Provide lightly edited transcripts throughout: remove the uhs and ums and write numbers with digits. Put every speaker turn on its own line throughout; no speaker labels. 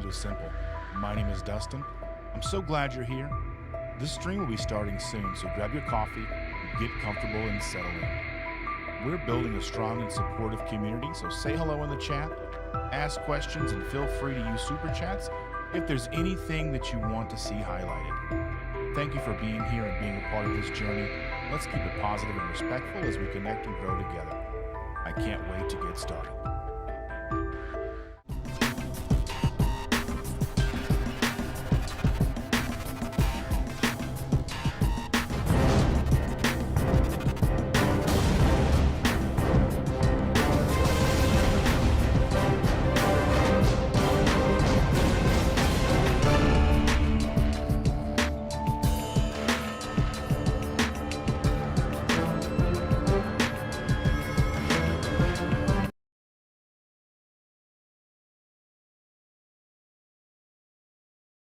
KetoSImple. My name is Dustin. I'm so glad you're here. This stream will be starting soon, so grab your coffee, get comfortable, and settle in. We're building a strong and supportive community, so say hello in the chat, ask questions, and feel free to use super chats if there's anything that you want to see highlighted. Thank you for being here and being a part of this journey. Let's keep it positive and respectful as we connect and grow together. I can't wait to get started.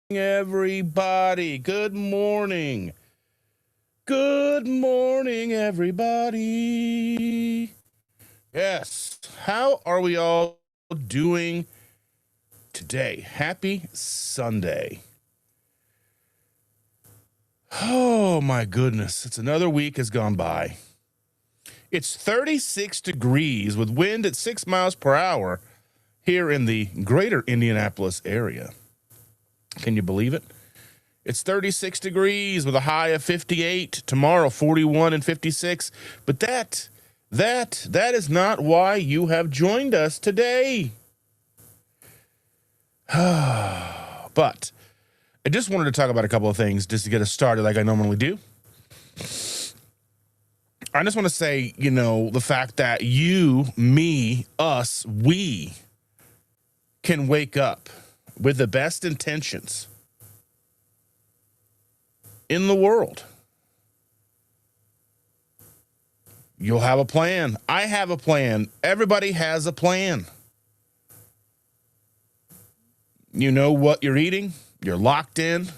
Everybody, good morning. Good morning, everybody. Yes, how are we all doing today? Happy Sunday. Oh my goodness, it's another week has gone by. It's 36 degrees with wind at 6 miles per hour here in the greater Indianapolis area. Can you believe it? It's 36 degrees with a high of 58. Tomorrow, 41 and 56. But that is not why you have joined us today. But I just wanted to talk about a couple of things just to get us started like I normally do. I just want to say, the fact that you, me, us, we can wake up with the best intentions in the world. You'll have a plan. I have a plan. Everybody has a plan. You know what you're eating. You're locked in.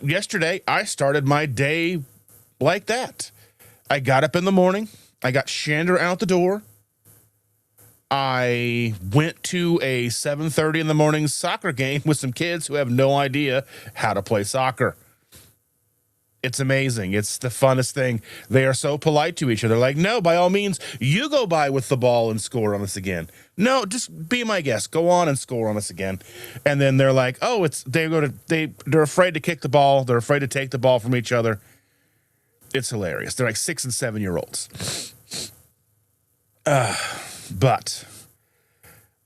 Yesterday, I started my day like that. I got up in the morning. I got Shander out the door. I went to a 7:30 in the morning soccer game with some kids who have no idea how to play soccer. It's amazing. It's the funnest thing. They are so polite to each other. Like, no, by all means, you go by with the ball and score on us again. No, just be my guest. Go on and score on us again. And then they're like, oh, they're afraid to kick the ball. They're afraid to take the ball from each other. It's hilarious. They're like 6 and 7 year olds. But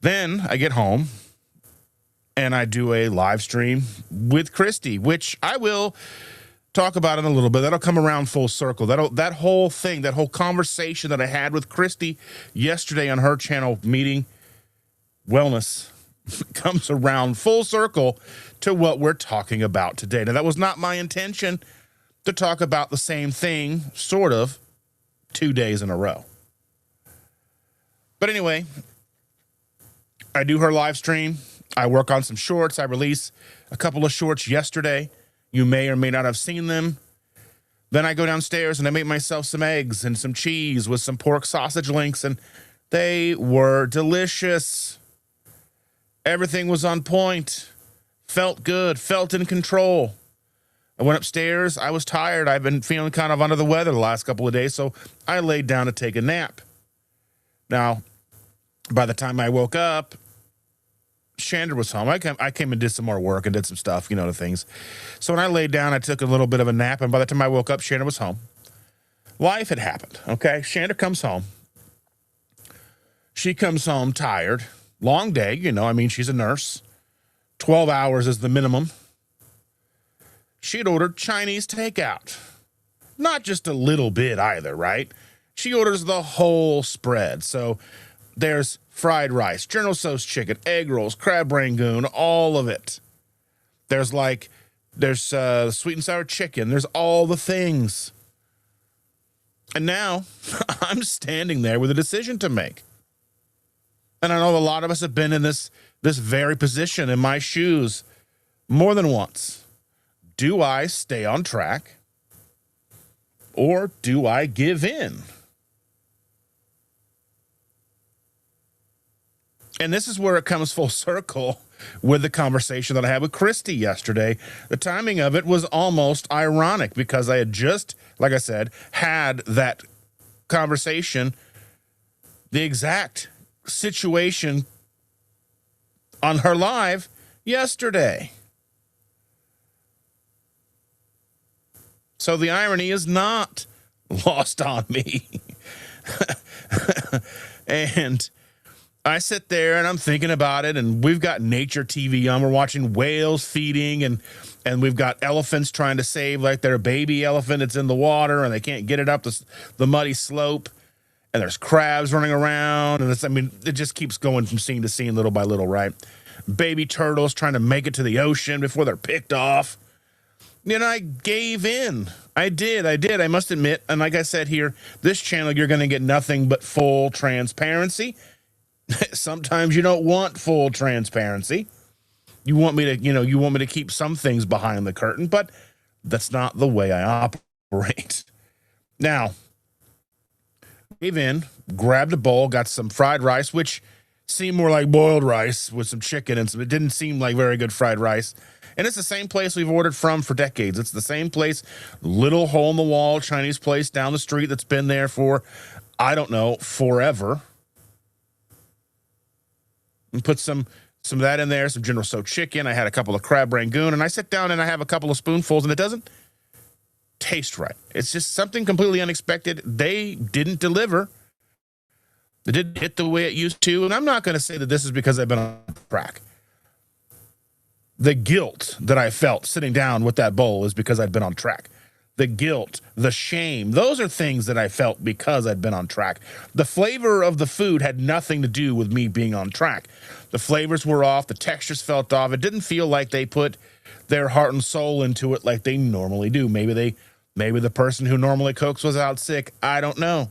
then I get home and I do a live stream with Christy, which I will talk about in a little bit. That'll come around full circle. That whole thing, that whole conversation that I had with Christy yesterday on her channel, Meeting Wellness, comes around full circle to what we're talking about today. Now, that was not my intention to talk about the same thing, sort of, 2 days in a row. But anyway, I do her live stream. I work on some shorts. I release a couple of shorts yesterday. You may or may not have seen them. Then I go downstairs and I make myself some eggs and some cheese with some pork sausage links, and they were delicious. Everything was on point. Felt good. Felt in control. I went upstairs. I was tired. I've been feeling kind of under the weather the last couple of days, so I laid down to take a nap. Now, by the time I woke up, Shander was home. I came and did some more work and did some stuff, the things. So when I laid down, I took a little bit of a nap, and by the time I woke up, Shander was home. Life had happened, okay? Shander comes home. She comes home tired. Long day, she's a nurse. 12 hours is the minimum. She had ordered Chinese takeout. Not just a little bit either, right? She orders the whole spread. So there's fried rice, General Tso's chicken, egg rolls, crab rangoon, all of it. There's sweet and sour chicken. There's all the things. And now I'm standing there with a decision to make. And I know a lot of us have been in this very position, in my shoes, more than once. Do I stay on track, or do I give in? And this is where it comes full circle with the conversation that I had with Christy yesterday. The timing of it was almost ironic because I had just, like I said, had that conversation, the exact situation on her live yesterday. So the irony is not lost on me. And I sit there and I'm thinking about it, and we've got nature TV on. We're watching whales feeding, and we've got elephants trying to save like their baby elephant that's in the water, and they can't get it up the muddy slope. And there's crabs running around, and it just keeps going from scene to scene, little by little, right? Baby turtles trying to make it to the ocean before they're picked off. And I gave in. I did. I must admit, and like I said here, this channel, you're going to get nothing but full transparency. Sometimes you don't want full transparency. You want me to keep some things behind the curtain, but that's not the way I operate. Now, gave in, grabbed a bowl, got some fried rice, which seemed more like boiled rice with some chicken and some. It didn't seem like very good fried rice. And it's the same place we've ordered from for decades. It's the same place, little hole-in-the-wall Chinese place down the street that's been there for, I don't know, forever. And put some of that in there, some General Tso chicken. I had a couple of crab rangoon, and I sit down and I have a couple of spoonfuls, and it doesn't taste right. It's just something completely unexpected. They didn't deliver. It didn't hit the way it used to, and I'm not going to say that this is because I've been on track. The guilt that I felt sitting down with that bowl is because I'd been on track. The guilt, the shame, those are things that I felt because I'd been on track. The flavor of the food had nothing to do with me being on track. The flavors were off. The textures felt off. It didn't feel like they put their heart and soul into it like they normally do. Maybe the person who normally cooks was out sick. I don't know.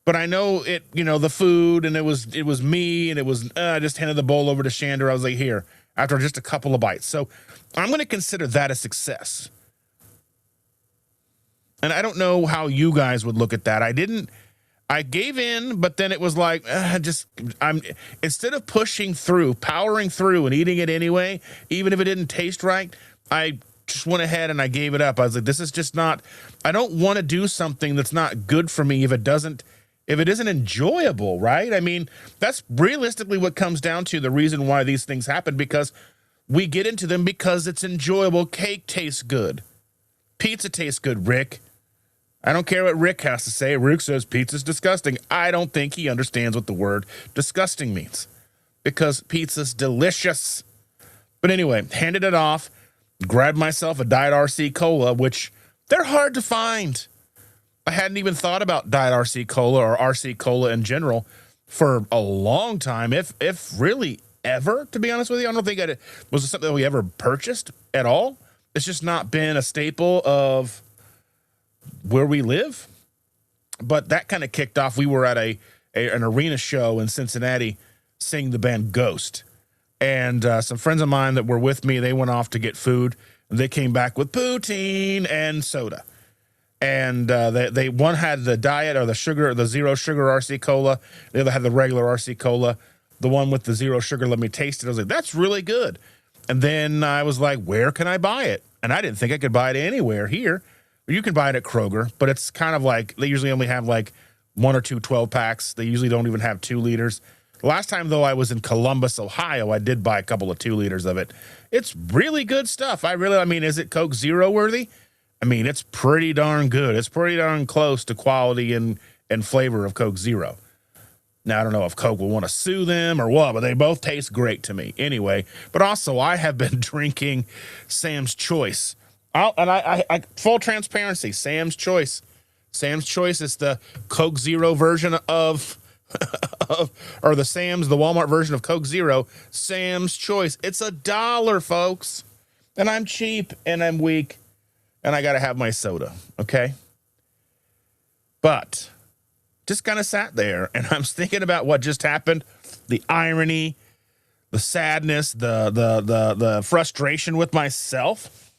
But I know it, the food, and it was me, and I just handed the bowl over to Shander. I was like, here, after just a couple of bites. So I'm going to consider that a success. And I don't know how you guys would look at that. I gave in, but then it was like, instead of pushing through, powering through and eating it anyway, even if it didn't taste right, I just went ahead and I gave it up. I was like, this is just not, I don't want to do something that's not good for me if it isn't enjoyable, right? I mean, that's realistically what comes down to the reason why these things happen, because we get into them because it's enjoyable. Cake tastes good. Pizza tastes good, Rick. I don't care what Rick has to say. Rick says pizza's disgusting. I don't think he understands what the word disgusting means, because pizza's delicious. But anyway, handed it off, grabbed myself a Diet RC Cola, which they're hard to find. I hadn't even thought about Diet RC Cola or RC Cola in general for a long time, if really ever, to be honest with you. I don't think was something that we ever purchased at all. It's just not been a staple of where we live. But that kind of kicked off. We were at an arena show in Cincinnati seeing the band Ghost. And some friends of mine that were with me, they went off to get food. And they came back with poutine and soda. And they one had the diet or the zero sugar RC Cola. The other had the regular RC Cola. The one with the zero sugar, let me taste it. I was like, that's really good. And then I was like, where can I buy it? And I didn't think I could buy it anywhere here. You can buy it at Kroger, but it's kind of like they usually only have like 1 or 2 12-packs. They usually don't even have 2 liters. Last time, though, I was in Columbus, Ohio, I did buy a couple of 2 liters of it. It's really good stuff. Is it Coke Zero worthy? I mean, it's pretty darn good. It's pretty darn close to quality and flavor of Coke Zero. Now, I don't know if Coke will want to sue them or what, but they both taste great to me. Anyway, but also I have been drinking Sam's Choice. I full transparency, Sam's Choice. Sam's Choice is the Coke Zero version of or the Walmart version of Coke Zero. Sam's Choice. It's $1, folks. And I'm cheap and I'm weak and I got to have my soda, okay? But just kind of sat there and I'm thinking about what just happened, the irony, the sadness, the frustration with myself.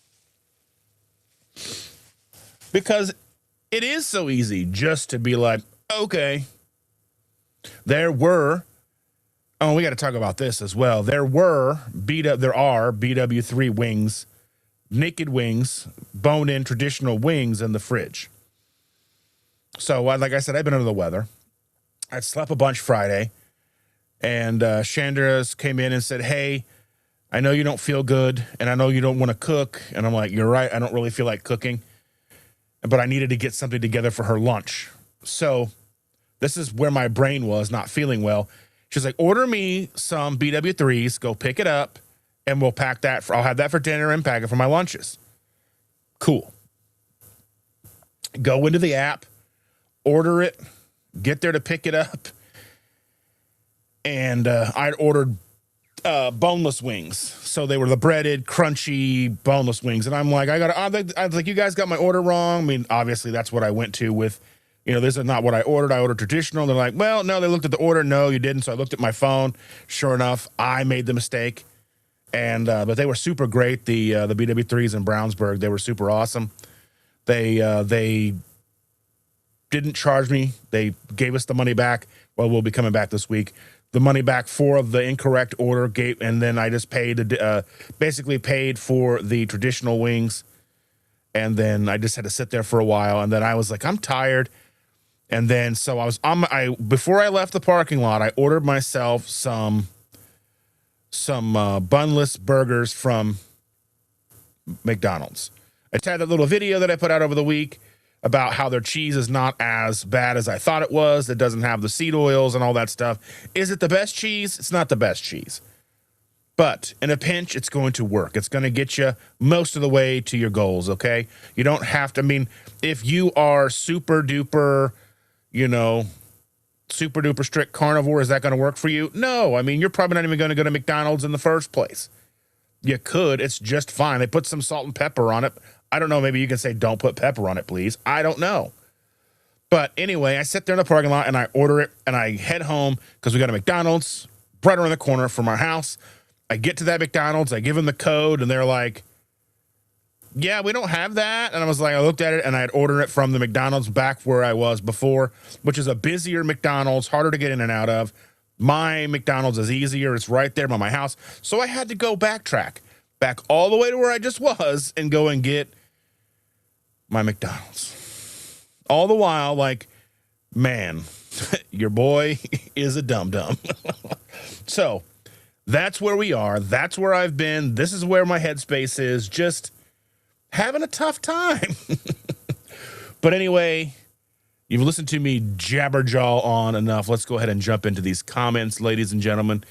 Because it is so easy just to be like, okay, there were Oh, we got to talk about this as well. There are BW3 wings, naked wings, bone-in traditional wings in the fridge. So, like I said, I've been under the weather. I slept a bunch Friday, and Chandra's came in and said, hey, I know you don't feel good, and I know you don't want to cook. And I'm like, you're right, I don't really feel like cooking. But I needed to get something together for her lunch. So this is where my brain was, not feeling well. She's like, order me some BW3s, go pick it up, and we'll pack that. I'll have that for dinner and pack it for my lunches. Cool. Go into the app, order it, get there to pick it up. And I'd ordered boneless wings. So they were the breaded, crunchy, boneless wings. And I'm like, I was like, you guys got my order wrong. I mean, obviously that's what I went to with, this is not what I ordered. I ordered traditional. They're like, well, no, they looked at the order. No, you didn't. So I looked at my phone. Sure enough, I made the mistake. And, but they were super great. The BW3s in Brownsburg, they were super awesome. They didn't charge me. They gave us the money back. Well, we'll be coming back this week. The money back for the incorrect order gate, and then I just basically paid for the traditional wings, and then I just had to sit there for a while, and then I was like, I'm tired, and then so before I left the parking lot, I ordered myself some bunless burgers from McDonald's. I had that little video that I put out over the week about how their cheese is not as bad as I thought it was. It doesn't have the seed oils and all that stuff. Is it the best cheese? It's not the best cheese. But in a pinch, it's going to work. It's going to get you most of the way to your goals, okay? You don't have to, if you are super duper strict carnivore, is that going to work for you? No. You're probably not even going to go to McDonald's in the first place. You could. It's just fine. They put some salt and pepper on it. I don't know. Maybe you can say, don't put pepper on it, please. I don't know. But anyway, I sit there in the parking lot and I order it and I head home because we got a McDonald's right around the corner from our house. I get to that McDonald's. I give them the code and they're like, yeah, we don't have that. And I was like, I looked at it and I had ordered it from the McDonald's back where I was before, which is a busier McDonald's, harder to get in and out of. My McDonald's is easier. It's right there by my house. So I had to go back all the way to where I just was and go and get my McDonald's. All the while, like, man, your boy is a dum-dum. So that's where we are. That's where I've been. This is where my headspace is. Just having a tough time. But anyway, you've listened to me jabberjaw on enough. Let's go ahead and jump into these comments, ladies and gentlemen.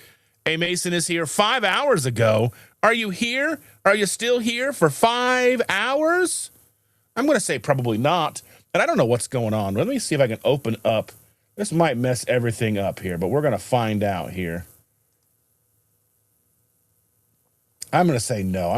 A Mason is here 5 hours ago. Are you here? Are you still here for 5 hours? I'm going to say probably not. And I don't know what's going on. Let me see if I can open up. This might mess everything up here, but we're going to find out here. I'm going to say no.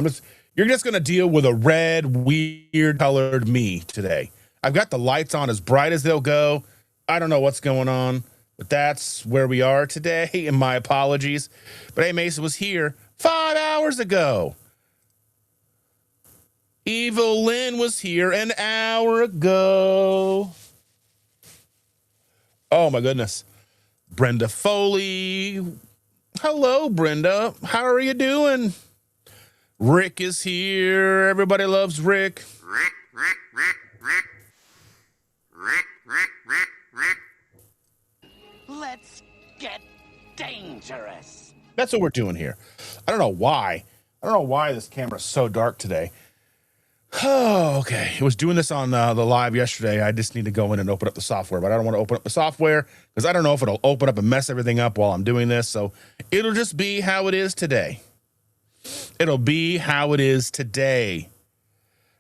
You're just going to deal with a red, weird colored me today. I've got the lights on as bright as they'll go. I don't know what's going on, but that's where we are today, and my apologies. But A Mason was here 5 hours ago. Evil Lynn was here an hour ago. Oh, my goodness. Brenda Foley. Hello, Brenda. How are you doing? Rick is here. Everybody loves Rick.
Let's get dangerous.
That's what we're doing here. I don't know why. This camera's so dark today. Oh, okay. I was doing this on the live yesterday. I just need to go in and open up the software, but I don't want to open up the software because I don't know if it'll open up and mess everything up while I'm doing this. So it'll just be how it is today. It'll be how it is today.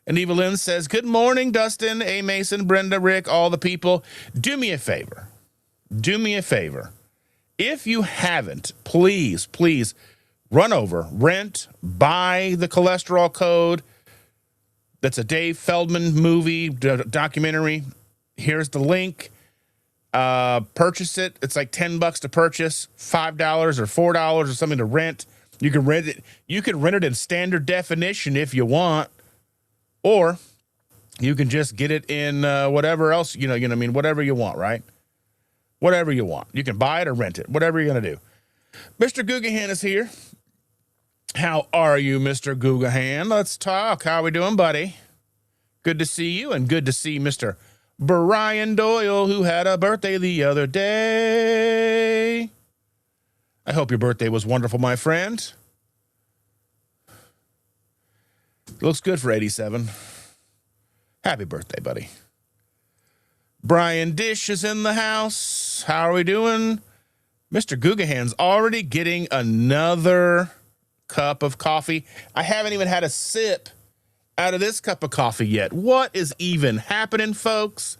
And Evelyn says, good morning, Dustin, A. Mason, Brenda, Rick, all the people. Do me a favor. Do me a favor. If you haven't, please run over, rent, buy the cholesterol code. That's a Dave Feldman movie documentary. Here's the link. Purchase it. It's like $10 to purchase, $5 or $4 or something to rent. You can rent it. You can rent it in standard definition if you want, or you can just get it in whatever else, whatever you want, right? Whatever you want. You can buy it or rent it, whatever you're going to do. Mr. Gugahan is here. How are you, Mr. Gugahan? Let's talk. How are we doing, buddy? Good to see you, and good to see Mr. Brian Doyle, who had a birthday the other day. I hope your birthday was wonderful, my friend. Looks good for 87. Happy birthday, buddy. Brian Dish is in the house. How are we doing? Mr. Gugahan's already getting another cup of coffee. I haven't even had a sip out of this cup of coffee yet. What is even happening, folks?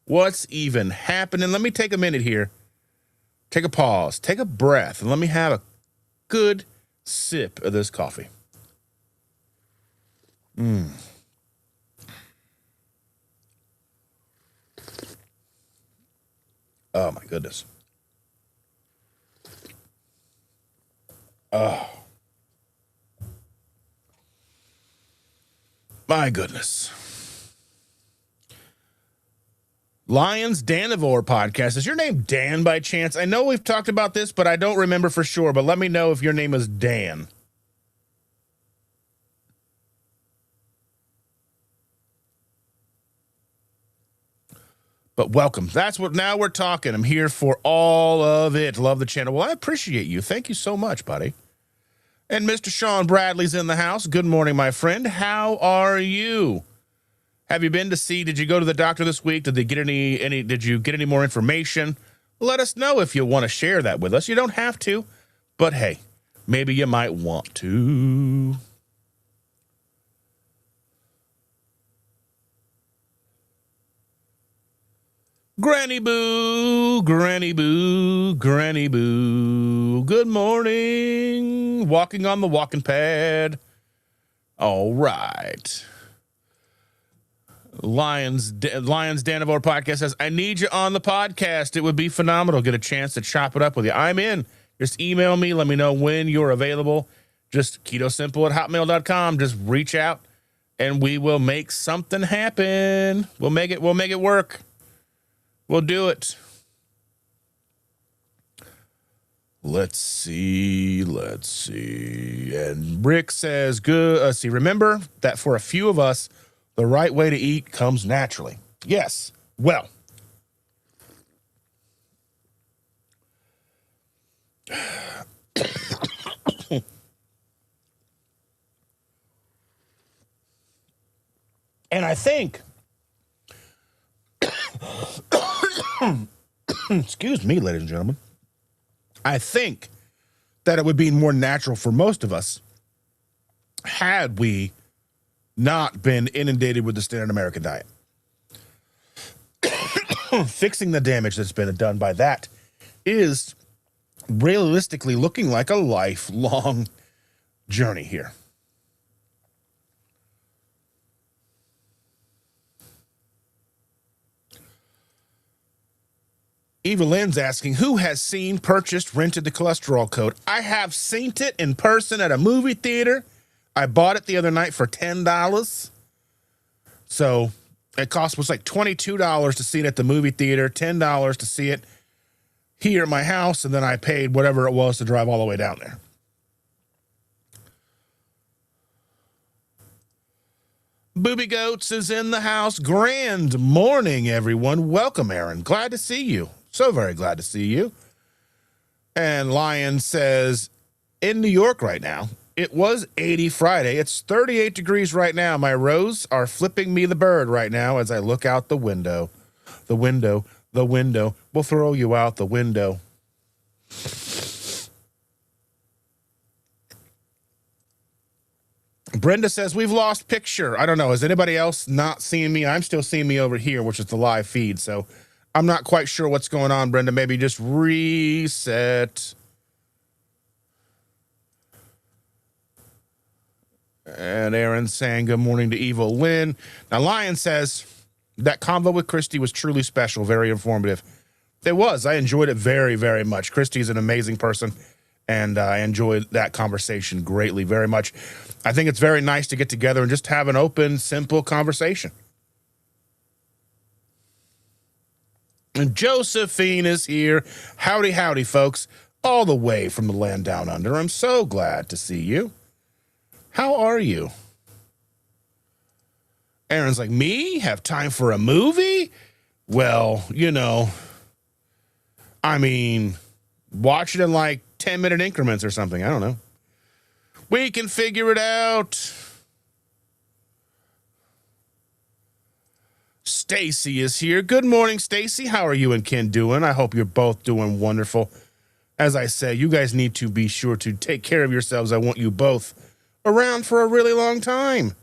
What's even happening? Let me take a minute here. Take a pause. Take a breath. And let me have a good sip of this coffee. Oh, my goodness. Oh. My goodness. Lions Danivore podcast. Is your name Dan by chance? I know we've talked about this, but I don't remember for sure. But let me know if your name is Dan. But welcome. That's what, now we're talking. I'm here for all of it. Love the channel. Well, I appreciate you. Thank you so much, buddy. And Mr. Sean Bradley's in the house. Good morning, my friend. How are you? Have you been to see, did you go to the doctor this week? Did they get did you get any more information? Let us know if you want to share that with us. You don't have to, but hey, maybe you might want to. Granny Boo, Granny Boo, Granny Boo. Good morning. Walking on the walking pad. All right. Lions Danivore podcast says, I need you on the podcast. It would be phenomenal. Get a chance to chop it up with you. I'm in. Just email me. Let me know when you're available. Just KetoSImple@hotmail.com. Just reach out and we will make something happen. We'll make it work. We'll do it. Let's see. And Rick says, good. Remember that for a few of us, the right way to eat comes naturally. Yes. Well. And I think, excuse me, ladies and gentlemen, I think that it would be more natural for most of us had we not been inundated with the standard American diet. Fixing the damage that's been done by that is realistically looking like a lifelong journey here. Eva Lynn's asking, who has seen, purchased, rented the cholesterol code? I have seen it in person at a movie theater. I bought it the other night for $10. So it was like $22 to see it at the movie theater, $10 to see it here at my house, and then I paid whatever it was to drive all the way down there. Booby Goats is in the house. Grand morning, everyone. Welcome, Aaron. Glad to see you. So very glad to see you. And Lion says, in New York right now, it was 80 Friday. It's 38 degrees right now. My rows are flipping me the bird right now as I look out the window. The window will throw you out the window. Brenda says, we've lost picture. I don't know. Is anybody else not seeing me? I'm still seeing me over here, which is the live feed. So I'm not quite sure what's going on, Brenda. Maybe just reset. And Aaron's saying good morning to Evil Lynn. Now, Lion says that convo with Christy was truly special, very informative. It was. I enjoyed it very, very much. Christy's an amazing person, and I enjoyed that conversation greatly, very much. I think it's very nice to get together and just have an open, simple conversation. And Josephine is here. Howdy, howdy, folks. all the way from the land down under. I'm so glad to see you. How are you? Aaron's like, me? Have time for a movie? Well, watch it in like 10-minute increments or something. I don't know. We can figure it out. Stacy is here. Good morning, Stacy. How are you and Ken doing? I hope you're both doing wonderful. As I say, you guys need to be sure to take care of yourselves. I want you both around for a really long time.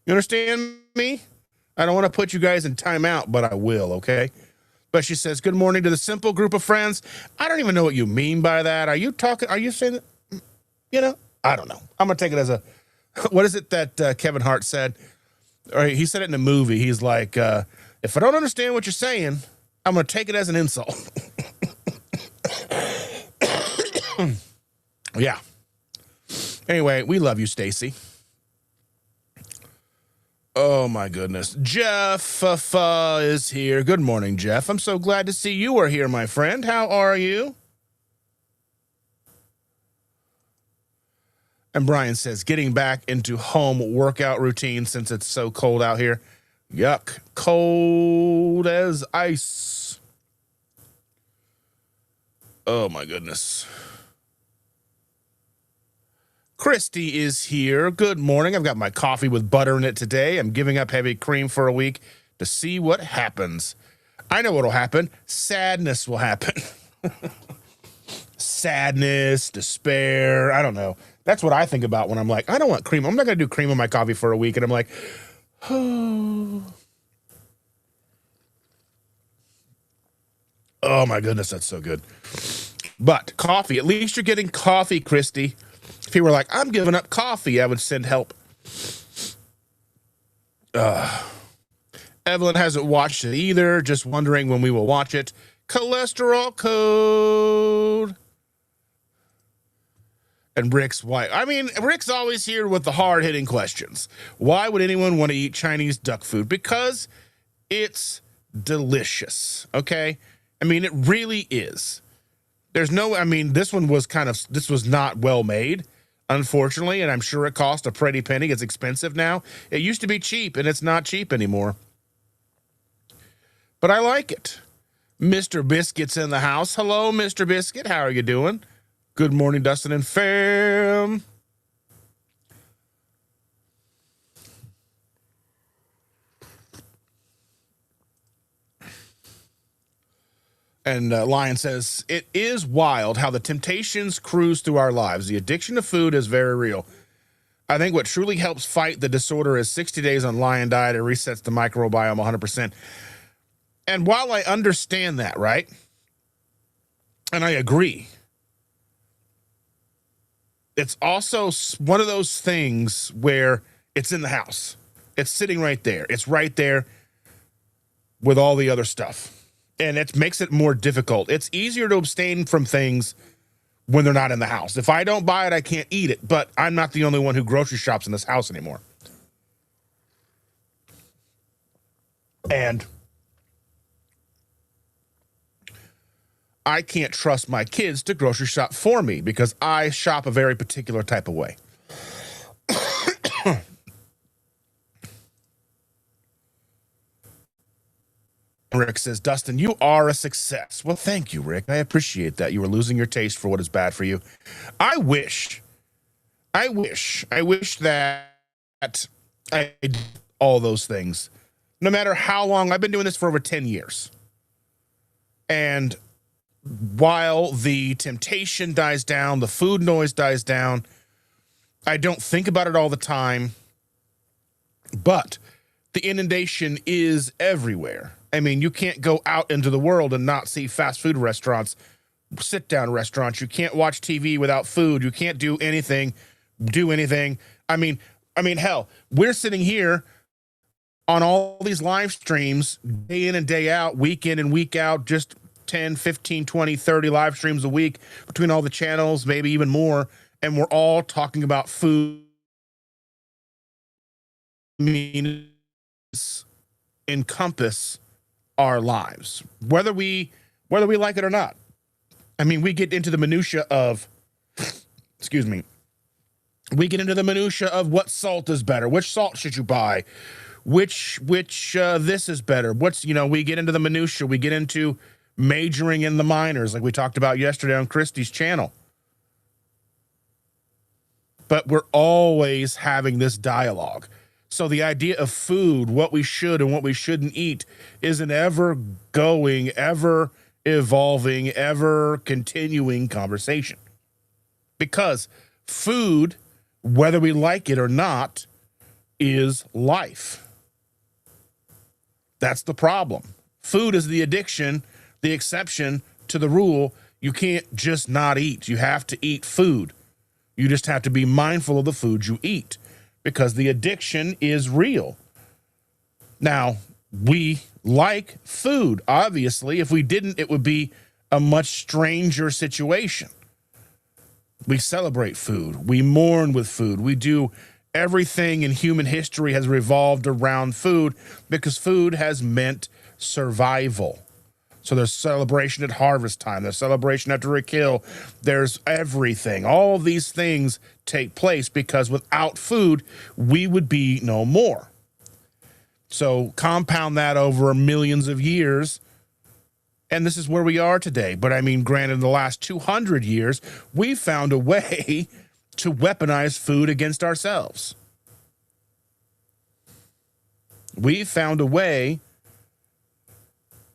You understand me? I don't want to put you guys in timeout, but I will, okay? But she says, good morning to the simple group of friends. I don't even know what you mean by that. Are you saying that? I don't know. I'm going to take it as a, what is it that Kevin Hart said? Or he said it in a movie. He's like, if I don't understand what you're saying, I'm going to take it as an insult. Yeah. Anyway, we love you, Stacy. Oh, my goodness. Jeff is here. Good morning, Jeff. I'm so glad to see you are here, my friend. How are you? And Brian says, getting back into home workout routine since it's so cold out here. Yuck. Cold as ice. Oh, my goodness. Christy is here. Good morning. I've got my coffee with butter in it today. I'm giving up heavy cream for a week to see what happens. I know what'll happen. Sadness will happen. Sadness, despair. I don't know. That's what I think about when I'm like, I don't want cream. I'm not going to do cream in my coffee for a week. And I'm like, oh. Oh my goodness, that's so good. But coffee, at least you're getting coffee, Christy. If you were like, I'm giving up coffee, I would send help. Evelyn hasn't watched it either, just wondering when we will watch it. Cholesterol code. And Rick's wife. Rick's always here with the hard-hitting questions. Why would anyone want to eat Chinese duck food? Because it's delicious, okay? It really is. There's no, this was not well made, unfortunately, and I'm sure it cost a pretty penny. It's expensive now. It used to be cheap, and it's not cheap anymore. But I like it. Mr. Biscuit's in the house. Hello, Mr. Biscuit. How are you doing? Good morning, Dustin and fam. And Lion says, it is wild how the temptations cruise through our lives. The addiction to food is very real. I think what truly helps fight the disorder is 60 days on Lion diet. It resets the microbiome 100%. And while I understand that, right? And I agree. It's also one of those things where it's in the house. It's sitting right there. It's right there with all the other stuff. And it makes it more difficult. It's easier to abstain from things when they're not in the house. If I don't buy it, I can't eat it. But I'm not the only one who grocery shops in this house anymore. And I can't trust my kids to grocery shop for me because I shop a very particular type of way. Rick says, Dustin, you are a success. Well, thank you, Rick. I appreciate that. You were losing your taste for what is bad for you. I wish that I did all those things. No matter how long, I've been doing this for over 10 years. And while the temptation dies down, the food noise dies down, I don't think about it all the time. But the inundation is everywhere. You can't go out into the world and not see fast food restaurants, sit-down restaurants. You can't watch TV without food. You can't do anything. Hell, we're sitting here on all these live streams day in and day out, week in and week out, just 10, 15, 20, 30 live streams a week between all the channels, maybe even more. And we're all talking about food. Encompass our lives, whether we like it or not. I mean, we get into the minutia of, excuse me, we get into the minutia of what salt is better, which salt should you buy, which this is better. We get into the minutia. We get into majoring in the minors, like we talked about yesterday on Christy's channel. But we're always having this dialogue. So the idea of food, what we should and what we shouldn't eat, is an ever going, ever evolving, ever continuing conversation. Because food, whether we like it or not, is life. That's the problem. Food is the addiction, the exception to the rule. You can't just not eat. You have to eat food. You just have to be mindful of the food you eat because the addiction is real. Now, we like food. Obviously, if we didn't, it would be a much stranger situation. We celebrate food. We mourn with food. We do everything in human history has revolved around food because food has meant survival. So there's celebration at harvest time. There's celebration after a kill. There's everything. All of these things take place because without food, we would be no more. So compound that over millions of years, and this is where we are today. But I mean, granted, in the last 200 years, we found a way to weaponize food against ourselves. We found a way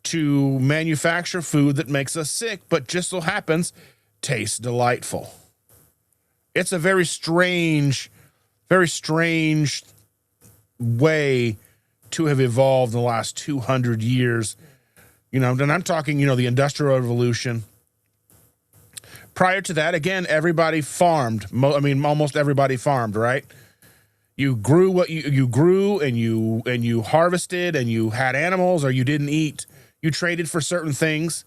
to manufacture food that makes us sick, but just so happens tastes delightful. It's a very strange way to have evolved in the last 200 years. And I'm talking, the Industrial Revolution. Prior to that, again, everybody farmed. Almost everybody farmed, right? You grew what you grew, and you harvested, and you had animals, or you didn't eat. You traded for certain things.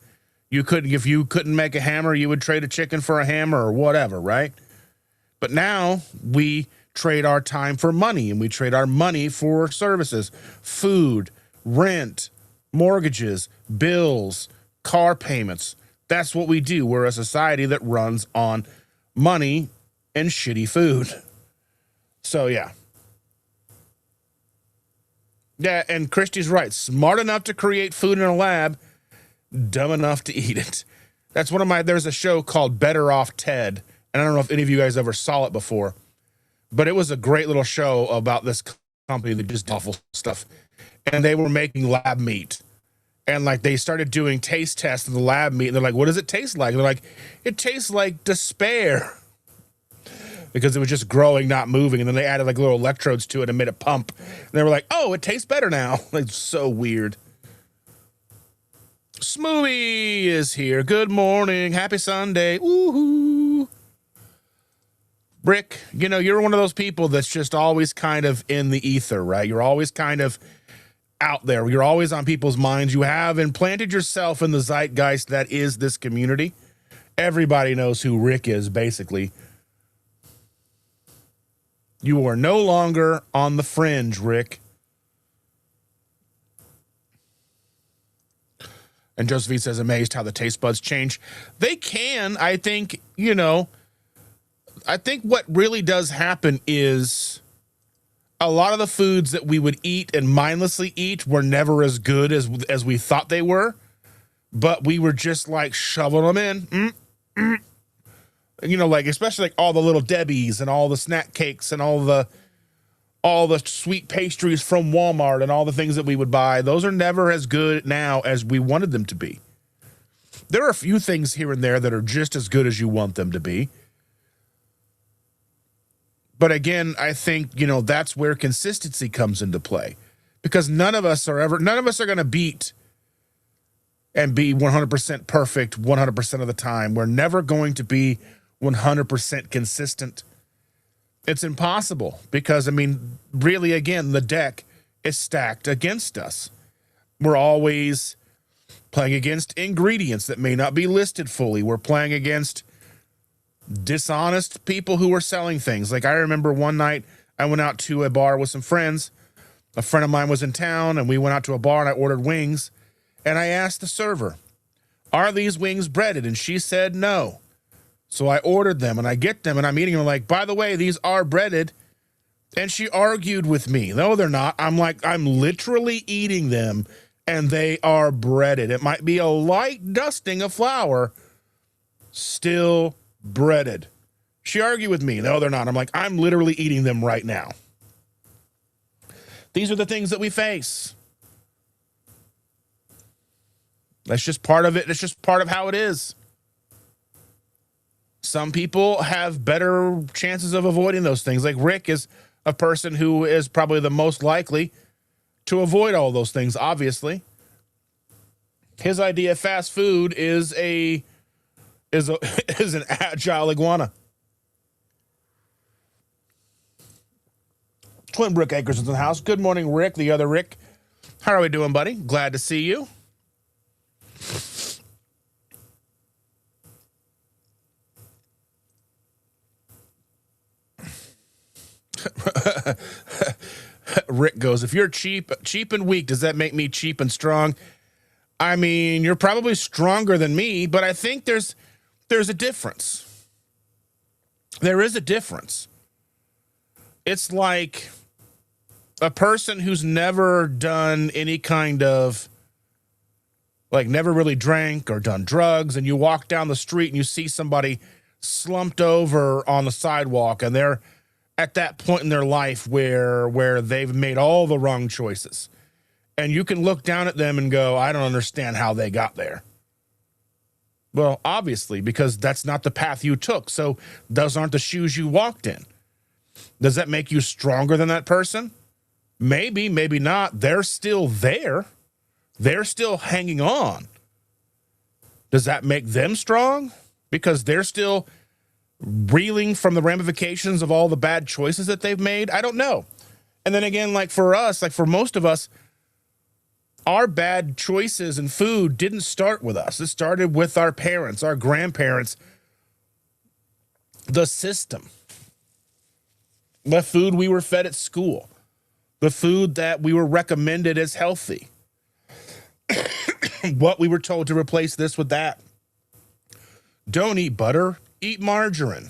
If you couldn't make a hammer, you would trade a chicken for a hammer or whatever, right? But now we trade our time for money, and we trade our money for services, food, rent, mortgages, bills, car payments. That's what we do. We're a society that runs on money and shitty food. So, yeah. Yeah, and Christy's right. Smart enough to create food in a lab, dumb enough to eat it. That's there's a show called Better Off Ted, and I don't know if any of you guys ever saw it before, but it was a great little show about this company that just awful stuff. And they were making lab meat. And they started doing taste tests of the lab meat, and they're like, what does it taste like? And they're like, it tastes like despair. Because it was just growing, not moving. And then they added little electrodes to it and made it pump. And they were like, oh, it tastes better now. So weird. Smoothie is here. Good morning. Happy Sunday. Woohoo. Brick, you're one of those people that's just always kind of in the ether, right? You're always kind of out there. You're always on people's minds. You have implanted yourself in the zeitgeist that is this community. Everybody knows who Rick is, basically. You are no longer on the fringe, Rick. And Josephine says, amazed how the taste buds change. They can. I think, I think what really does happen is a lot of the foods that we would eat and mindlessly eat were never as good as we thought they were. But we were just shoveling them in. Especially all the little Debbies and all the snack cakes and all the sweet pastries from Walmart and all the things that we would buy. Those are never as good now as we wanted them to be. There are a few things here and there that are just as good as you want them to be. But again, I think, that's where consistency comes into play, because none of us are going to beat and be 100% perfect 100% of the time. We're never going to be 100% consistent. It's impossible because, really, again, the deck is stacked against us. We're always playing against ingredients that may not be listed fully. We're playing against dishonest people who are selling things. I remember one night I went out to a bar with some friends. A friend of mine was in town, and we went out to a bar, and I ordered wings. And I asked the server, Are these wings breaded? And she said no. So I ordered them, and I get them, and I'm eating them. Like, by the way, these are breaded. And she argued with me. No, they're not. I'm like, I'm literally eating them, and they are breaded. It might be a light dusting of flour, still breaded. She argued with me. No, they're not. I'm like, I'm literally eating them right now. These are the things that we face. That's just part of it. It's just part of how it is. Some people have better chances of avoiding those things. Like Rick is a person who is probably the most likely to avoid all those things, obviously. His idea of fast food is an agile iguana. Twin Brook Acres is in the house. Good morning, Rick, the other Rick. How are we doing, buddy? Glad to see you. Rick goes, if you're cheap and weak, does that make me cheap and strong? I mean, you're probably stronger than me, but I think there's a difference. There is a difference. It's like a person who's never done any kind of, like, never really drank or done drugs, and you walk down the street and you see somebody slumped over on the sidewalk, and they're at that point in their life where they've made all the wrong choices. And you can look down at them and go, I don't understand how they got there. Well, obviously, because that's not the path you took. So those aren't the shoes you walked in. Does that make you stronger than that person? Maybe, maybe not. They're still there. They're still hanging on. Does that make them strong? Because they're still reeling from the ramifications of all the bad choices that they've made? I don't know. And then again, like for us, like for most of us, our bad choices in food didn't start with us. It started with our parents, our grandparents, the system, the food we were fed at school, the food that we were recommended as healthy, what we were told to replace this with that. Don't eat butter. Eat margarine.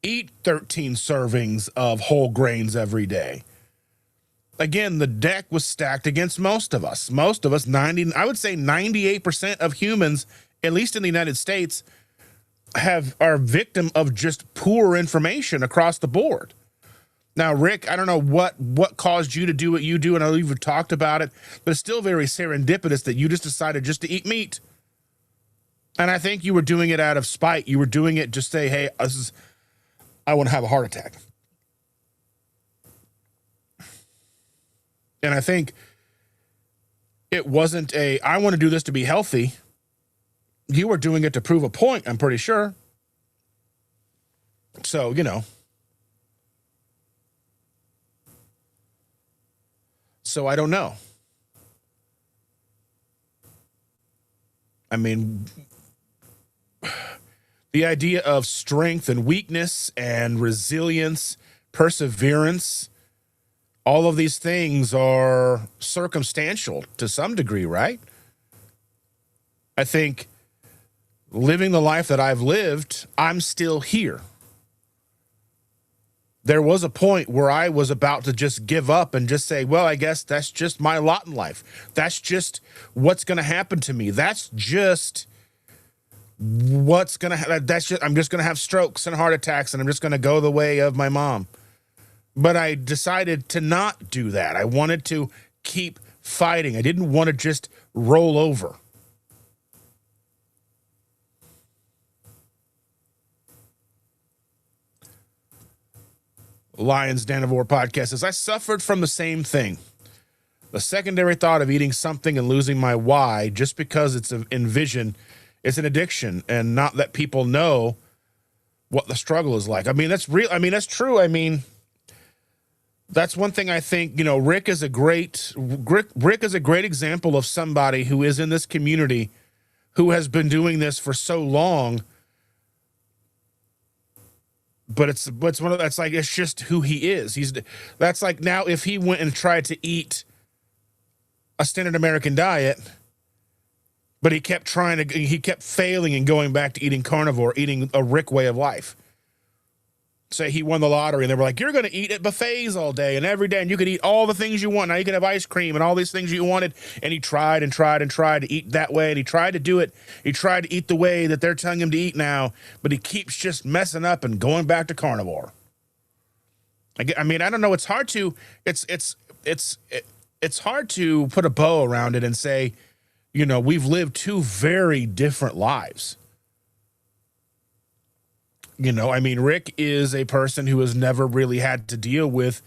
Eat 13 servings of whole grains every day. Again, the deck was stacked against most of us. Most of us, I would say 98% of humans, at least in the United States, are victim of just poor information across the board. Now, Rick, I don't know what caused you to do what you do, and I know you've talked about it, but it's still very serendipitous that you just decided just to eat meat. And I think you were doing it out of spite. You were doing it just say, hey, I want to have a heart attack. And I think it wasn't I want to do this to be healthy. You were doing it to prove a point, I'm pretty sure. So, you know. So I don't know. I mean, the idea of strength and weakness and resilience, perseverance, all of these things are circumstantial to some degree, right? I think living the life that I've lived, I'm still here. There was a point where I was about to just give up and just say, well, I guess that's just my lot in life. That's just what's going to happen to me. That's just what's going to happen. I'm just going to have strokes and heart attacks, and I'm just going to go the way of my mom. But I decided to not do that. I wanted to keep fighting. I didn't want to just roll over. Lions Carnivore podcast says, I suffered from the same thing. The secondary thought of eating something and losing my why just because it's in vision, it's an addiction, and not that people know what the struggle is like. I mean, that's real. I mean, that's true. I mean, that's one thing I think, you know, Rick is a great example of somebody who is in this community who has been doing this for so long. But it's one of that's like, it's just who he is. That's like, now if he went and tried to eat a standard American diet, But he kept failing and going back to eating carnivore, eating a Rick way of life. Say he won the lottery and they were like, you're going to eat at buffets all day and every day and you could eat all the things you want. Now you can have ice cream and all these things you wanted. And he tried and tried and tried to eat that way. And he tried to do it. He tried to eat the way that they're telling him to eat now, but he keeps just messing up and going back to carnivore. I mean, I don't know. It's hard to hard to put a bow around it and say, you know, we've lived two very different lives. You know, I mean, Rick is a person who has never really had to deal with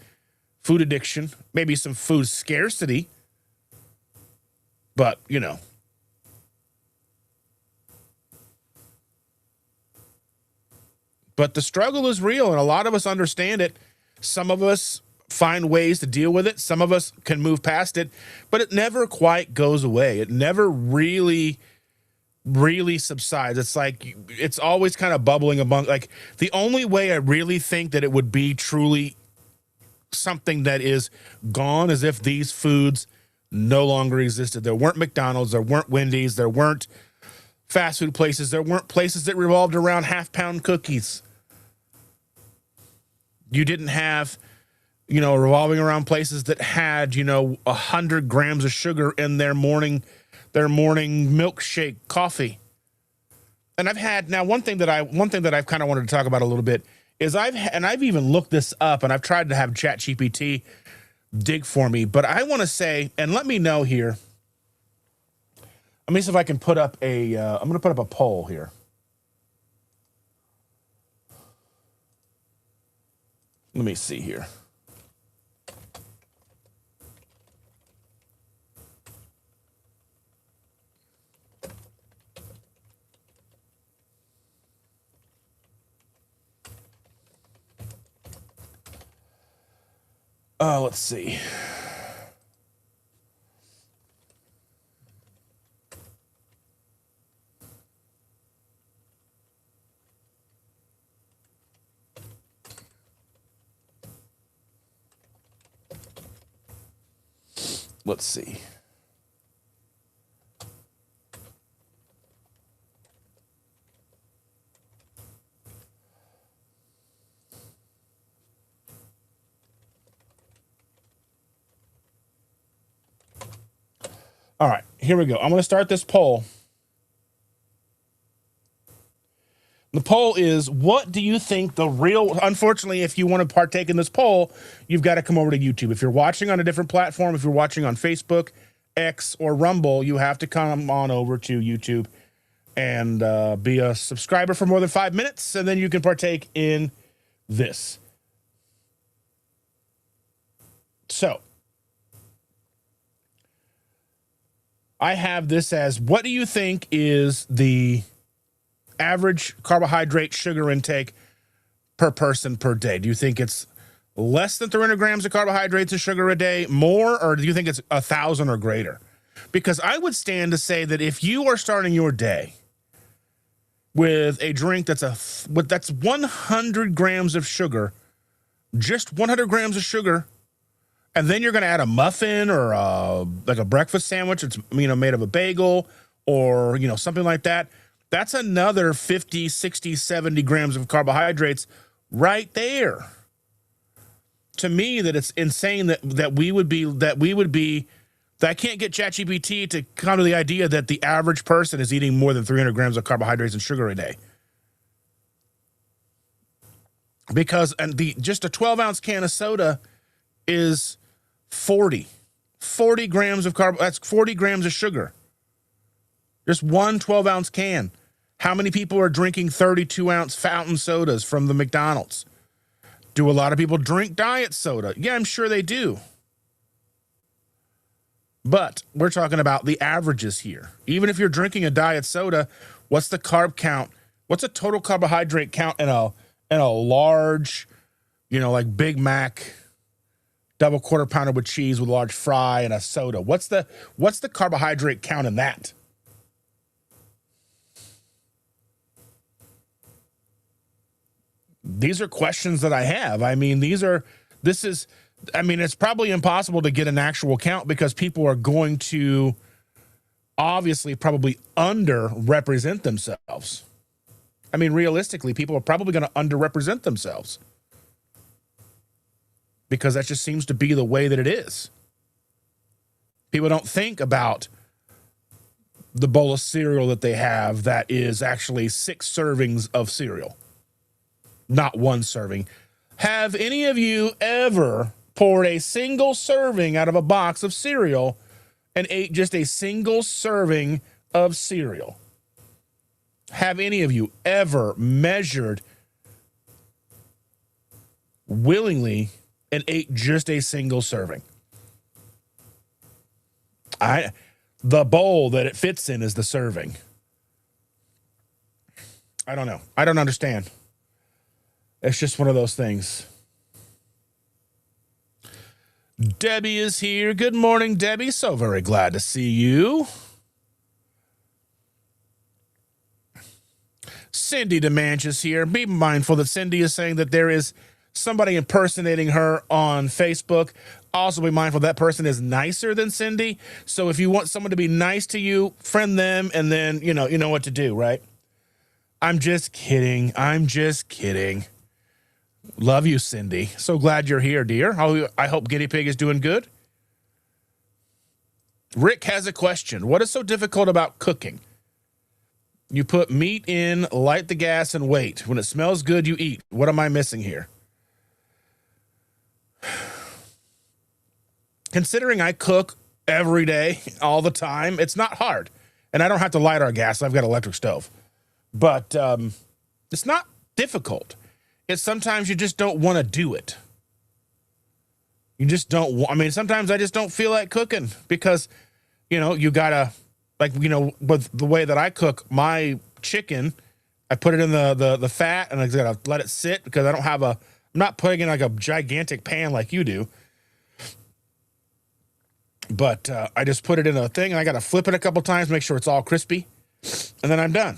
food addiction, maybe some food scarcity, but, you know. But the struggle is real, and a lot of us understand it. Some of us find ways to deal with it. Some of us can move past it, but it never quite goes away. It never really subsides. It's like, it's always kind of bubbling among, like, the only way I really think that it would be truly something that is gone is if these foods no longer existed. There weren't McDonald's, there weren't Wendy's, there weren't fast food places, there weren't places that revolved around half-pound cookies. You didn't have, you know, revolving around places that had, you know, 100 grams of sugar in their morning milkshake coffee. And I've had, now one thing that I've kind of wanted to talk about a little bit is I've even looked this up and I've tried to have ChatGPT dig for me, but I want to say, and let me know here. Let me see if I can put up I'm going to put up a poll here. Let me see here. Let's see. Let's see. All right, here we go. I'm going to start this poll. The poll is, what do you think the real, unfortunately, if you want to partake in this poll, you've got to come over to YouTube. If you're watching on a different platform, if you're watching on Facebook, X, or Rumble, you have to come on over to YouTube and be a subscriber for more than 5 minutes, and then you can partake in this. So, I have this as, what do you think is the average carbohydrate sugar intake per person per day? Do you think it's less than 300 grams of carbohydrates of sugar a day, more, or do you think it's 1,000 or greater? Because I would stand to say that if you are starting your day with a drink that's 100 grams of sugar, just 100 grams of sugar, and then you're going to add a muffin or like a breakfast sandwich, it's, you know, made of a bagel or, you know, something like that. That's another 50, 60, 70 grams of carbohydrates right there. To me, that it's insane that I can't get ChatGPT to come to the idea that the average person is eating more than 300 grams of carbohydrates and sugar a day. Because just a 12-ounce can of soda is 40 grams of that's 40 grams of sugar. Just one 12-ounce can. How many people are drinking 32-ounce fountain sodas from the McDonald's? Do a lot of people drink diet soda? Yeah, I'm sure they do. But we're talking about the averages here. Even if you're drinking a diet soda, what's the carb count? What's a total carbohydrate count in a large, you know, like Big Mac, double quarter pounder with cheese with a large fry and a soda? What's the carbohydrate count in that? These are questions that I have. I mean, it's probably impossible to get an actual count because people are going to obviously probably underrepresent themselves. I mean, realistically, people are probably going to underrepresent themselves because that just seems to be the way that it is. People don't think about the bowl of cereal that they have that is actually 6 servings of cereal, not 1 serving. Have any of you ever poured a single serving out of a box of cereal and ate just a single serving of cereal? Have any of you ever measured willingly and ate just a single serving? The bowl that it fits in is the serving. I don't know. I don't understand. It's just one of those things. Debbie is here. Good morning, Debbie. So very glad to see you. Cindy DeManch is here. Be mindful that Cindy is saying that there is somebody impersonating her on Facebook. Also be mindful that person is nicer than Cindy. So if you want someone to be nice to you, friend them, and then you know what to do, right? I'm just kidding. Love you, Cindy. So glad you're here, dear. I hope Guinea Pig is doing good. Rick has a question. What is so difficult about cooking? You put meat in, light the gas, and wait. When it smells good, you eat. What am I missing here? Considering I cook every day, all the time, it's not hard. And I don't have to light our gas. I've got an electric stove. But it's not difficult. It's sometimes you just don't want to do it. You just don't I mean, sometimes I just don't feel like cooking because, you got to, with the way that I cook my chicken, I put it in the fat and I got to let it sit because I'm not putting in like a gigantic pan like you do. But I just put it in a thing and I got to flip it a couple times, make sure it's all crispy, and then I'm done.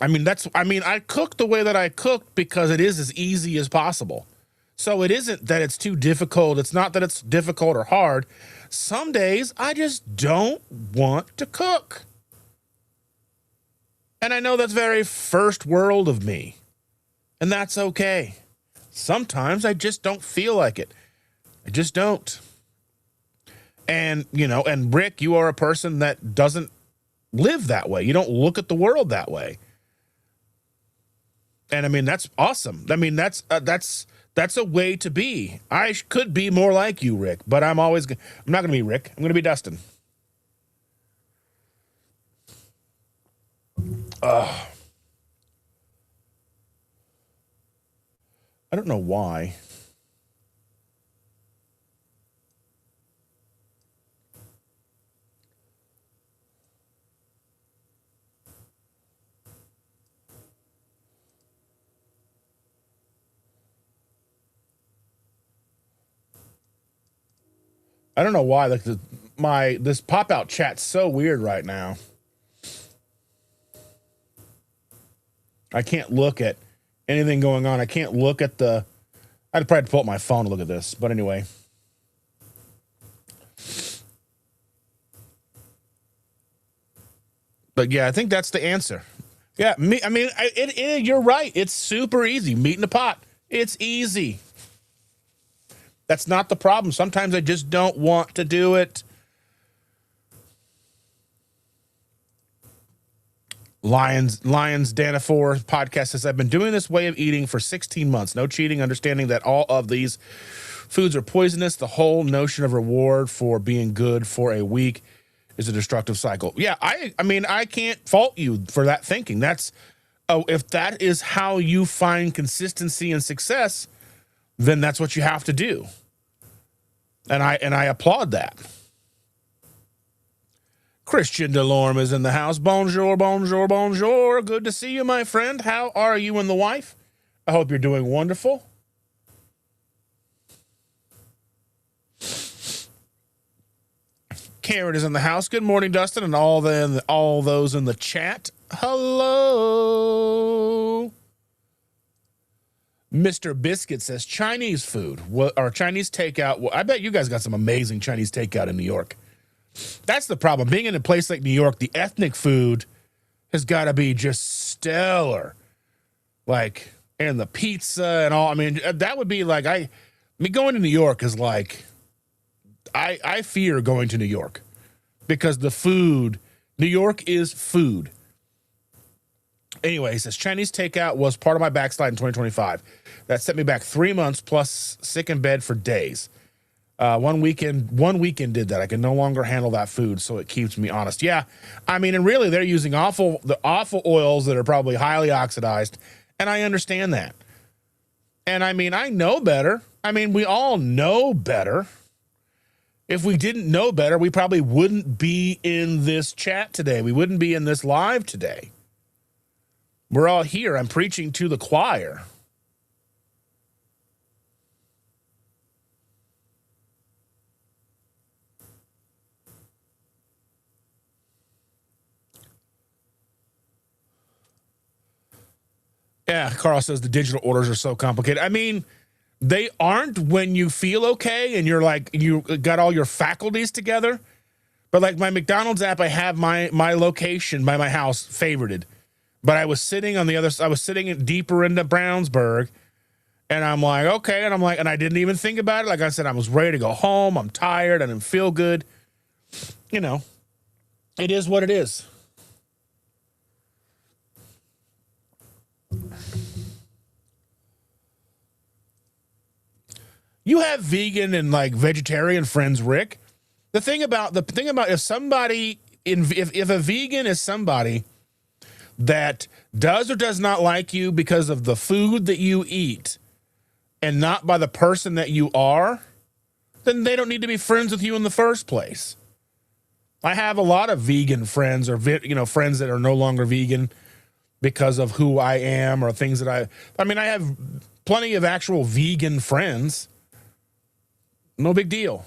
I cook the way that I cook because it is as easy as possible. So it isn't that it's too difficult. It's not that it's difficult or hard. Some days I just don't want to cook. And I know that's very first world of me. And that's okay. Sometimes I just don't feel like it. I just don't. And, and Rick, you are a person that doesn't live that way. You don't look at the world that way. And I mean, that's awesome. I mean, that's a way to be. I could be more like you, Rick, but I'm not going to be Rick. I'm going to be Dustin. I don't know why. I don't know why this pop-out chat's so weird right now. I can't look at anything going on. I can't look at I'd probably pull up my phone to look at this, but anyway. But yeah, I think that's the answer. Yeah, you're right. It's super easy. Meat in the pot. It's easy. That's not the problem. Sometimes I just don't want to do it. Lions Danafor podcast says, I've been doing this way of eating for 16 months. No cheating, understanding that all of these foods are poisonous. The whole notion of reward for being good for a week is a destructive cycle. Yeah, I can't fault you for that thinking. If that is how you find consistency and success, then that's what you have to do. And I applaud that. Christian Delorme is in the house. Bonjour, bonjour, bonjour. Good to see you, my friend. How are you and the wife? I hope you're doing wonderful. Karen is in the house. Good morning, Dustin, and all those in the chat. Hello. Mr. Biscuit says Chinese food or Chinese takeout. Well, I bet you guys got some amazing Chinese takeout in New York. That's the problem. Being in a place like New York, the ethnic food has got to be just stellar. Like, and the pizza and all. I mean, that would be like, going to New York is like, I fear going to New York because the food, New York is food. Anyway, he says, Chinese takeout was part of my backslide in 2025. That set me back 3 months plus sick in bed for days. One weekend did that. I can no longer handle that food, so it keeps me honest. Yeah, I mean, and really, they're using the awful oils that are probably highly oxidized, and I understand that. And I mean, I know better. I mean, we all know better. If we didn't know better, we probably wouldn't be in this chat today. We wouldn't be in this live today. We're all here. I'm preaching to the choir. Yeah, Carl says the digital orders are so complicated. I mean, they aren't when you feel okay and you're like, you got all your faculties together. But like my McDonald's app, I have my location by my house favorited. But I was sitting on the other side, I was sitting deeper into Brownsburg, and I'm like, okay. And I'm like, and I didn't even think about it. Like I said, I was ready to go home. I'm tired. I didn't feel good. You know, it is what it is. You have vegan and like vegetarian friends, Rick. The thing about if somebody if a vegan is somebody that does or does not like you because of the food that you eat and not by the person that you are, then they don't need to be friends with you in the first place. I have a lot of vegan friends or friends that are no longer vegan because of who I am or things that I mean, I have plenty of actual vegan friends. No big deal.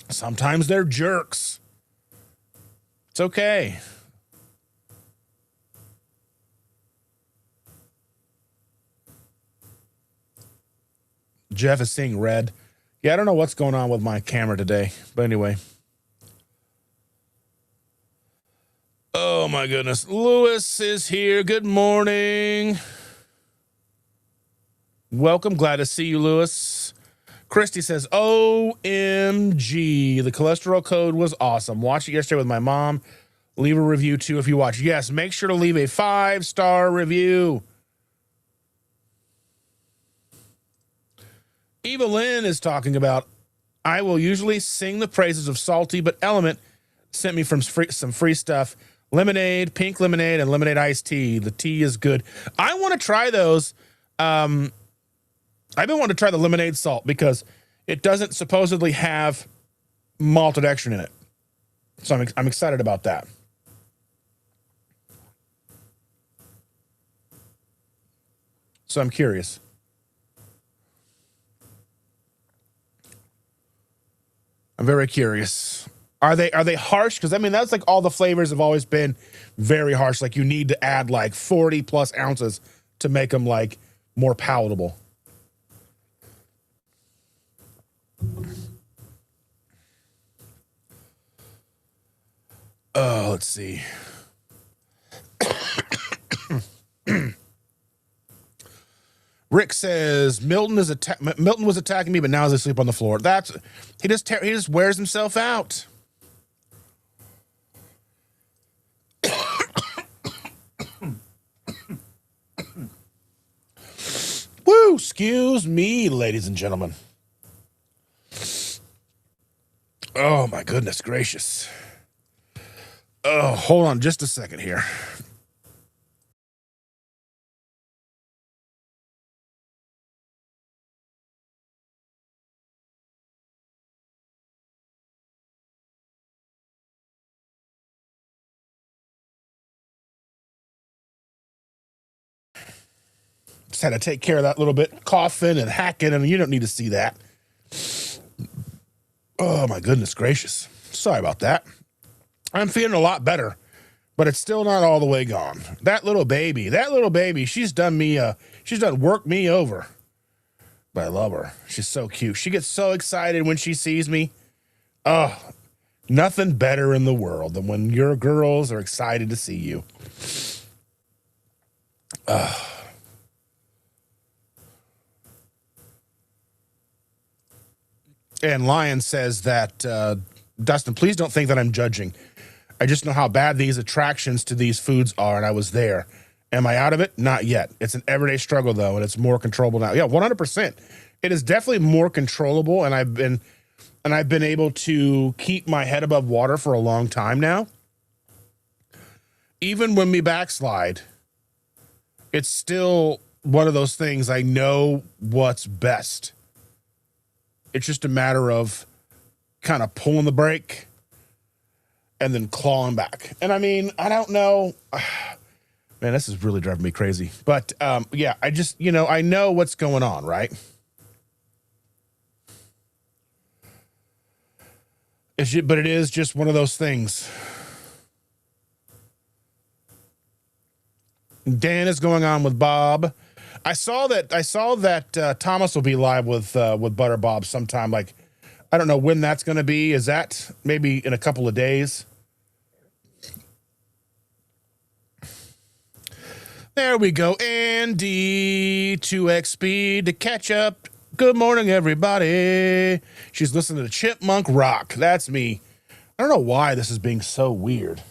Sometimes they're jerks. It's okay. Jeff is seeing red. Yeah, I don't know what's going on with my camera today. But anyway. Oh, my goodness. Lewis is here. Good morning. Welcome. Glad to see you, Lewis. Christy says, OMG, the cholesterol code was awesome. Watched it yesterday with my mom. Leave a review, too, if you watch. Yes, make sure to leave a 5-star review. Eva Lynn is talking about, I will usually sing the praises of Salty, but Element sent me from some free stuff. Lemonade, pink lemonade, and lemonade iced tea. The tea is good. I want to try those. I've been wanting to try the lemonade salt because it doesn't supposedly have malted extract in it. So I'm excited about that. So I'm curious. I'm very curious. Are they harsh? Because I mean, that's like all the flavors have always been very harsh. Like you need to add like 40 plus ounces to make them like more palatable. Oh, let's see. Rick says Milton was attacking me, but now he's asleep on the floor. He just wears himself out. Woo! Excuse me, ladies and gentlemen. Oh my goodness gracious. Oh, hold on just a second here. Just had to take care of that little bit, coughing and hacking, and you don't need to see that. Oh my goodness gracious. Sorry about that. I'm feeling a lot better, but it's still not all the way gone. That little baby, she's done worked me over. But I love her. She's so cute. She gets so excited when she sees me. Oh, Nothing better in the world than when your girls are excited to see you. And Lion says that, Dustin, please don't think that I'm judging. I just know how bad these attractions to these foods are, and I was there. Am I out of it? Not yet. It's an everyday struggle, though, and it's more controllable now. Yeah, 100%. It is definitely more controllable, and I've been able to keep my head above water for a long time now. Even when we backslide, it's still one of those things. I know what's best. It's just a matter of kind of pulling the brake and then clawing back. And I mean, I don't know. Man, this is really driving me crazy. But yeah, I just, I know what's going on, right? But it is just one of those things. Dan is going on with Bob. I saw that Thomas will be live with Butter Bob sometime. Like, I don't know when that's going to be. Is that maybe in a couple of days? There we go. Andy 2x speed to catch up. Good morning, everybody. She's listening to Chipmunk Rock. That's me. I don't know why this is being so weird.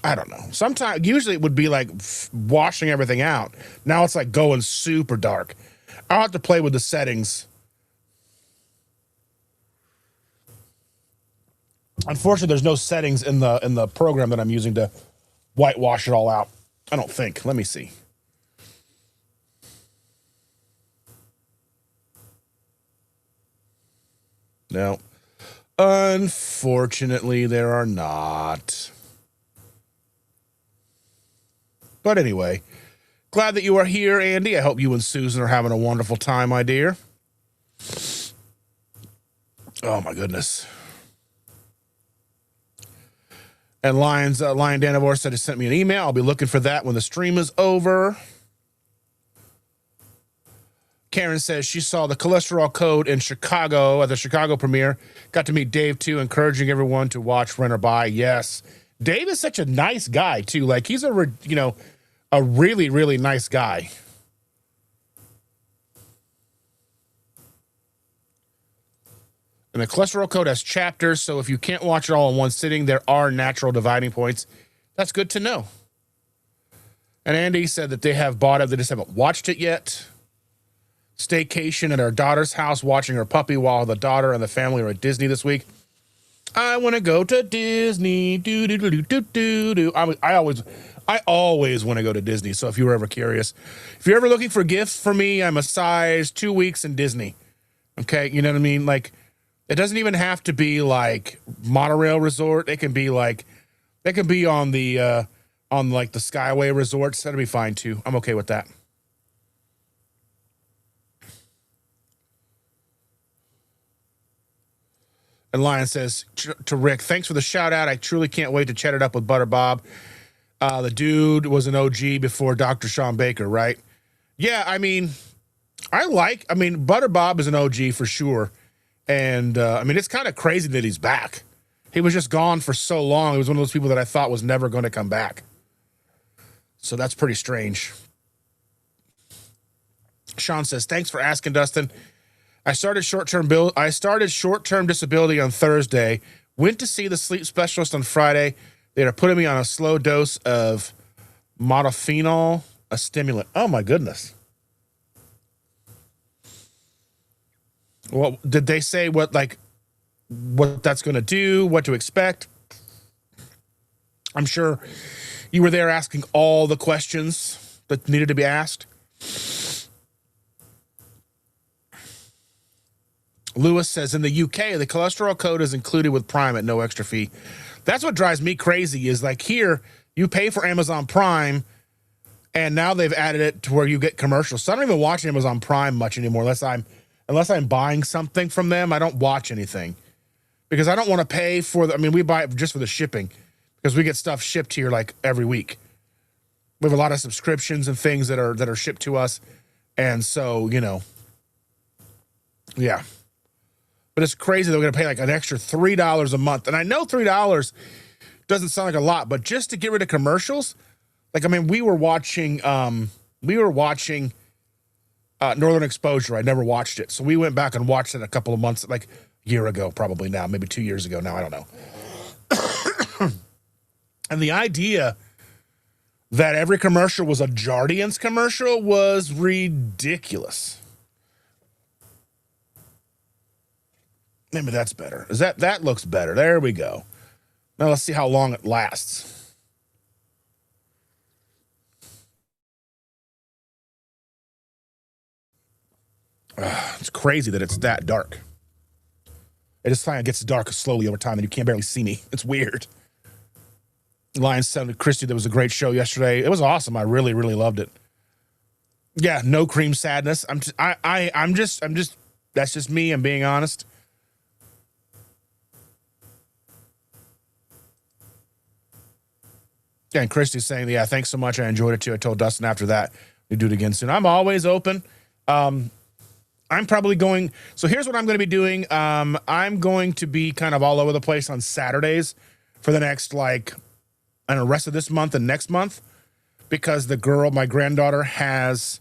I don't know. Sometimes, usually it would be like washing everything out. Now it's like going super dark. I'll have to play with the settings. Unfortunately, there's no settings in the program that I'm using to whitewash it all out. I don't think. Let me see. No. Unfortunately, there are not. But anyway, glad that you are here, Andy. I hope you and Susan are having a wonderful time, my dear. Oh, my goodness. And Lion Danivore said he sent me an email. I'll be looking for that when the stream is over. Karen says she saw the cholesterol code in Chicago at the Chicago premiere. Got to meet Dave, too, encouraging everyone to watch, rent, or buy. Yes. Dave is such a nice guy, too. Like, he's a really, really nice guy. And the cholesterol code has chapters, so if you can't watch it all in one sitting, there are natural dividing points. That's good to know. And Andy said that they have bought it, they just haven't watched it yet. Staycation at our daughter's house, watching her puppy while the daughter and the family are at Disney this week. I want to go to Disney. I always want to go to Disney. So if you were ever curious, if you're ever looking for gifts for me, I'm a size 2 weeks in Disney. Okay. You know what I mean? Like, it doesn't even have to be like monorail resort. It can be like, it can be on the Skyway resorts. That'll be fine too. I'm okay with that. And Lion says to Rick, thanks for the shout out. I truly can't wait to chat it up with Butter Bob. The dude was an OG before Dr. Sean Baker, right? Yeah, I mean, Butter Bob is an OG for sure. And, it's kind of crazy that he's back. He was just gone for so long. He was one of those people that I thought was never going to come back. So that's pretty strange. Sean says, thanks for asking, Dustin. I started short-term disability on Thursday. Went to see the sleep specialist on Friday. They are putting me on a slow dose of modafinil, a stimulant. Oh, my goodness. Well, did they say what that's going to do, what to expect? I'm sure you were there asking all the questions that needed to be asked. Lewis says, in the UK, the cholesterol code is included with Prime at no extra fee. That's what drives me crazy is like here, you pay for Amazon Prime, and now they've added it to where you get commercials. So I don't even watch Amazon Prime much anymore unless I'm buying something from them. I don't watch anything because I don't want to pay for we buy it just for the shipping because we get stuff shipped here like every week. We have a lot of subscriptions and things that are shipped to us. And so, Yeah. But it's crazy that we're going to pay like an extra $3 a month. And I know $3 doesn't sound like a lot, but just to get rid of commercials, like, I mean, we were watching Northern Exposure. I never watched it. So we went back and watched it a couple of months, like a year ago, probably now, maybe 2 years ago now. I don't know. And the idea that every commercial was a Jardiance commercial was ridiculous. Maybe that's better. That looks better. There we go. Now let's see how long it lasts. It's crazy that it's that dark. It just kind of gets dark slowly over time and you can't barely see me. It's weird. Lions sounded Christy, that was a great show yesterday. It was awesome. I really, really loved it. Yeah, no cream sadness. I'm just that's just me. I'm being honest. Yeah, and Christy's saying, yeah, thanks so much. I enjoyed it too. I told Dustin after that we do it again soon. I'm always open. I'm probably going. So here's what I'm going to be doing. I'm going to be kind of all over the place on Saturdays for the next, like, I don't know, rest of this month and next month, because my granddaughter has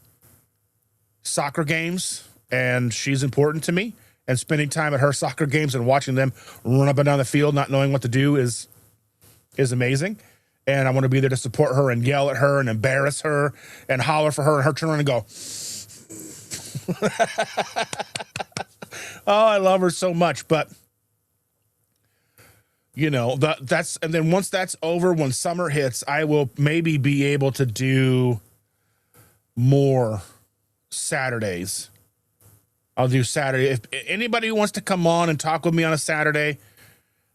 soccer games and she's important to me. And spending time at her soccer games and watching them run up and down the field, not knowing what to do is amazing. And I want to be there to support her and yell at her and embarrass her and holler for her and her turn around and go, oh, I love her so much. But, you know, and then once that's over, when summer hits, I will maybe be able to do more Saturdays. I'll do Saturday. If anybody who wants to come on and talk with me on a Saturday,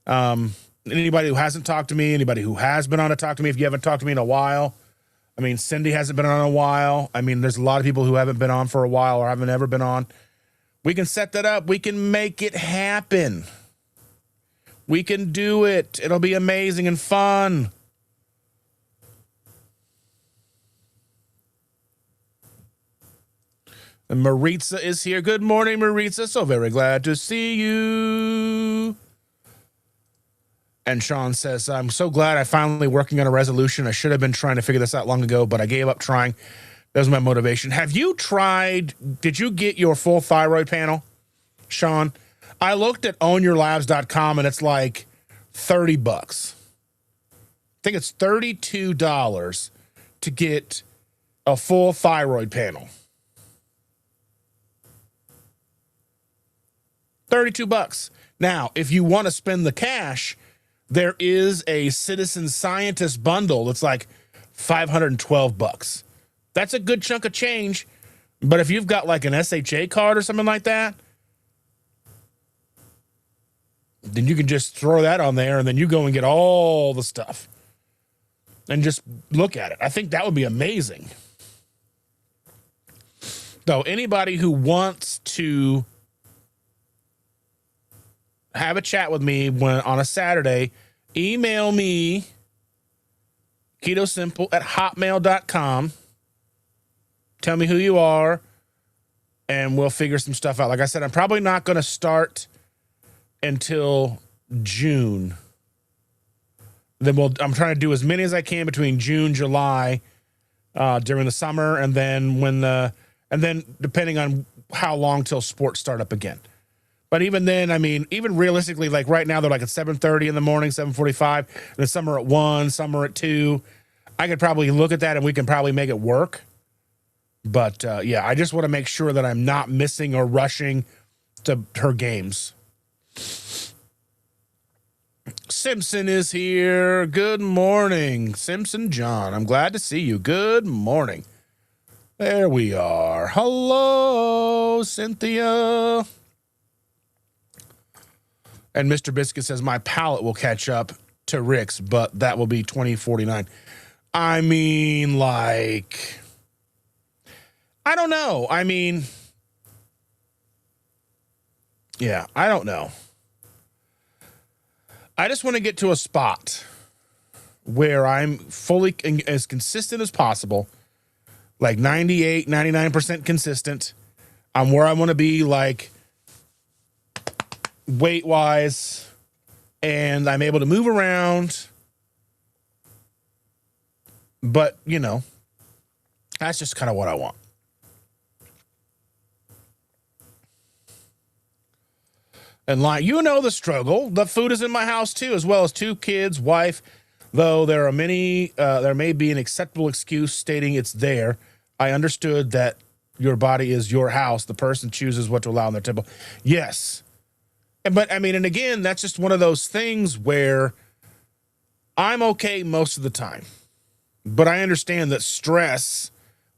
anybody who hasn't talked to me, anybody who has been on to talk to me, if you haven't talked to me in a while. I mean, Cindy hasn't been on in a while. I mean, there's a lot of people who haven't been on for a while or haven't ever been on. We can set that up. We can make it happen. We can do it. It'll be amazing and fun. And Maritza is here. Good morning, Maritza. So very glad to see you. And Sean says, I'm so glad I finally working on a resolution. I should have been trying to figure this out long ago, but I gave up trying. That was my motivation. Have you tried, did you get your full thyroid panel, Sean? I looked at ownyourlabs.com and it's like $30. I think it's $32 to get a full thyroid panel. $32. Now, if you want to spend the cash, there is a citizen scientist bundle that's like $512. That's a good chunk of change. But if you've got like an SHA card or something like that, then you can just throw that on there and then you go and get all the stuff and just look at it. I think that would be amazing. Though anybody who wants to have a chat with me on a Saturday, email me KetoSImple@hotmail.com. Tell me who you are and we'll figure some stuff out. Like I said, I'm probably not going to start until June. Then I'm trying to do as many as I can between June, July, during the summer, and then depending on how long till sports start up again. But even then, I mean, even realistically, like right now, they're like at 7:30 in the morning, 7:45, and then some are at 1, some are at 2. I could probably look at that and we can probably make it work. But yeah, I just want to make sure that I'm not missing or rushing to her games. Simpson is here. Good morning, Simpson John. I'm glad to see you. Good morning. There we are. Hello, Cynthia. And Mr. Biscuit says, my palate will catch up to Rick's, but that will be 2049. I mean, like, I don't know. I mean, yeah, I don't know. I just want to get to a spot where I'm fully as consistent as possible, like 98, 99% consistent. I'm where I want to be, like, weight-wise, and I'm able to move around. But, you know, that's just kind of what I want. And like, you know, the struggle. The food is in my house too, as well as 2 kids, wife. Though there are many, there may be an acceptable excuse stating it's there. I understood that your body is your house. The person chooses what to allow in their temple. Yes. But I mean, and again, that's just one of those things where I'm okay most of the time. But I understand that stress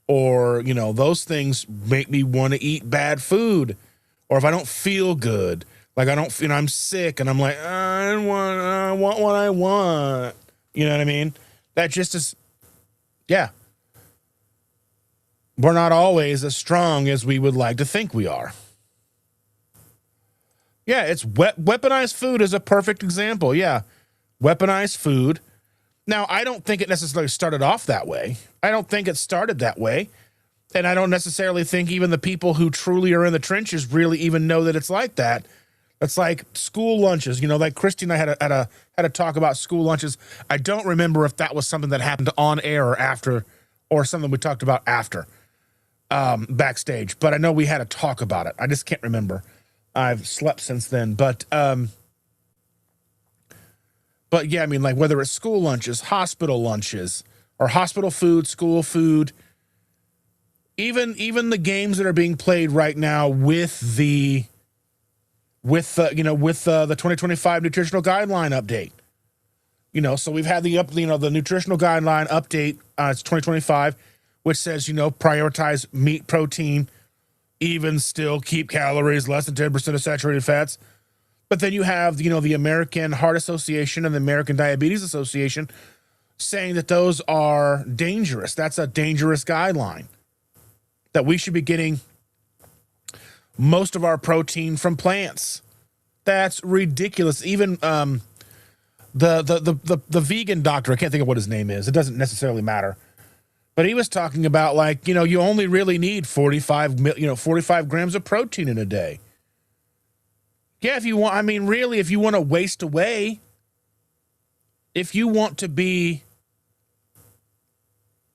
or, you know, those things make me want to eat bad food. Or if I don't feel good, like I don't, you know, I'm sick and I'm like, I want what I want. You know what I mean? That just is, yeah. We're not always as strong as we would like to think we are. Yeah, it's weaponized food is a perfect example. Yeah, weaponized food. Now, I don't think it necessarily started off that way. I don't think it started that way. And I don't necessarily think even the people who truly are in the trenches really even know that it's like that. It's like school lunches, you know, like Christy and I had a talk about school lunches. I don't remember if that was something that happened on air or after, or something we talked about after, backstage. But I know we had a talk about it. I just can't remember. I've slept since then. But yeah, I mean, like whether it's school lunches, or hospital food, school food, even the games that are being played right now with the 2025 nutritional guideline update. You know, so we've had the nutritional guideline update, it's 2025, which says, you know, prioritize meat, protein, even still keep calories, less than 10% of saturated fats. But then you have, you know, the American Heart Association and the American Diabetes Association saying that those are dangerous. That's a dangerous guideline. That we should be getting most of our protein from plants. That's ridiculous. Even the vegan doctor, I can't think of what his name is. It doesn't necessarily matter. But he was talking about, like, you know, you only really need 45 grams of protein in a day. Yeah, if you want, I mean, really, if you want to waste away, if you want to be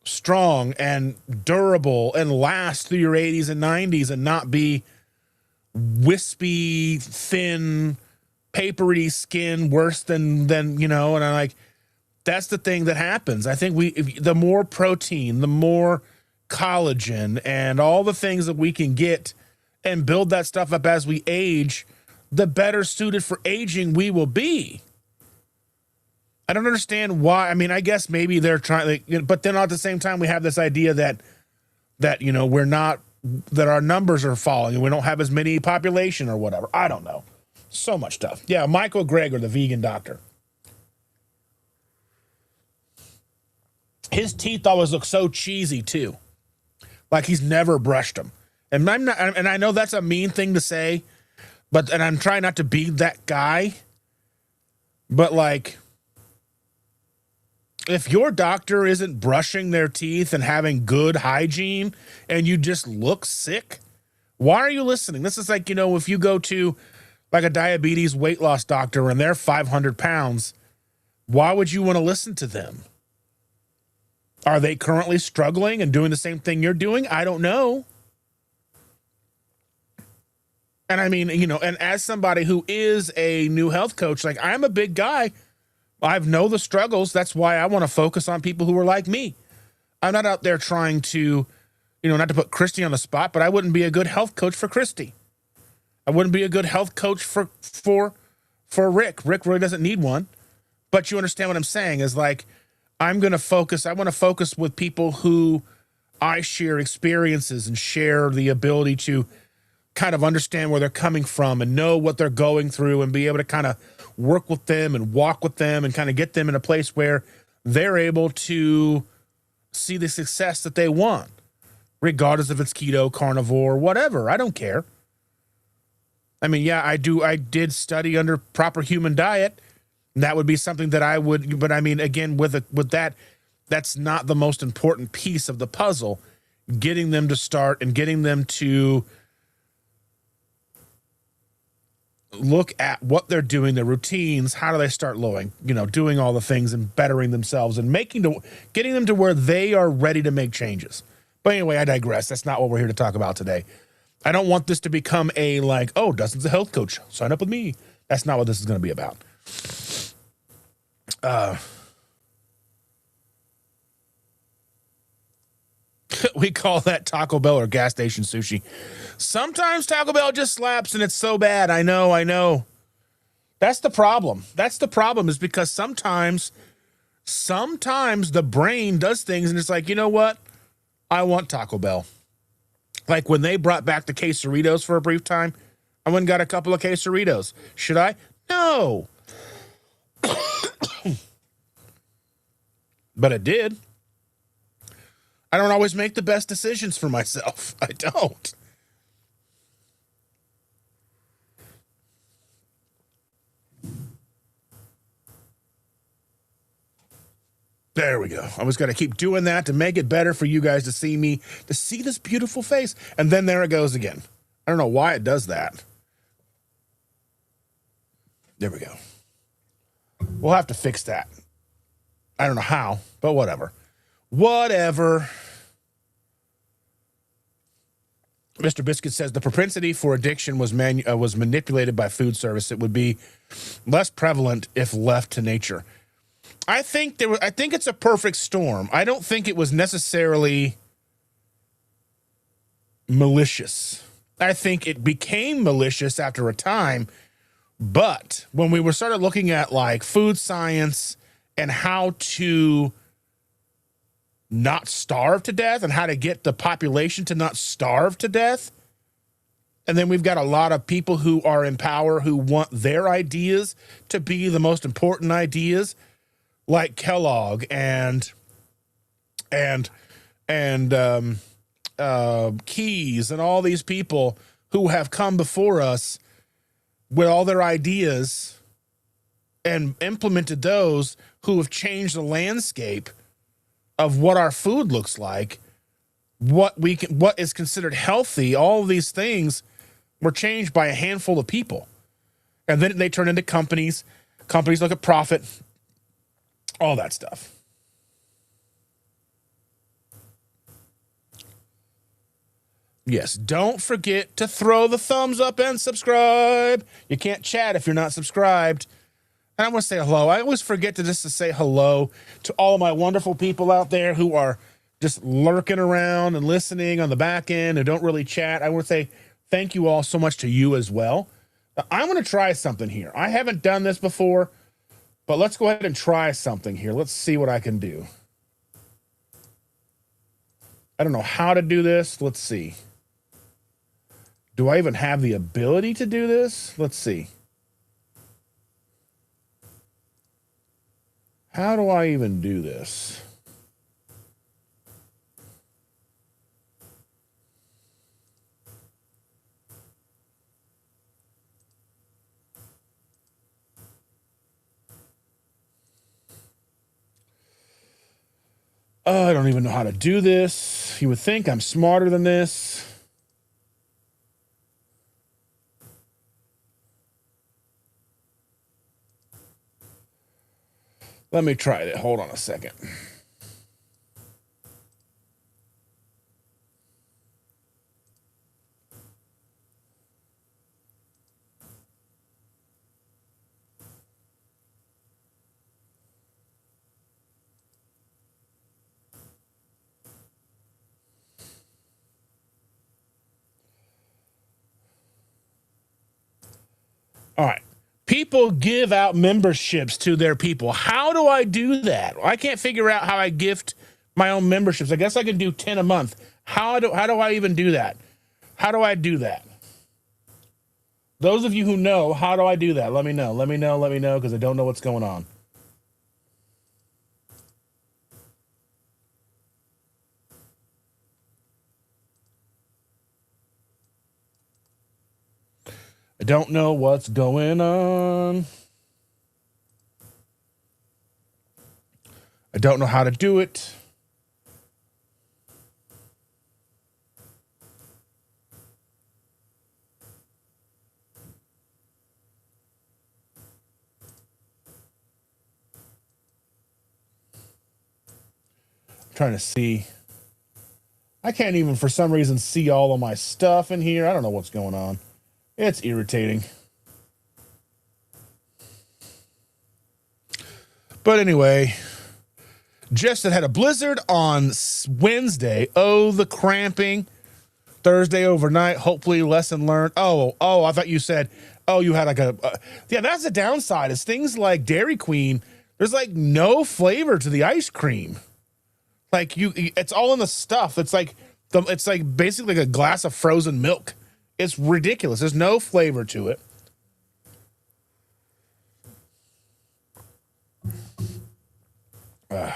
strong and durable and last through your 80s and 90s and not be wispy, thin, papery skin, worse than you know, and I'm like, that's the thing that happens. I think the more protein, the more collagen and all the things that we can get and build that stuff up as we age, the better suited for aging we will be. I don't understand why. I mean, I guess maybe they're trying, but then at the same time, we have this idea that you know, that our numbers are falling and we don't have as many population or whatever. I don't know. So much stuff. Yeah, Michael Greger, the vegan doctor. His teeth always look so cheesy too, like he's never brushed them. And I know that's a mean thing to say, and I'm trying not to be that guy. But like, if your doctor isn't brushing their teeth and having good hygiene, and you just look sick, why are you listening? This is like, you know, if you go to like a diabetes weight loss doctor and they're 500 pounds, why would you want to listen to them? Are they currently struggling and doing the same thing you're doing? I don't know. And I mean, you know, and as somebody who is a new health coach, like, I'm a big guy. I know the struggles. That's why I want to focus on people who are like me. I'm not out there trying to, you know, not to put Christy on the spot, but I wouldn't be a good health coach for Christy. I wouldn't be a good health coach for Rick. Rick really doesn't need one. But you understand what I'm saying is, like, I want to focus with people who I share experiences and share the ability to kind of understand where they're coming from and know what they're going through and be able to kind of work with them and walk with them and kind of get them in a place where they're able to see the success that they want, regardless if it's keto, carnivore, whatever. I don't care. I mean, yeah, I did study under proper human diet. That would be something that I would, but I mean, again, with that, that's not the most important piece of the puzzle. Getting them to start and getting them to look at what they're doing, their routines, how do they start doing all the things and bettering themselves and getting them to where they are ready to make changes. But anyway, I digress. That's not what we're here to talk about today. I don't want this to become Dustin's a health coach, sign up with me. That's not what this is going to be about. We call that Taco Bell or gas station sushi. Sometimes Taco Bell just slaps and it's so bad. I know. That's the problem. Is because sometimes the brain does things and it's like, you know what? I want Taco Bell. Like when they brought back the quesadillas for a brief time, I went and got a couple of quesadillas. Should I? No. But I did. I don't always make the best decisions for myself. I don't. There we go. I was going to keep doing that to make it better for you guys to see me, to see this beautiful face. And then there it goes again. I don't know why it does that. There we go. We'll have to fix that. I don't know how, but whatever. Mr. Biscuit says the propensity for addiction was manipulated by food service. It would be less prevalent if left to nature. I think it's a perfect storm. I don't think it was necessarily malicious. I think it became malicious after a time. But when we started looking at like food science and how to not starve to death and how to get the population to not starve to death. And then we've got a lot of people who are in power who want their ideas to be the most important ideas, like Kellogg and Keys and all these people who have come before us with all their ideas and implemented those, who have changed the landscape of what our food looks like, what is considered healthy. All of these things were changed by a handful of people. And then they turn into companies. Companies look at profit, all that stuff. Yes, don't forget to throw the thumbs up and subscribe. You can't chat if you're not subscribed. And I want to say hello. I always forget to say hello to all of my wonderful people out there who are just lurking around and listening on the back end and don't really chat. I want to say thank you all so much to you as well. I'm going to try something here. I haven't done this before, but let's go ahead and try something here. Let's see what I can do. I don't know how to do this. Let's see. Do I even have the ability to do this? Let's see. How do I even do this? I don't even know how to do this. You would think I'm smarter than this. Let me try it. Hold on a second. All right. People give out memberships to their people. How do I do that? I can't figure out how I gift my own memberships. I guess I can do 10 a month. How do I even do that? How do I do that? Those of you who know, how do I do that? Let me know, because I don't know what's going on. I don't know what's going on. I don't know how to do it. trying to see. I can't even, for some reason, see all of my stuff in here. I don't know what's going on. It's irritating. But anyway, Jess had a blizzard on Wednesday. Oh, the cramping. Thursday overnight. Hopefully, lesson learned. Oh, I thought you said, oh, you had like a. Yeah, that's the downside. Is things like Dairy Queen. There's like no flavor to the ice cream. Like it's all in the stuff. It's like basically like a glass of frozen milk. It's ridiculous. There's no flavor to it. I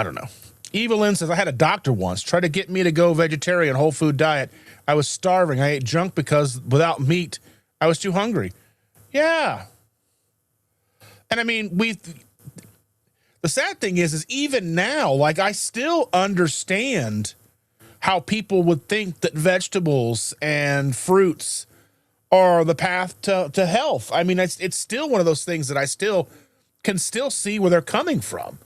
don't know. Evelyn says, I had a doctor once try to get me to go vegetarian, whole food diet. I was starving. I ate junk because without meat, I was too hungry. Yeah. And I mean, the sad thing is even now, like I still understand how people would think that vegetables and fruits are the path to health. I mean, it's still one of those things that I still can see where they're coming from.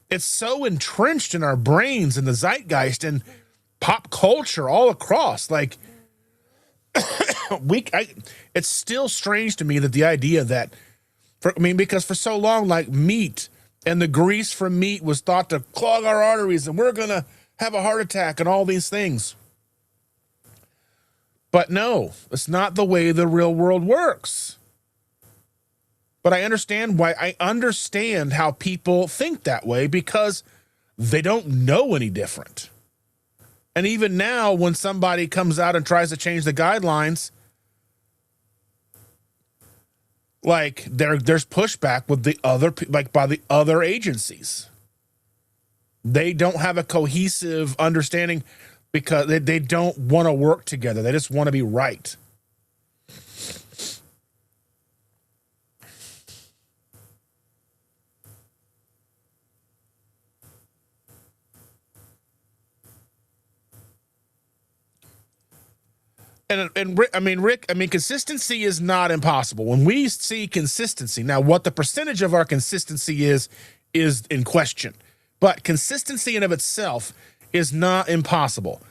It's so entrenched in our brains and the zeitgeist and pop culture all across. Like, it's still strange to me that the idea that, because for so long, like meat and the grease from meat was thought to clog our arteries and we're going to have a heart attack and all these things. But no, it's not the way the real world works. But I understand how people think that way because they don't know any different. And even now, when somebody comes out and tries to change the guidelines, like there's pushback with by the other agencies. They don't have a cohesive understanding because they don't want to work together. They just want to be right. And Rick, consistency is not impossible. When we see consistency, now what the percentage of our consistency is in question. But consistency in of itself is not impossible.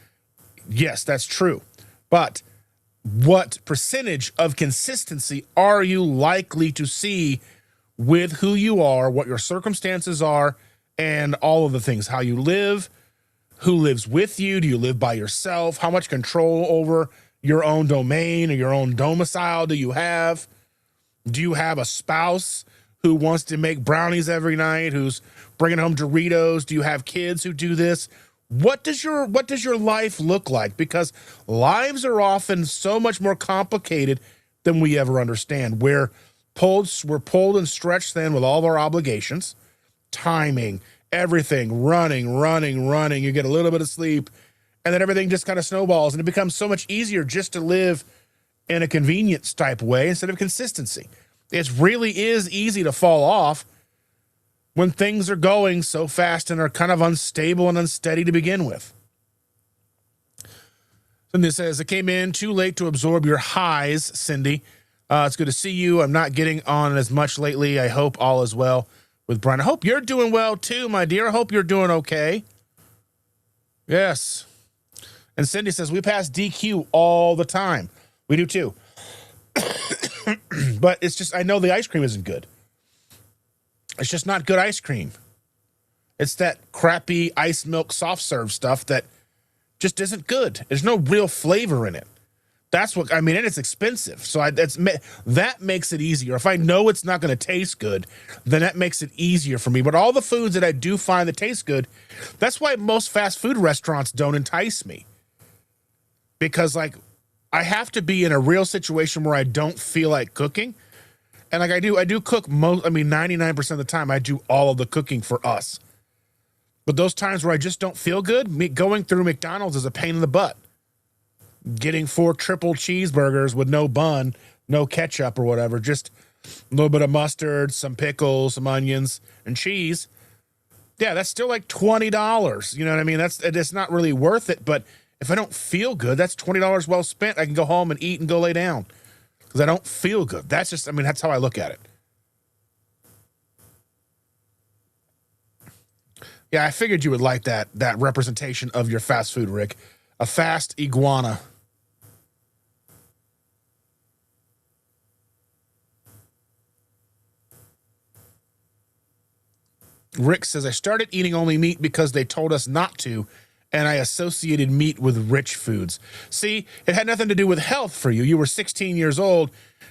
Yes, that's true. But what percentage of consistency are you likely to see with who you are, what your circumstances are, and all of the things, how you live, who lives with you, do you live by yourself, how much control over your own domain or your own domicile do you have? Do you have a spouse who wants to make brownies every night, who's bringing home Doritos? Do you have kids who do this? What does your life look like? Because lives are often so much more complicated than we ever understand. We're pulled and stretched thin with all of our obligations, timing, everything, running. You get a little bit of sleep, and then everything just kind of snowballs, and it becomes so much easier just to live in a convenience type way instead of consistency. It really is easy to fall off when things are going so fast and are kind of unstable and unsteady to begin with. Cindy says, I came in too late to absorb your highs, Cindy. It's good to see you. I'm not getting on as much lately. I hope all is well with Brian. I hope you're doing well too, my dear. I hope you're doing okay. Yes. And Cindy says, we pass DQ all the time. We do too. But it's just, I know the ice cream isn't good. It's just not good ice cream. It's that crappy ice milk soft serve stuff that just isn't good. There's no real flavor in it. That's what, and it's expensive. So that makes it easier. If I know it's not going to taste good, then that makes it easier for me. But all the foods that I do find that taste good, that's why most fast food restaurants don't entice me. Because I have to be in a real situation where I don't feel like cooking. And I do cook 99% of the time I do all of the cooking for us. But those times where I just don't feel good, going through McDonald's is a pain in the butt. Getting 4 triple cheeseburgers with no bun, no ketchup or whatever, just a little bit of mustard, some pickles, some onions, and cheese. Yeah, that's still like $20. You know what I mean? It's not really worth it, but if I don't feel good, that's $20 well spent. I can go home and eat and go lay down because I don't feel good. That's just, that's how I look at it. Yeah, I figured you would like that representation of your fast food, Rick. A fast iguana. Rick says, I started eating only meat because they told us not to, and I associated meat with rich foods. See, it had nothing to do with health for you. You were 16 years old.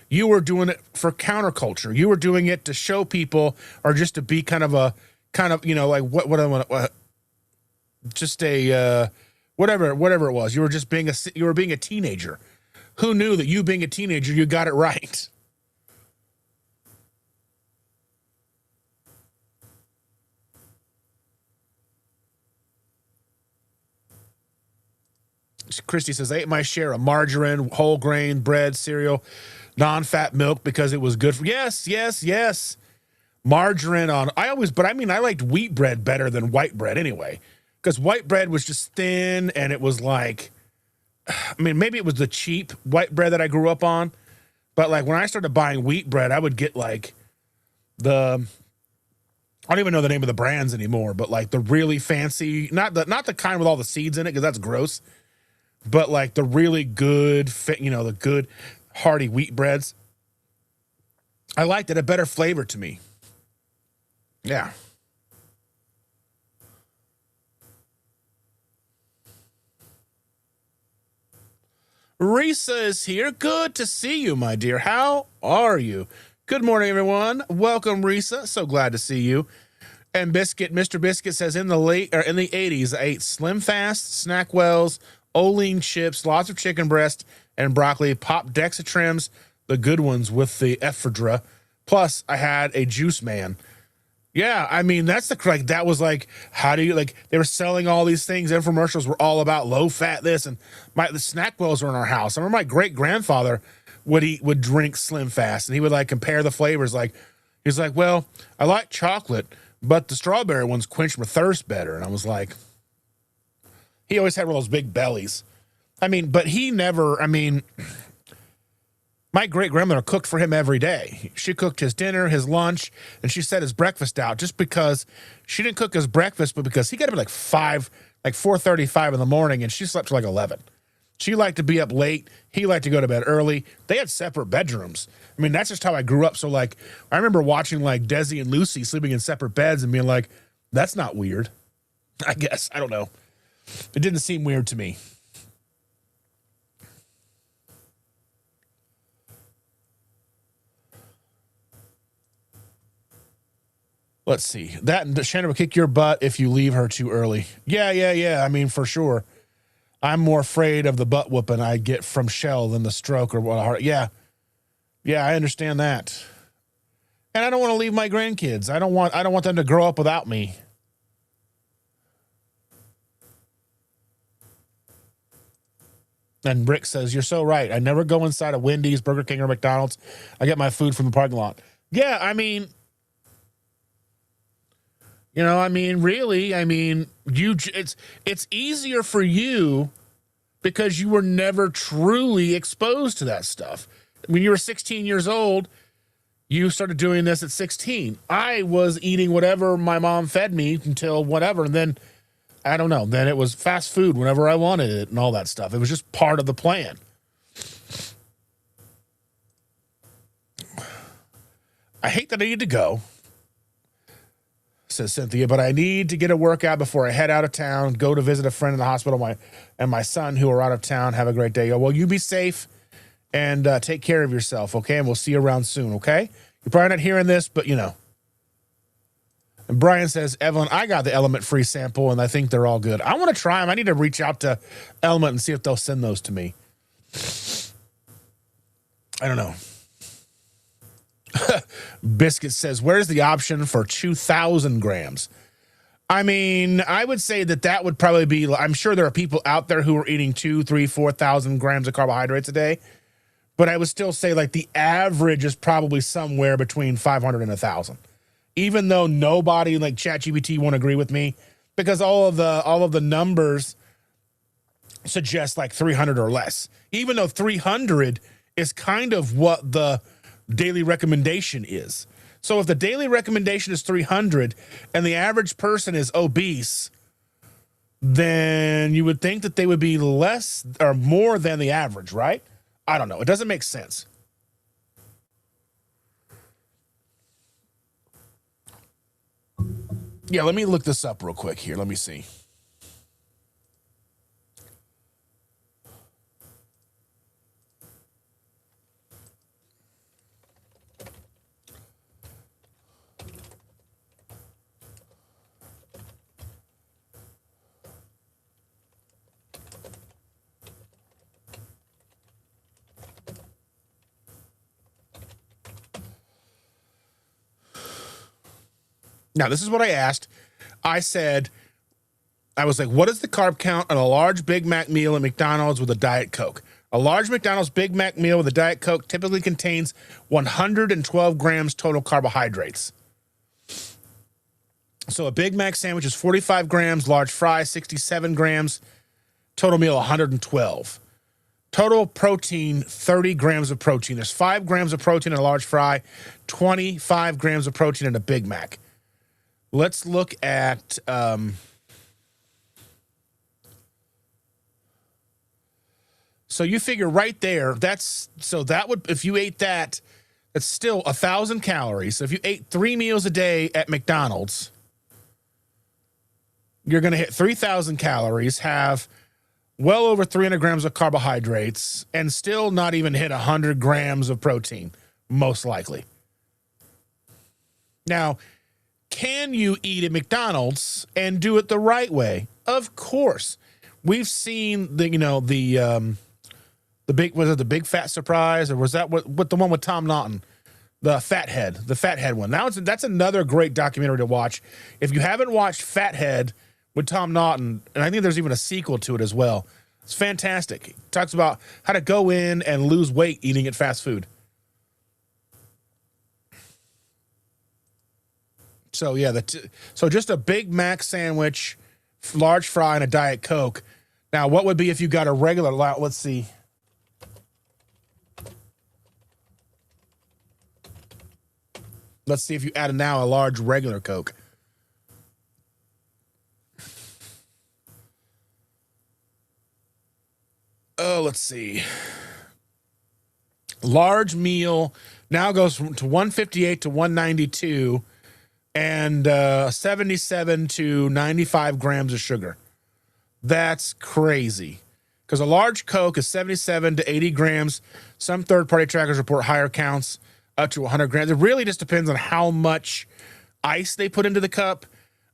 You were doing it for counterculture. You were doing it to show people, or just to be kind of, you know, like what just a, whatever it was. You were just being a teenager. Who knew that you being a teenager, you got it right? Christy says, I ate my share of margarine, whole grain, bread, cereal, non-fat milk because it was good for, yes. Margarine I liked wheat bread better than white bread anyway, because white bread was just thin and it was like, maybe it was the cheap white bread that I grew up on, but like when I started buying wheat bread, I would get like I don't even know the name of the brands anymore, but like the really fancy, not the kind with all the seeds in it, because that's gross. But like the really good, the good hearty wheat breads. I liked it. A better flavor to me. Yeah. Risa is here. Good to see you, my dear. How are you? Good morning, everyone. Welcome, Risa. So glad to see you. And Mr. Biscuit says, in the 80s, I ate Slim Fast, Snackwells, Olean chips, lots of chicken breast and broccoli, pop Dexitrims, the good ones with the ephedra. Plus, I had a juice man. Yeah, that's that was like, how do you, like, they were selling all these things. Infomercials were all about low fat this, and the Snackwells were in our house. I remember my great grandfather would drink Slim Fast, and he would like compare the flavors. Like, he's like, well, I like chocolate, but the strawberry ones quench my thirst better. And I was like, he always had one of those big bellies. But he never, my great grandmother cooked for him every day. She cooked his dinner, his lunch, and she set his breakfast out just because she didn't cook his breakfast, but because he got up at like 4:35 in the morning, and she slept till like 11. She liked to be up late. He liked to go to bed early. They had separate bedrooms. That's just how I grew up. So like, I remember watching like Desi and Lucy sleeping in separate beds and being like, that's not weird. I guess. I don't know. It didn't seem weird to me. Let's see. That and Shannon will kick your butt if you leave her too early. Yeah. For sure. I'm more afraid of the butt whooping I get from Shell than the stroke or what. Yeah, I understand that. And I don't want to leave my grandkids. I don't want them to grow up without me. And Rick says, you're so right. I never go inside a Wendy's, Burger King, or McDonald's. I get my food from the parking lot. Yeah, really, it's easier for you because you were never truly exposed to that stuff. When you were 16 years old, you started doing this at 16. I was eating whatever my mom fed me until whatever, and then I don't know. Then it was fast food whenever I wanted it and all that stuff. It was just part of the plan. I hate that I need to go, says Cynthia, but I need to get a workout before I head out of town, go to visit a friend in the hospital, and my son who are out of town. Have a great day. Well, you be safe and take care of yourself, okay? And we'll see you around soon, okay? You're probably not hearing this, but And Brian says, Evelyn, I got the element-free sample, and I think they're all good. I want to try them. I need to reach out to Element and see if they'll send those to me. I don't know. Biscuit says, where's the option for 2,000 grams? I would say that would probably be, I'm sure there are people out there who are eating 2, 3, 4,000 grams of carbohydrates a day. But I would still say like the average is probably somewhere between 500 and 1,000. Even though nobody like ChatGPT won't agree with me, because all of the numbers suggest like 300 or less. Even though 300 is kind of what the daily recommendation is. So if the daily recommendation is 300 and the average person is obese, then you would think that they would be less or more than the average, right? I don't know. It doesn't make sense. Yeah, let me look this up real quick here. Let me see. Now, this is what I asked. I said, I was like, what is the carb count on a large Big Mac meal at McDonald's with a Diet Coke? A large McDonald's Big Mac meal with a Diet Coke typically contains 112 grams total carbohydrates. So a Big Mac sandwich is 45 grams, large fry 67 grams, total meal 112. Total protein, 30 grams of protein. There's 5 grams of protein in a large fry, 25 grams of protein in a Big Mac. Let's look at so you figure right there, that would, if you ate that, that's still 1,000 calories. So if you ate 3 meals a day at McDonald's, you're going to hit 3,000 calories, have well over 300 grams of carbohydrates, and still not even hit 100 grams of protein, most likely. Now, can you eat at McDonald's and do it the right way? Of course. We've seen the big, was it the Big Fat Surprise, or was that what the one with Tom Naughton? The Fathead one. That's another great documentary to watch. If you haven't watched Fathead with Tom Naughton, and I think there's even a sequel to it as well. It's fantastic. It talks about how to go in and lose weight eating at fast food. So yeah, so just a Big Mac sandwich, large fry, and a Diet Coke. Now, what would be if you got a regular? Let's see. Let's see if you add now a large regular Coke. Oh, let's see. Large meal now goes to 158 to 192. And 77 to 95 grams of sugar. That's crazy. Because a large Coke is 77 to 80 grams. Some third-party trackers report higher counts up to 100 grams. It really just depends on how much ice they put into the cup,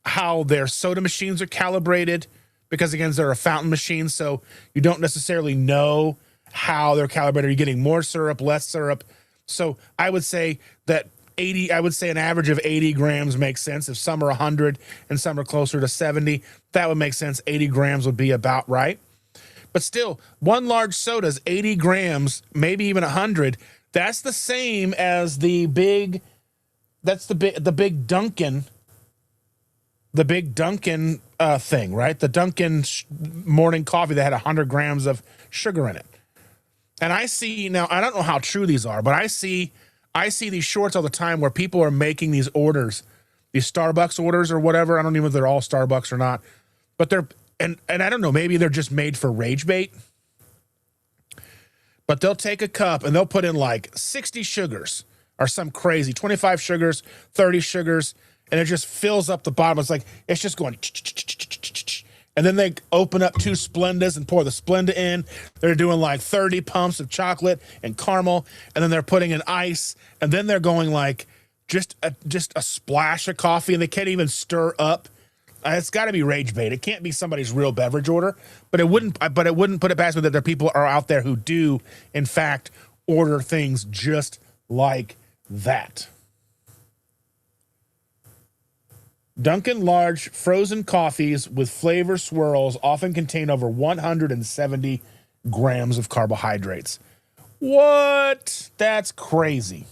how their soda machines are calibrated, because, again, they're a fountain machine, so you don't necessarily know how they're calibrated. Are you getting more syrup, less syrup? So I would say that an average of 80 grams makes sense. If some are 100 and some are closer to 70, that would make sense. 80 grams would be about right. But still, one large soda is 80 grams, maybe even 100. That's the same as the big Dunkin', thing, right? The Dunkin' morning coffee that had 100 grams of sugar in it. And I see, now, I don't know how true these are, but I see these shorts all the time where people are making these orders, these Starbucks orders or whatever. I don't even know if they're all Starbucks or not, but they're, and I don't know, maybe they're just made for rage bait, but they'll take a cup and they'll put in like 60 sugars or some crazy 25 sugars, 30 sugars, and it just fills up the bottom. It's like, it's just going, and then they open up 2 Splendas and pour the Splenda in. They're doing like 30 pumps of chocolate and caramel, and then they're putting in ice, and then they're going like just a splash of coffee, and they can't even stir up. It's got to be rage bait. It can't be somebody's real beverage order, but it wouldn't put it past me that there people are out there who do, in fact, order things just like that. Dunkin' large frozen coffees with flavor swirls often contain over 170 grams of carbohydrates. What? That's crazy.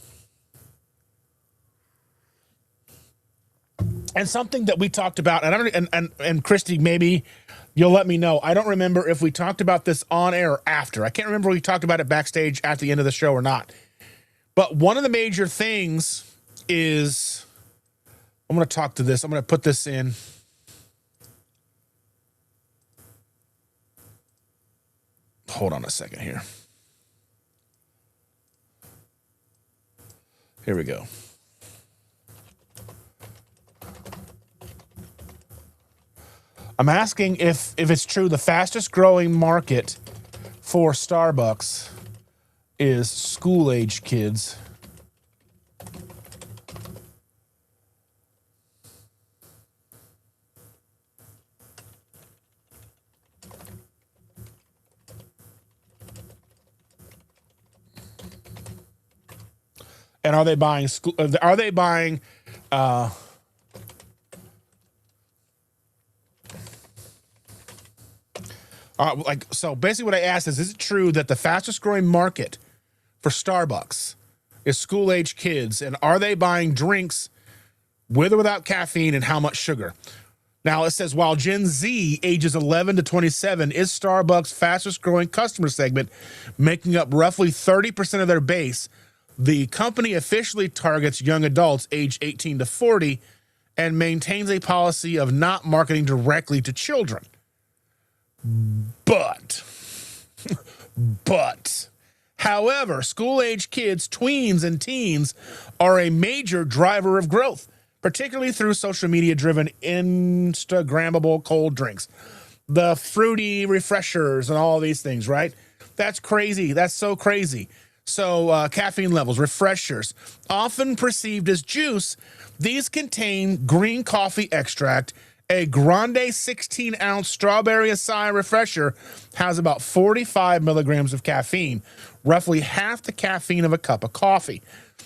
And something that we talked about, and I don't, and Christy, maybe you'll let me know. I don't remember if we talked about this on air or after. I can't remember if we talked about it backstage at the end of the show or not. But one of the major things is, I'm going to talk to this. I'm going to put this in. Hold on a second here. Here we go. I'm asking if it's true the fastest growing market for Starbucks is school-age kids. And are they buying school? Are they buying? So basically, what I asked is it true that the fastest growing market for Starbucks is school age kids, and are they buying drinks with or without caffeine, and how much sugar? Now it says while Gen Z ages 11 to 27 is Starbucks' fastest growing customer segment, making up roughly 30% of their base. The company officially targets young adults aged 18 to 40 and maintains a policy of not marketing directly to children. But, however, school-age kids, tweens, and teens are a major driver of growth, particularly through social media-driven Instagrammable cold drinks. The fruity refreshers and all these things, right? That's crazy. That's so crazy. So caffeine levels, refreshers, often perceived as juice, these contain green coffee extract. A grande 16-ounce strawberry acai refresher has about 45 milligrams of caffeine, roughly half the caffeine of a cup of coffee.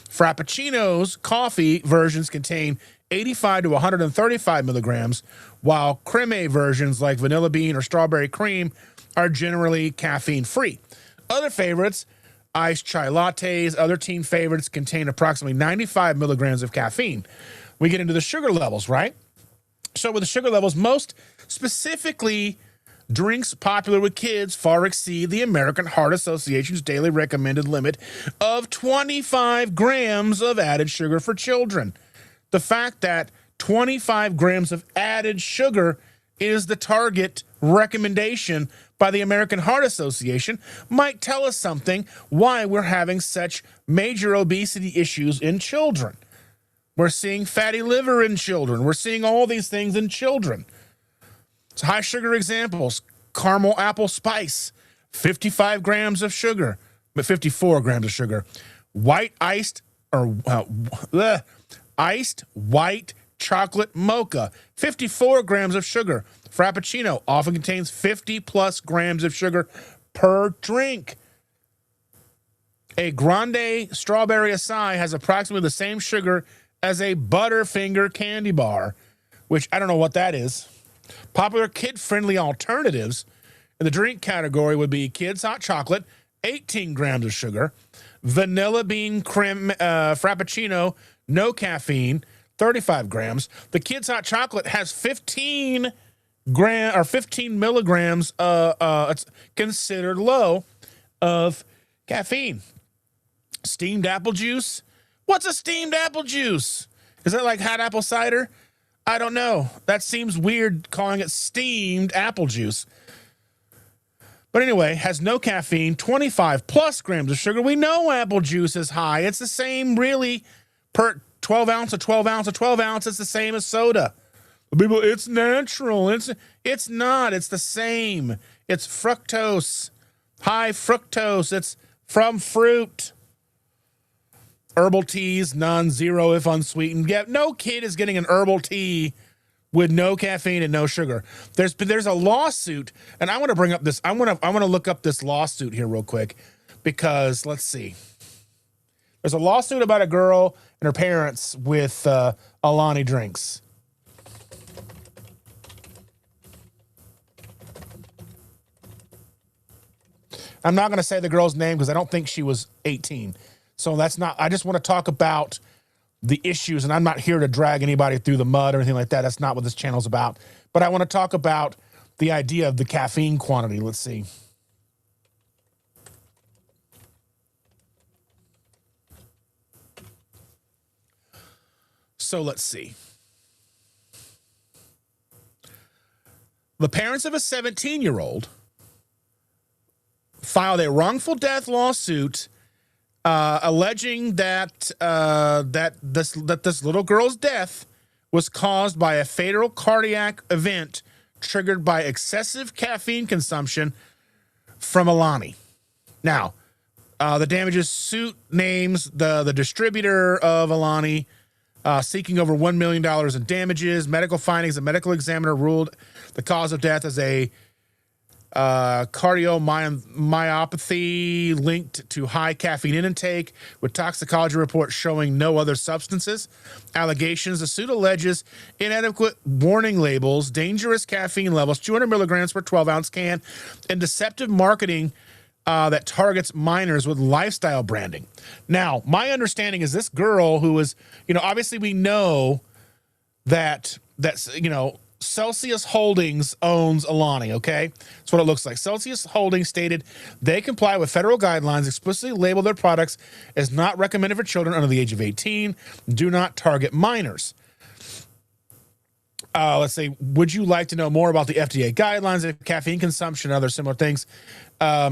Frappuccinos coffee versions contain 85 to 135 milligrams, while creme versions like vanilla bean or strawberry cream are generally caffeine-free. Other favorites, iced chai lattes, other teen favorites contain approximately 95 milligrams of caffeine. We get into the sugar levels, right? So with the sugar levels, most specifically drinks popular with kids far exceed the American Heart Association's daily recommended limit of 25 grams of added sugar for children. The fact that 25 grams of added sugar is the target recommendation by the American Heart Association might tell us something why we're having such major obesity issues in children. We're seeing fatty liver in children. We're seeing all these things in children. So high sugar examples, caramel apple spice, 55 grams of sugar, but 54 grams of sugar. Iced white chocolate mocha, 54 grams of sugar. Frappuccino often contains 50 plus grams of sugar per drink. A grande strawberry acai has approximately the same sugar as a Butterfinger candy bar, which I don't know what that is. Popular kid-friendly alternatives in the drink category would be Kids Hot Chocolate, 18 grams of sugar, Vanilla Bean Creme Frappuccino, no caffeine, 35 grams. The Kids Hot Chocolate has 15 milligrams. It's considered low of caffeine. Steamed apple juice. What's a steamed apple juice? Is that like hot apple cider? I don't know. That seems weird calling it steamed apple juice. But anyway, has no caffeine, 25 plus grams of sugar. We know apple juice is high. It's the same really per 12 ounce of 12 ounce of 12 ounce. It's the same as soda. People, it's natural. It's not. It's the same. It's fructose, high fructose. It's from fruit. Herbal teas, non-zero if unsweetened. Yeah, no kid is getting an herbal tea with no caffeine and no sugar. There's a lawsuit, and I want to bring up this. I want to look up this lawsuit here real quick because let's see. There's a lawsuit about a girl and her parents with Alani drinks. I'm not going to say the girl's name because I don't think she was 18. So that's not, I just want to talk about the issues, and I'm not here to drag anybody through the mud or anything like that. That's not what this channel's about. But I want to talk about the idea of the caffeine quantity. Let's see. So let's see. The parents of a 17-year-old filed a wrongful death lawsuit alleging that this little girl's death was caused by a fatal cardiac event triggered by excessive caffeine consumption from Alani. Now, the damages suit names the distributor of Alani, seeking over $1 million in damages. Medical findings: the medical examiner ruled the cause of death as a cardiomyopathy linked to high caffeine intake, with toxicology reports showing no other substances. Allegations: the suit alleges inadequate warning labels, dangerous caffeine levels, 200 milligrams per 12-ounce can, and deceptive marketing that targets minors with lifestyle branding. Now, my understanding is this girl who was, obviously we know that's Celsius Holdings owns Alani, okay? That's what it looks like. Celsius Holdings stated they comply with federal guidelines, explicitly label their products as not recommended for children under the age of 18, do not target minors. Let's say, would you like to know more about the FDA guidelines of caffeine consumption and other similar things? I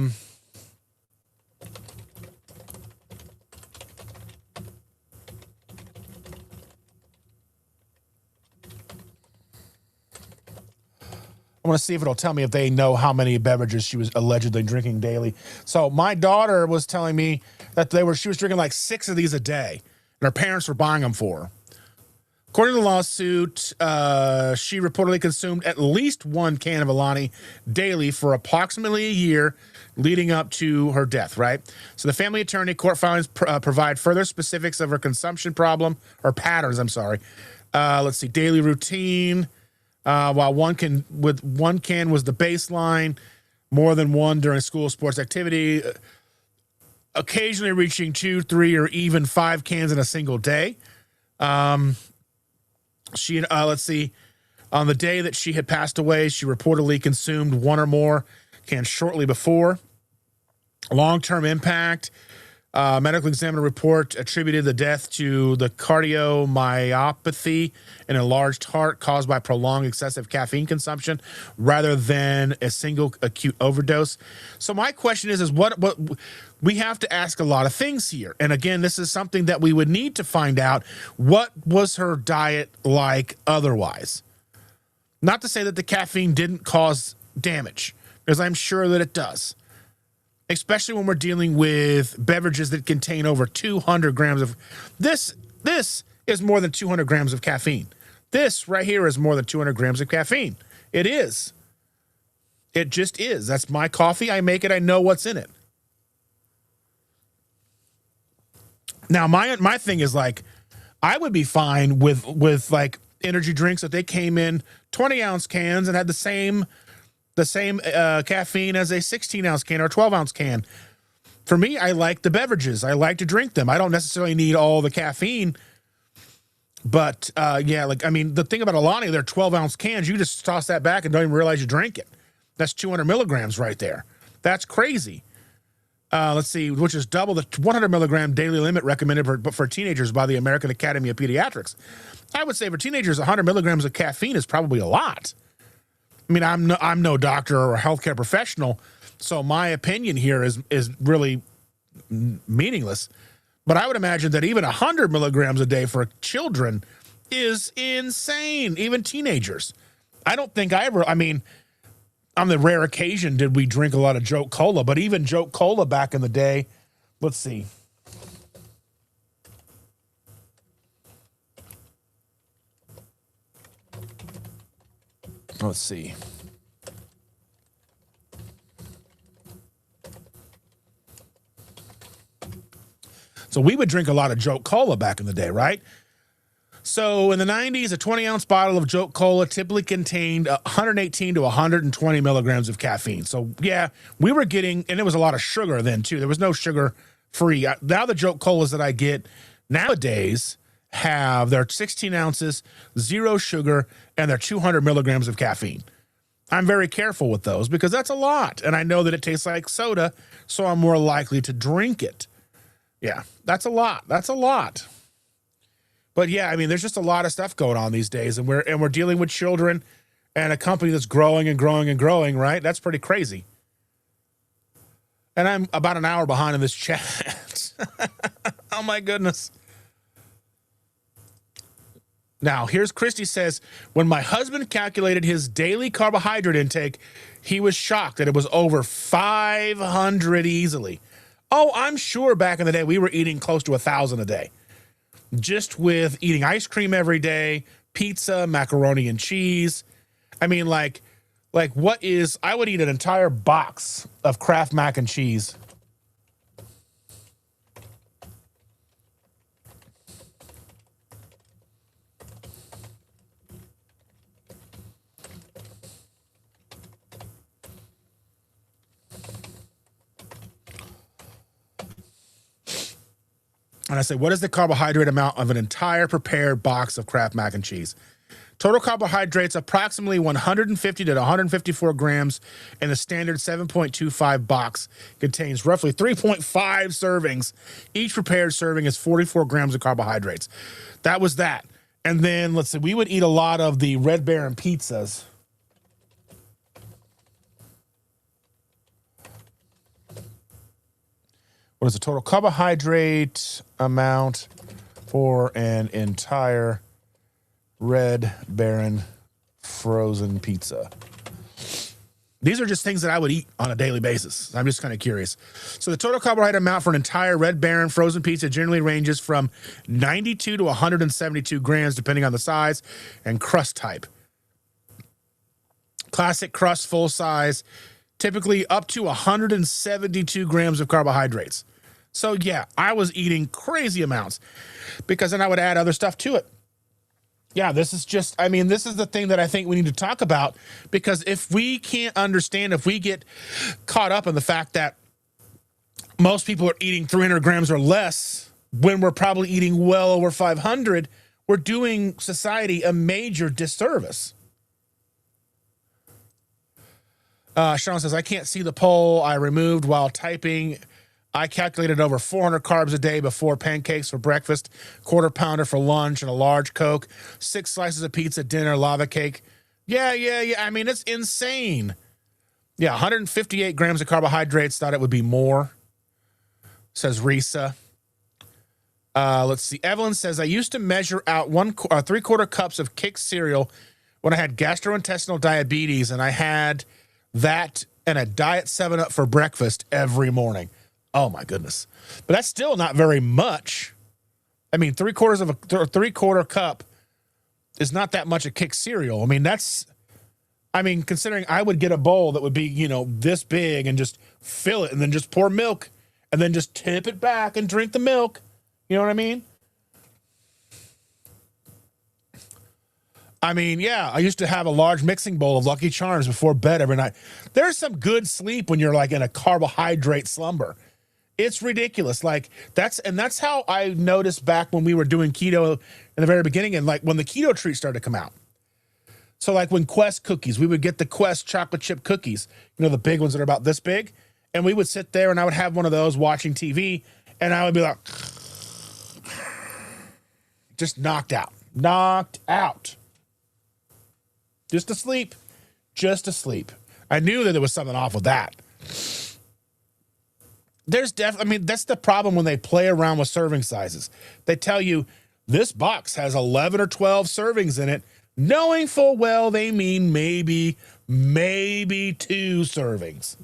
want to see if it'll tell me if they know how many beverages she was allegedly drinking daily. So my daughter was telling me that she was drinking like 6 of these a day, and her parents were buying them for her. According to the lawsuit, she reportedly consumed at least 1 can of Alani daily for approximately a year leading up to her death, right? So the family attorney court filings provide further specifics of her consumption patterns. Let's see, daily routine. While one can was the baseline, more than one during school sports activity, occasionally reaching 2, 3, or even 5 cans in a single day. She let's see, on the day that she had passed away, she reportedly consumed 1 or more cans shortly before. Long-term impact. Medical examiner report attributed the death to the cardiomyopathy, an enlarged heart caused by prolonged excessive caffeine consumption rather than a single acute overdose. So my question is what we have to ask a lot of things here. And again, this is something that we would need to find out. What was her diet like otherwise? Not to say that the caffeine didn't cause damage, because I'm sure that it does. Especially when we're dealing with beverages that contain over 200 grams of this is more than 200 grams of caffeine. This right here is more than 200 grams of caffeine. It is. It just is. That's my coffee. I make it. I know what's in it. Now, my thing is, like, I would be fine with like energy drinks that they came in 20-ounce cans and had the same caffeine as a 16-ounce can or 12-ounce can. For me, I like the beverages. I like to drink them. I don't necessarily need all the caffeine. But, the thing about Alani, they're 12-ounce cans. You just toss that back and don't even realize you drank it. That's 200 milligrams right there. That's crazy. Let's see, which is double the 100 milligram daily limit recommended for teenagers by the American Academy of Pediatrics. I would say for teenagers, 100 milligrams of caffeine is probably a lot. I mean, I'm no doctor or healthcare professional, so my opinion here is really meaningless. But I would imagine that even 100 milligrams a day for children is insane, even teenagers. I don't think on the rare occasion did we drink a lot of Joke Cola, but even Joke Cola back in the day, let's see. Let's see. So we would drink a lot of Joke Cola back in the day, right? So in the 90s, a 20-ounce bottle of Joke Cola typically contained 118 to 120 milligrams of caffeine. So, yeah, we were getting, and there was a lot of sugar then, too. There was no sugar-free. Now the Joke Colas that I get nowadays have their 16 ounces, 0 sugar, and their 200 milligrams of caffeine. I'm very careful with those because that's a lot. And I know that it tastes like soda, so I'm more likely to drink it. Yeah, that's a lot. That's a lot. But yeah, I mean, there's just a lot of stuff going on these days, and we're dealing with children and a company that's growing and growing and growing, right? That's pretty crazy. And I'm about an hour behind in this chat. Oh my goodness. Now, here's Christy says, when my husband calculated his daily carbohydrate intake, he was shocked that it was over 500 easily. Oh, I'm sure back in the day we were eating close to 1,000 a day. Just with eating ice cream every day, pizza, macaroni and cheese. I mean, like what is, I would eat an entire box of Kraft mac and cheese. And I say, what is the carbohydrate amount of an entire prepared box of Kraft mac and cheese? Total carbohydrates approximately 150 to 154 grams, and the standard 7.25 box contains roughly 3.5 servings. Each prepared serving is 44 grams of carbohydrates. That was that. And then, let's see, we would eat a lot of the Red Baron pizzas. What is the total carbohydrate amount for an entire Red Baron frozen pizza? These are just things that I would eat on a daily basis. I'm just kind of curious. So the total carbohydrate amount for an entire Red Baron frozen pizza generally ranges from 92 to 172 grams, depending on the size and crust type. Classic crust, full size, typically up to 172 grams of carbohydrates. So yeah, I was eating crazy amounts because then I would add other stuff to it. Yeah, this is just, I mean, this is the thing that I think we need to talk about, because if we can't understand, if we get caught up in the fact that most people are eating 300 grams or less when we're probably eating well over 500, we're doing society a major disservice. Sean says, I can't see the poll I removed while typing. I calculated over 400 carbs a day before pancakes for breakfast, quarter pounder for lunch, and a large Coke, 6 slices of pizza, dinner, lava cake. Yeah. I mean, it's insane. Yeah, 158 grams of carbohydrates. Thought it would be more, says Risa. Let's see. Evelyn says, I used to measure out 3/4 cups of Kick cereal when I had gastrointestinal diabetes, and I had that and a Diet 7-Up for breakfast every morning. Oh my goodness. But that's still not very much. I mean, 3/4 cup is not that much of Kick cereal. I mean, considering I would get a bowl that would be, this big and just fill it and then just pour milk and then just tip it back and drink the milk. You know what I mean? I mean, yeah, I used to have a large mixing bowl of Lucky Charms before bed every night. There's some good sleep when you're like in a carbohydrate slumber. It's ridiculous. That's how I noticed back when we were doing keto in the very beginning, and like when the keto treats started to come out. So like when Quest cookies, we would get the Quest chocolate chip cookies, the big ones that are about this big. And we would sit there and I would have one of those watching TV and I would be like, just knocked out. Just asleep. I knew that there was something off with that. That's the problem when they play around with serving sizes. They tell you this box has 11 or 12 servings in it, knowing full well they mean maybe 2 servings.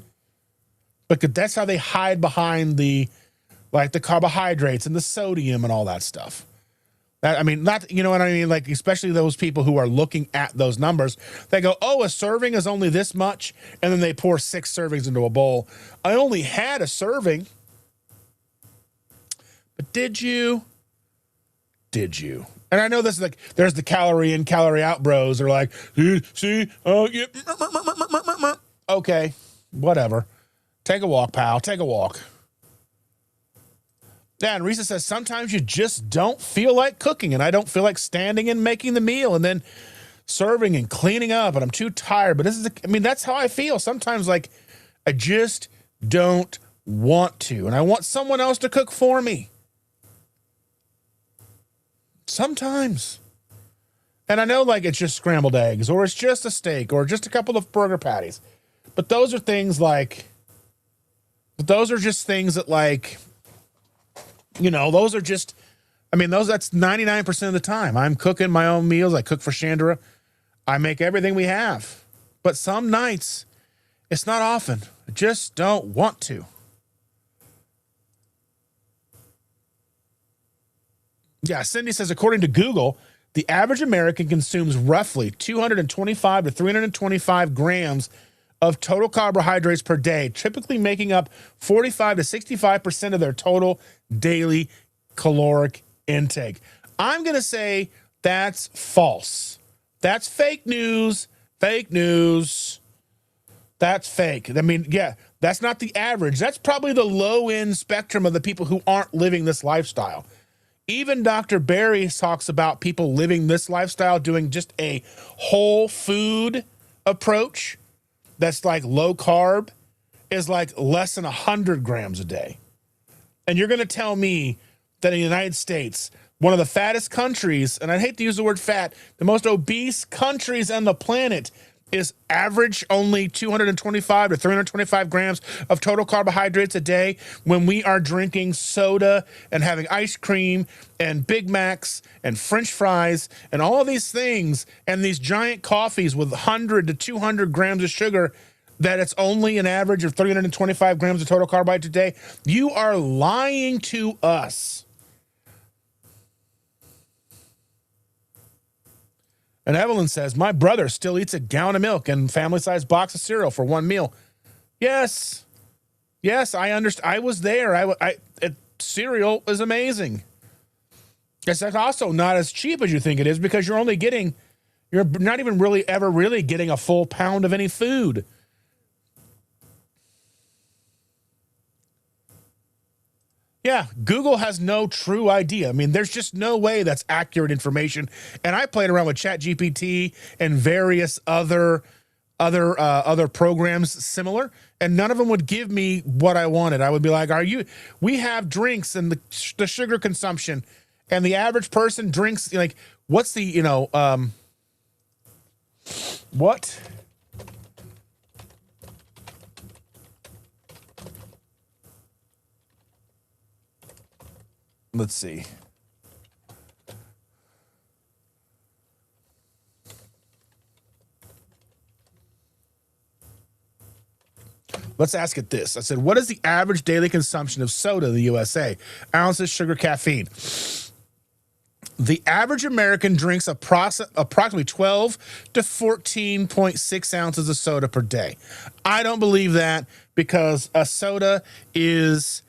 But that's how they hide behind the carbohydrates and the sodium and all that stuff. You know what I mean? Like, especially those people who are looking at those numbers, they go, oh, a serving is only this much. And then they pour 6 servings into a bowl. I only had a serving. But did you? And I know this is like, there's the calorie in, calorie out bros. They're like, see, oh, yeah. Okay, whatever. Take a walk, pal. Take a walk. Yeah, and Risa says, sometimes you just don't feel like cooking, and I don't feel like standing and making the meal and then serving and cleaning up, and I'm too tired. But that's how I feel. Sometimes, I just don't want to, and I want someone else to cook for me. Sometimes. And I know like it's just scrambled eggs or it's just a steak or just a couple of burger patties. But those are things like, those are just things that like, you know, those are just, I mean, that's 99% of the time. I'm cooking my own meals. I cook for Chandra. I make everything we have. But some nights, it's not often. I just don't want to. Yeah, Cindy says, according to Google, the average American consumes roughly 225 to 325 grams of total carbohydrates per day, typically making up 45 to 65% of their total daily caloric intake. I'm going to say that's false. That's fake news. Fake news. That's fake. I mean, yeah, that's not the average. That's probably the low-end spectrum of the people who aren't living this lifestyle. Even Dr. Barry talks about people living this lifestyle doing just a whole food approach that's like low carb is like less than 100 grams a day. And you're going to tell me that in the United States, one of the fattest countries, and I hate to use the word fat, the most obese countries on the planet is average only 225 to 325 grams of total carbohydrates a day when we are drinking soda and having ice cream and Big Macs and French fries and all of these things and these giant coffees with 100 to 200 grams of sugar, that it's only an average of 325 grams of total carbohydrates a day. You are lying to us. And Evelyn says, my brother still eats a gallon of milk and family-sized box of cereal for one meal. Yes. Yes, I understand. I was there. Cereal is amazing. It's also not as cheap as you think it is because you're not even really ever really getting a full pound of any food. Yeah, Google has no true idea. I mean, there's just no way that's accurate information. And I played around with ChatGPT and various other programs similar, and none of them would give me what I wanted. I would be like, we have drinks and the sugar consumption, and the average person drinks, like, what's the, what? Let's see. Let's ask it this. I said, what is the average daily consumption of soda in the USA? Ounces, sugar, caffeine. The average American drinks approximately 12 to 14.6 ounces of soda per day. I don't believe that because a soda is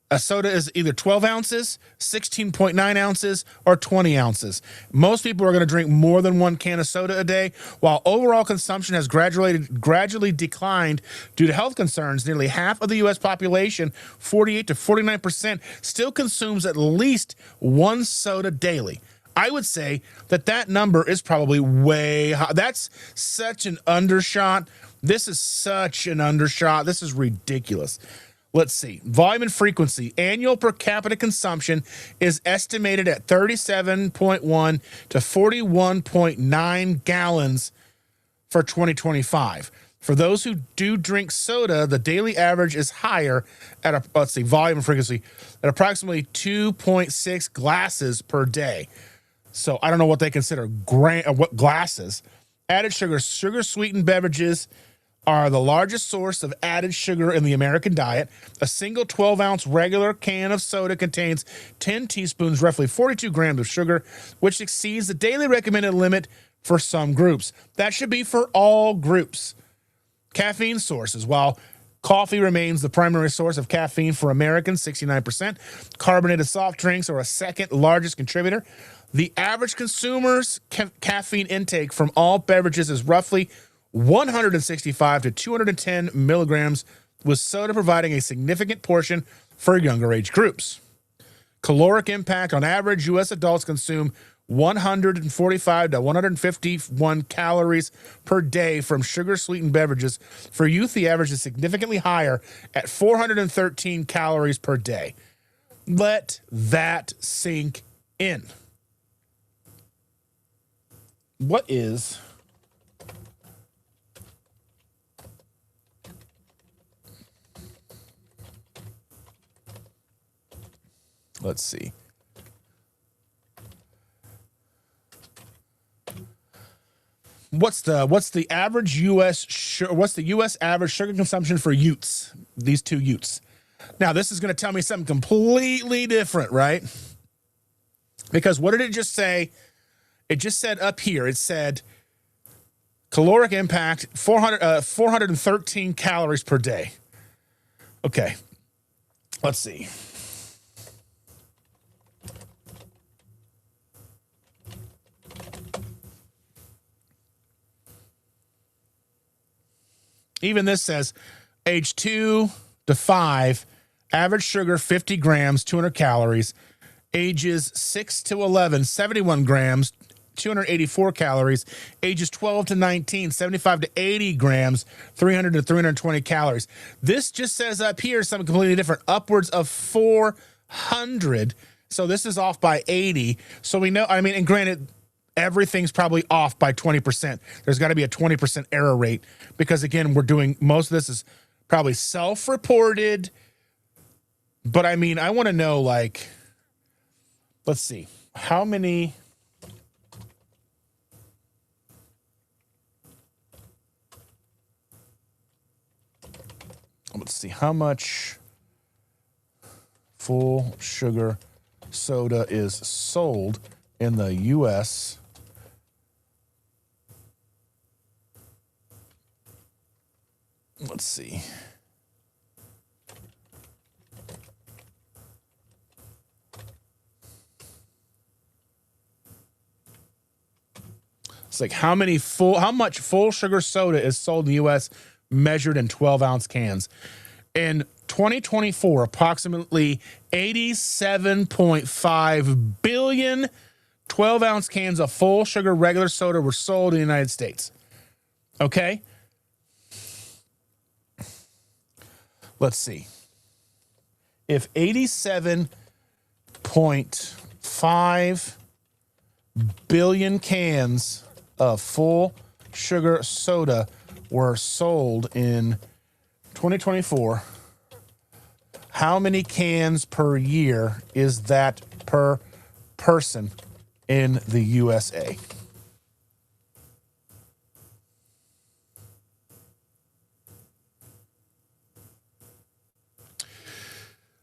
either 12 ounces, 16.9 ounces, or 20 ounces. Most people are going to drink more than one can of soda a day. While overall consumption has gradually declined due to health concerns, nearly half of the U.S. population, 48 to 49%, still consumes at least one soda daily. I would say that number is probably way high. That's such an undershot. This is such an undershot. This is ridiculous. Let's see. Volume and frequency. Annual per capita consumption is estimated at 37.1 to 41.9 gallons for 2025. For those who do drink soda, the daily average is higher at volume and frequency at approximately 2.6 glasses per day. So I don't know what they consider what glasses. Added sugar. Sugar-sweetened beverages are the largest source of added sugar in the American diet. A single 12-ounce regular can of soda contains 10 teaspoons, roughly 42 grams of sugar, which exceeds the daily recommended limit for some groups. That should be for all groups. Caffeine sources. While coffee remains the primary source of caffeine for Americans, 69%, carbonated soft drinks are a second largest contributor. The average consumer's caffeine intake from all beverages is roughly 165 to 210 milligrams, with soda providing a significant portion for younger age groups. Caloric impact. On average, U.S. adults consume 145 to 151 calories per day from sugar-sweetened beverages. For youth, the average is significantly higher at 413 calories per day. Let that sink in. what is let's see. What's the average what's the US average sugar consumption for Utes? These two Utes. Now, this is going to tell me something completely different, right? Because what did it just say? It just said up here, it said caloric impact 413 calories per day. Okay. Let's see. Even this says age 2 to 5, average sugar 50 grams, 200 calories. Ages 6 to 11, 71 grams, 284 calories. Ages 12 to 19, 75 to 80 grams, 300 to 320 calories. This just says up here something completely different, upwards of 400. So this is off by 80. So we know, I mean, and granted, everything's probably off by 20%. There's got to be a 20% error rate because, again, we're doing most of this is probably self-reported. But I mean, I want to know, like, let's see, how many. Let's see, how much full sugar soda is sold in the U.S. Let's see. It's like how much full sugar soda is sold in the U.S. measured in 12-ounce cans. In 2024, approximately 87.5 billion 12-ounce cans of full sugar regular soda were sold in the United States. Okay? Let's see. If 87.5 billion cans of full sugar soda were sold in 2024, how many cans per year is that per person in the USA?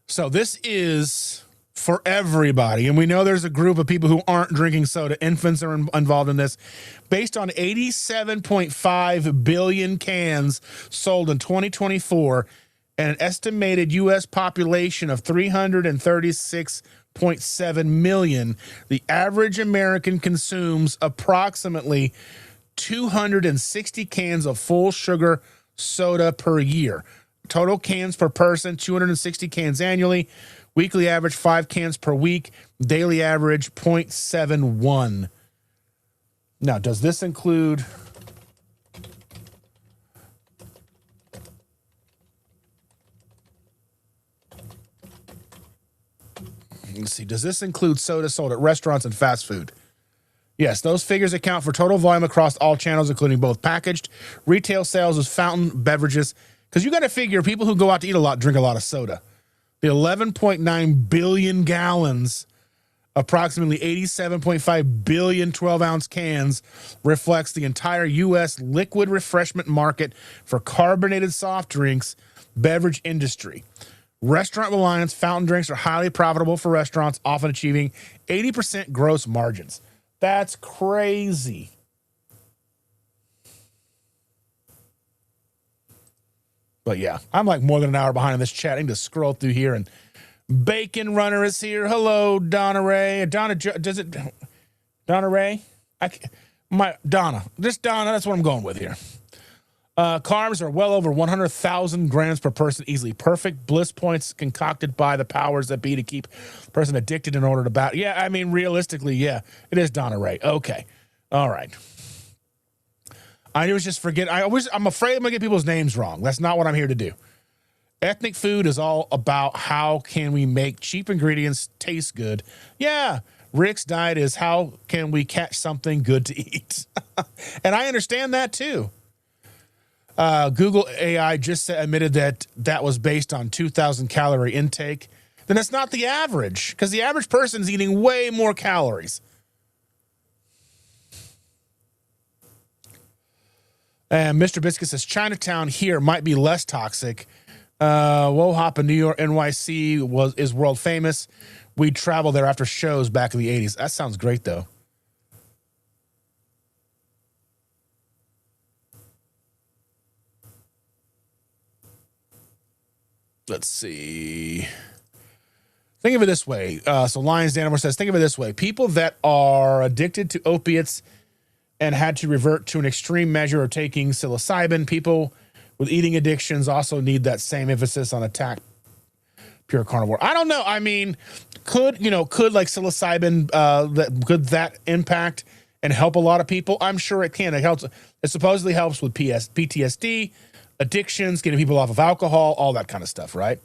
So this is for everybody. And we know there's a group of people who aren't drinking soda. Infants are involved in this. Based on 87.5 billion cans sold in 2024 and an estimated U.S. population of 336.7 million, the average American consumes approximately 260 cans of full sugar soda per year. Total cans per person, 260 cans annually. Weekly average, 5 cans per week. Daily average, 0.71. Now, does this include... Let's see. Does this include soda sold at restaurants and fast food? Yes, those figures account for total volume across all channels, including both packaged, retail sales of fountain beverages. Because you got to figure people who go out to eat a lot drink a lot of soda. The 11.9 billion gallons, approximately 87.5 billion 12-ounce cans, reflects the entire U.S. liquid refreshment market for carbonated soft drinks beverage industry. Restaurant reliance fountain drinks are highly profitable for restaurants, often achieving 80% gross margins. That's crazy. But yeah, I'm like more than an hour behind in this chat. I need to scroll through here, and Bacon Runner is here. Hello, Donna Ray. Donna, does it? Donna Ray? Donna. This Donna, that's what I'm going with here. Carbs are well over 100,000 grams per person, easily perfect. Bliss points concocted by the powers that be to keep the person addicted in order to battle. Yeah, I mean, realistically, yeah, it is Donna Ray. Okay. All right. I always just forget. I'm afraid I'm going to get people's names wrong. That's not what I'm here to do. Ethnic food is all about how can we make cheap ingredients taste good. Yeah, Rick's diet is how can we catch something good to eat? And I understand that too. Google AI just admitted that that was based on 2,000 calorie intake. Then it's not the average, because the average person's eating way more calories. And Mr. Biscuit says Chinatown here might be less toxic. Wohop in New York, NYC is world famous. We traveled there after shows back in the 80s. That sounds great, though. Let's see. Think of it this way. So Lions Danimore says, think of it this way. People that are addicted to opiates and had to revert to an extreme measure of taking psilocybin, people with eating addictions also need that same emphasis on attack pure carnivore. I don't know. I mean, could like psilocybin, could that impact and help a lot of people? I'm sure it can. It helps. It supposedly helps with PTSD, addictions, getting people off of alcohol, all that kind of stuff, right?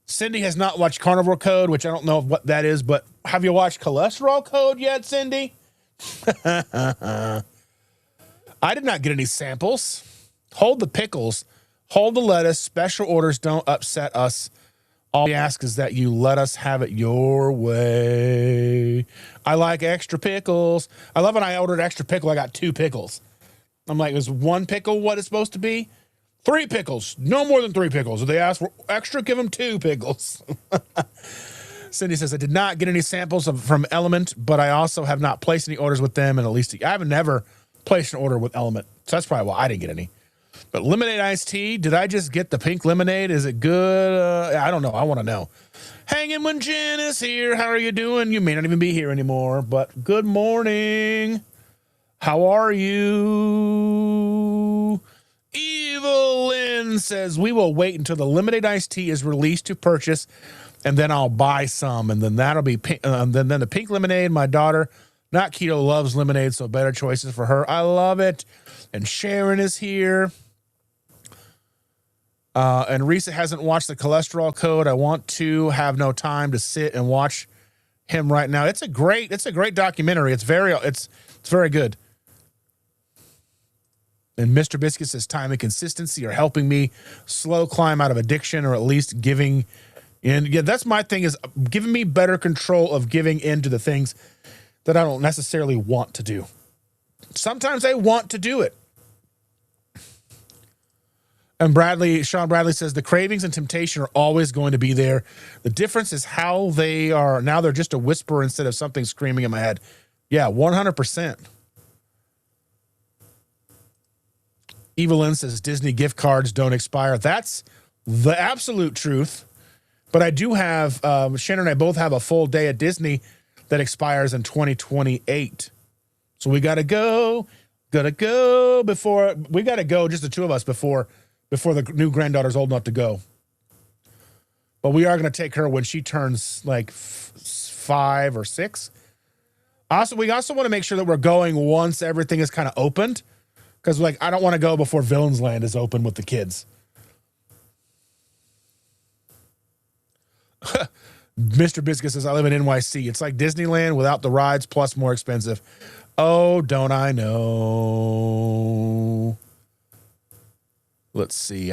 Cindy has not watched Carnivore Code, which I don't know what that is, but have you watched Cholesterol Code yet, Cindy? I did not get any samples. Hold the pickles. Hold the lettuce. Special orders don't upset us. All we ask is that you let us have it your way. I like extra pickles. I love when I ordered extra pickle, I got 2 pickles. I'm like, is 1 pickle what it's supposed to be? 3 pickles. No more than 3 pickles. If they ask for extra, give them 2 pickles. Cindy says, I did not get any samples from Element, but I also have not placed any orders with them. And at least I haven't never placed an order with Element. So that's probably why I didn't get any. But lemonade iced tea, did I just get the pink lemonade? Is it good? I don't know. I want to know. Hanging when Jen is here. How are you doing? You may not even be here anymore, but good morning. How are you? Evil Lynn says, we will wait until the lemonade iced tea is released to purchase, and then I'll buy some, and then that'll be pink, then the pink lemonade. My daughter, not keto, loves lemonade, so better choices for her. I love it. And Sharon is here. And Risa hasn't watched the Cholesterol Code. I want to, have no time to sit and watch him right now. It's a great documentary. It's very good. And Mr. Biscuit says time and consistency are helping me slow climb out of addiction, or at least giving in. Yeah, that's my thing, is giving me better control of giving in to the things that I don't necessarily want to do. Sometimes I want to do it. And Sean Bradley says the cravings and temptation are always going to be there. The difference is how they are. Now they're just a whisper instead of something screaming in my head. Yeah, 100%. Evelyn says Disney gift cards don't expire. That's the absolute truth. But I do have, Shannon and I both have a full day at Disney that expires in 2028. So we got to go before, we got to go, just the two of us, before the new granddaughter's old enough to go. But we are going to take her when she turns like 5 or 6. We also want to make sure that we're going once everything is kind of opened. Because, like, I don't want to go before Villains Land is open with the kids. Mr. Biscuit says, I live in NYC. It's like Disneyland without the rides, plus more expensive. Oh, don't I know. Let's see.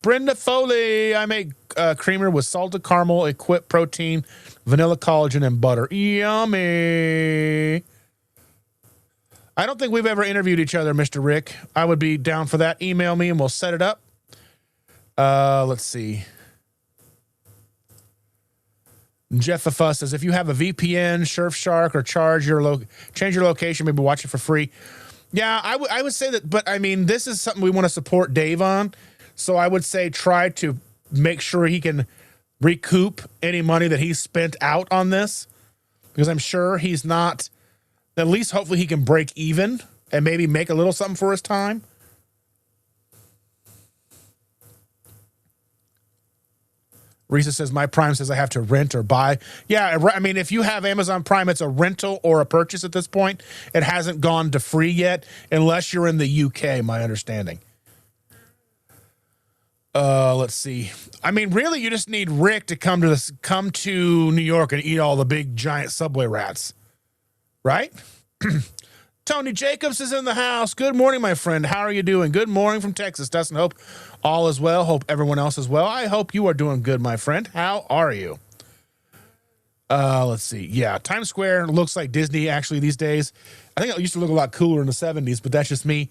Brenda Foley. I make creamer with salted caramel, equip protein, vanilla collagen, and butter. Yummy. I don't think we've ever interviewed each other, Mr. Rick. I would be down for that. Email me and we'll set it up. Let's see. Jeff Fuss says, if you have a VPN, Surfshark, or change your location, maybe watch it for free. Yeah, I would say that, but I mean, this is something we want to support Dave on. So I would say try to make sure he can recoup any money that he's spent out on this, because I'm sure he's not, at least hopefully he can break even and maybe make a little something for his time. Risa says, my Prime says I have to rent or buy. Yeah, I mean, if you have Amazon Prime, it's a rental or a purchase at this point. It hasn't gone to free yet, unless you're in the UK, my understanding. Let's see. I mean, really, you just need Rick to come to New York and eat all the big giant Subway rats, right? Tony Jacobs is in the house. Good morning, my friend. How are you doing? Good morning from Texas. Dustin, hope all is well. Hope everyone else is well. I hope you are doing good, my friend. How are you? Let's see. Yeah, Times Square looks like Disney actually these days. I think it used to look a lot cooler in the 70s, but that's just me.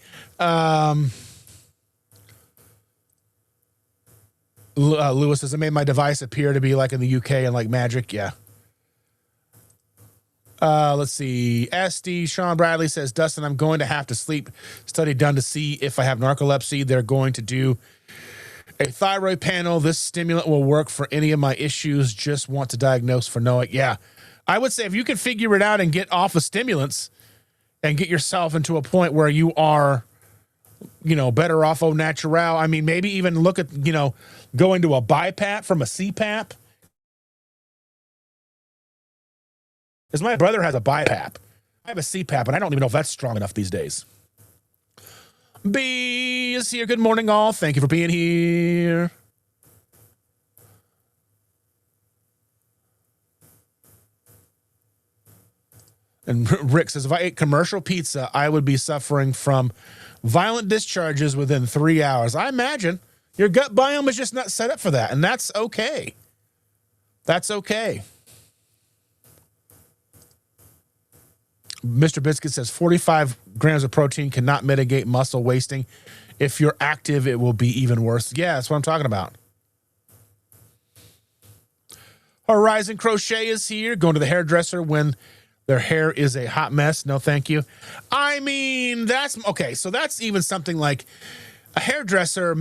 Lewis says, I made my device appear to be like in the UK and like magic. Yeah. Let's see. SD Sean Bradley says, Dustin, I'm going to have to sleep study done to see if I have narcolepsy. They're going to do a thyroid panel. This stimulant will work for any of my issues. Just want to diagnose for knowing. Yeah. I would say if you can figure it out and get off of stimulants and get yourself into a point where you are, better off au natural. I mean, maybe even look at, going to a BiPAP from a CPAP. Because my brother has a BiPAP. I have a CPAP, and I don't even know if that's strong enough these days. B is here. Good morning, all. Thank you for being here. And Rick says, if I ate commercial pizza, I would be suffering from violent discharges within 3 hours. I imagine your gut biome is just not set up for that, and that's okay. That's okay. Mr. Biscuit says 45 grams of protein cannot mitigate muscle wasting. If you're active, it will be even worse. Yeah, that's what I'm talking about. Horizon Crochet is here. Going to the hairdresser when their hair is a hot mess. No, thank you. I mean, that's okay. So that's even something like a hairdresser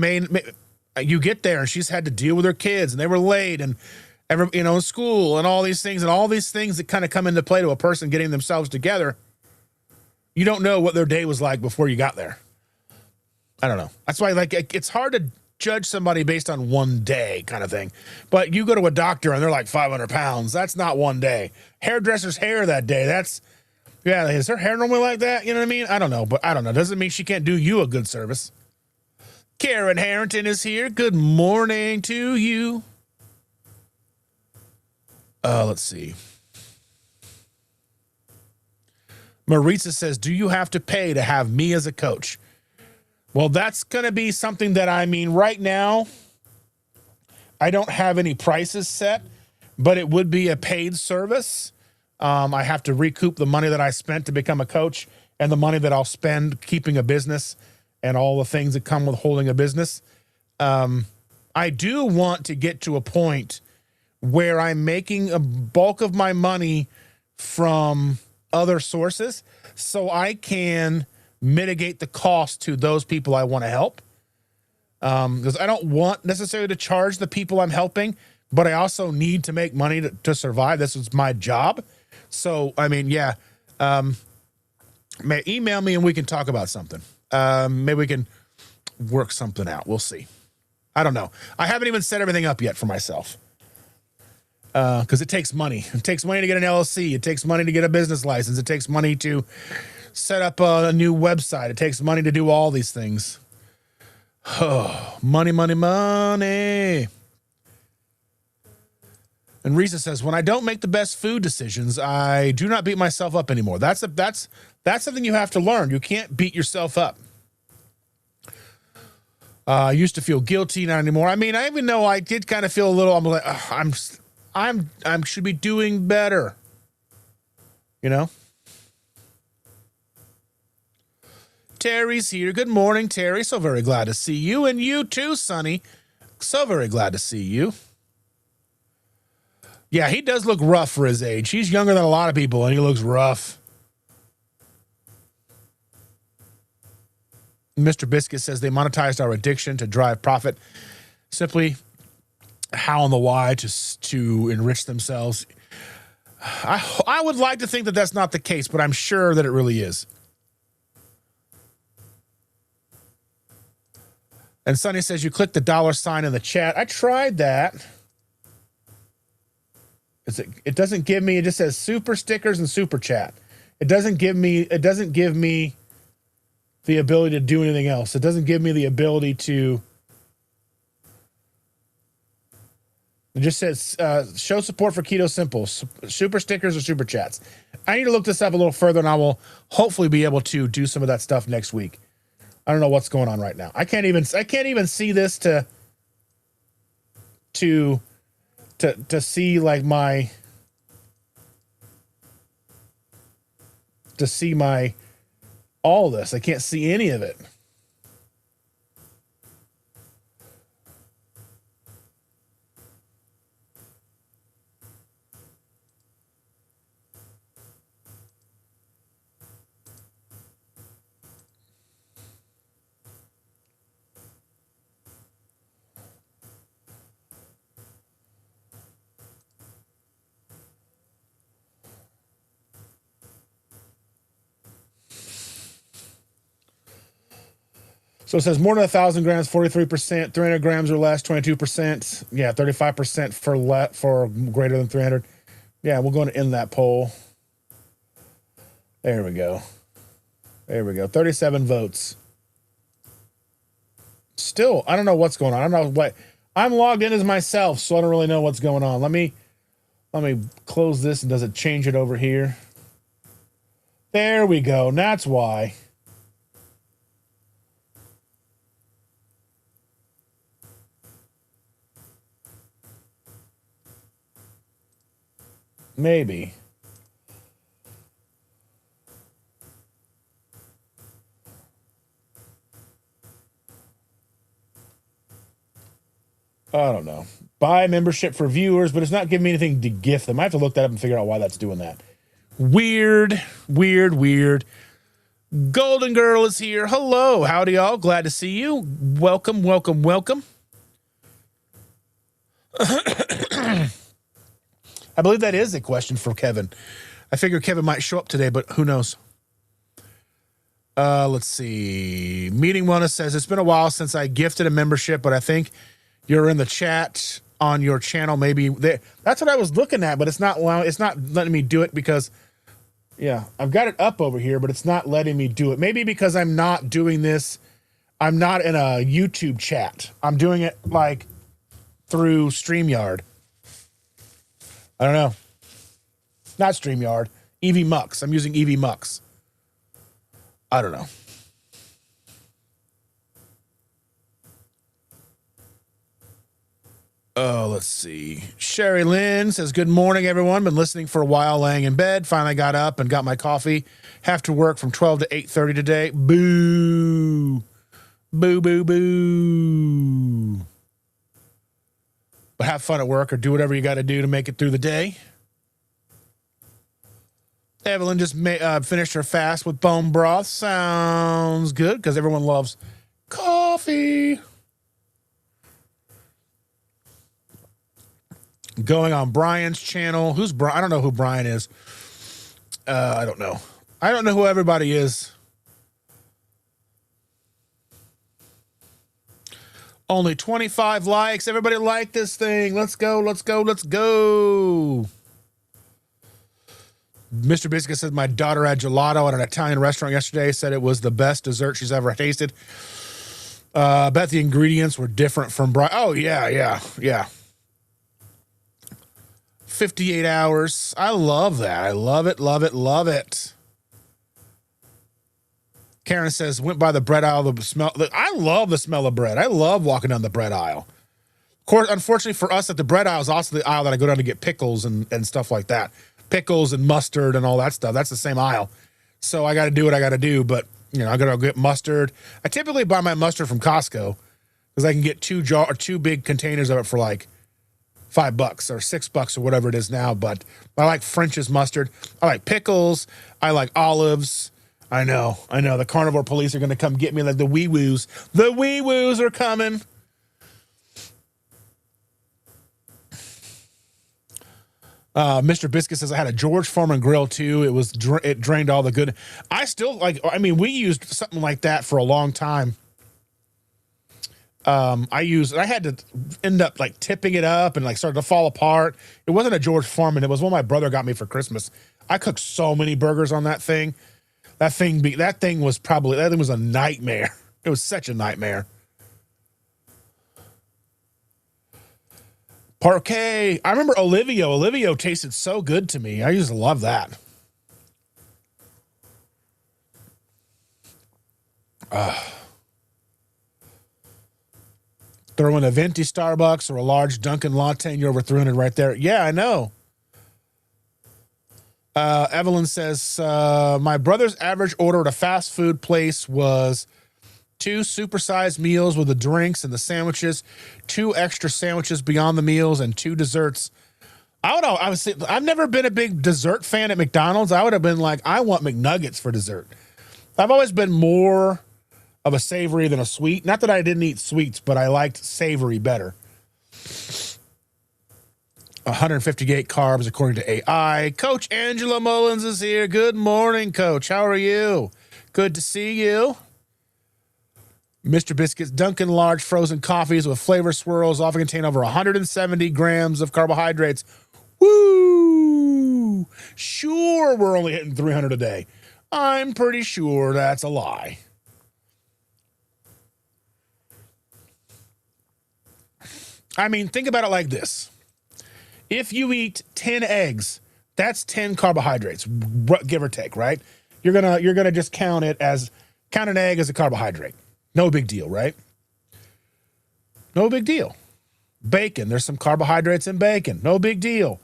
you get there and she's had to deal with her kids and they were late and school and all these things that kind of come into play to a person getting themselves together. You don't know what their day was like before you got there. I don't know. That's why, it's hard to judge somebody based on one day kind of thing. But you go to a doctor and they're like 500 pounds. That's not one day. Hairdresser's hair that day. Is her hair normally like that? You know what I mean? I don't know. But I don't know. Doesn't mean she can't do you a good service. Karen Harrington is here. Good morning to you. Let's see. Maritza says, do you have to pay to have me as a coach? Well, that's going to be something that, right now, I don't have any prices set, but it would be a paid service. I have to recoup the money that I spent to become a coach and the money that I'll spend keeping a business and all the things that come with holding a business. I do want to get to a point where I'm making a bulk of my money from other sources so I can mitigate the cost to those people I want to help. Because I don't want necessarily to charge the people I'm helping, but I also need to make money to survive. This is my job. So, email me and we can talk about something. Maybe we can work something out. We'll see. I don't know. I haven't even set everything up yet for myself. Because it takes money. It takes money to get an LLC. It takes money to get a business license. It takes money to set up a new website. It takes money to do all these things. Oh, money, money, money. And Risa says, when I don't make the best food decisions, I do not beat myself up anymore. That's something you have to learn. You can't beat yourself up. I used to feel guilty, not anymore. I even know I did kind of feel a little, I'm like, I should be doing better. Terry's here. Good morning, Terry. So very glad to see you. And you too, Sonny. So very glad to see you. Yeah, he does look rough for his age. He's younger than a lot of people, and he looks rough. Mr. Biscuit says they monetized our addiction to drive profit. Simply how and the why to enrich themselves. I would like to think that that's not the case, but I'm sure that it really is. And Sonny says you click the $sign in the chat. I tried that. It doesn't give me. It just says super stickers and super chat. It doesn't give me the ability to do anything else. It doesn't give me the ability to It just says, show support for KetoSImple, super stickers or super chats. I need to look this up a little further, and I will hopefully be able to do some of that stuff next week. I don't know what's going on right now. I can't even see this to see like my all this. I can't see any of it. So it says more than 1,000 grams, 43%, 300 grams or less, 22%. Yeah, 35% for greater than 300. Yeah, we're going to end that poll. There we go. 37 votes. Still, I don't know what's going on. I don't know what. I'm logged in as myself, so I don't really know what's going on. Let me close this, and does it change it over here? There we go. And that's why. Maybe. I don't know. Buy membership for viewers, but it's not giving me anything to gift them. I have to look that up and figure out why that's doing that. Weird. Golden Girl is here. Hello. Howdy, y'all. Glad to see you. Welcome. I believe that is a question for Kevin. I figure Kevin might show up today, but who knows? Let's see. Meeting Wellness says, it's been a while since I gifted a membership, but I think you're in the chat on your channel. Maybe that's what I was looking at, but it's not letting me do it because, yeah, I've got it up over here, but it's not letting me do it. Maybe because I'm not doing this. I'm not in a YouTube chat. I'm doing it like through StreamYard. I don't know. Not StreamYard. EV I'm using EV Mux. I don't know. Oh, let's see. Sherry Lynn says, good morning, everyone. Been listening for a while, laying in bed. Finally got up and got my coffee. Have to work from 12 to 8:30 today. Boo. Boo. But have fun at work or do whatever you got to do to make it through the day. Evelyn just finished her fast with bone broth. Sounds good because everyone loves coffee. Going on Brian's channel. Who's Brian? I don't know who Brian is. I don't know. I don't know who everybody is. Only 25 likes. Everybody like this thing. Let's go. Mr. Biscuit said my daughter had gelato at an Italian restaurant yesterday. Said it was the best dessert she's ever tasted. Bet the ingredients were different from Brian. Oh, yeah. 58 hours. I love that. I love it. Karen says, went by the bread aisle. The smell. I love the smell of bread. I love walking down the bread aisle. Of course, unfortunately for us, at the bread aisle is also the aisle that I go down to get pickles and stuff like that. Pickles and mustard and all that stuff. That's the same aisle. So I got to do what I got to do. But, I got to get mustard. I typically buy my mustard from Costco because I can get two big containers of it for like $5 or $6 or whatever it is now. But I like French's mustard. I like pickles. I like olives. I know. The carnivore police are going to come get me like the wee-woos. The wee-woos are coming. Mr. Biscuit says I had a George Foreman grill too. It drained all the good. I still we used something like that for a long time. I had to end up like tipping it up and like started to fall apart. It wasn't a George Foreman. It was one my brother got me for Christmas. I cooked so many burgers on that thing. That thing was a nightmare. It was such a nightmare. Parquet. I remember Olivio. Olivio tasted so good to me. I used to love that. Throw in a venti Starbucks or a large Dunkin' latte and you're over 300 right there. Yeah, I know. Evelyn says, my brother's average order at a fast food place was 2 supersized meals with the drinks and the sandwiches, 2 extra sandwiches beyond the meals, and 2 desserts. I don't know. I've never been a big dessert fan at McDonald's. I would have been like, I want McNuggets for dessert. I've always been more of a savory than a sweet. Not that I didn't eat sweets, but I liked savory better. 158 carbs according to AI. Coach Angela Mullins is here. Good morning, Coach. How are you? Good to see you. Mr. Biscuits, Dunkin' large frozen coffees with flavor swirls often contain over 170 grams of carbohydrates. Woo! Sure, we're only hitting 300 a day. I'm pretty sure that's a lie. I mean, think about it like this. If you eat 10 eggs, that's 10 carbohydrates, give or take, right? You're gonna just count an egg as a carbohydrate. No big deal, right? No big deal. Bacon, there's some carbohydrates in bacon. No big deal.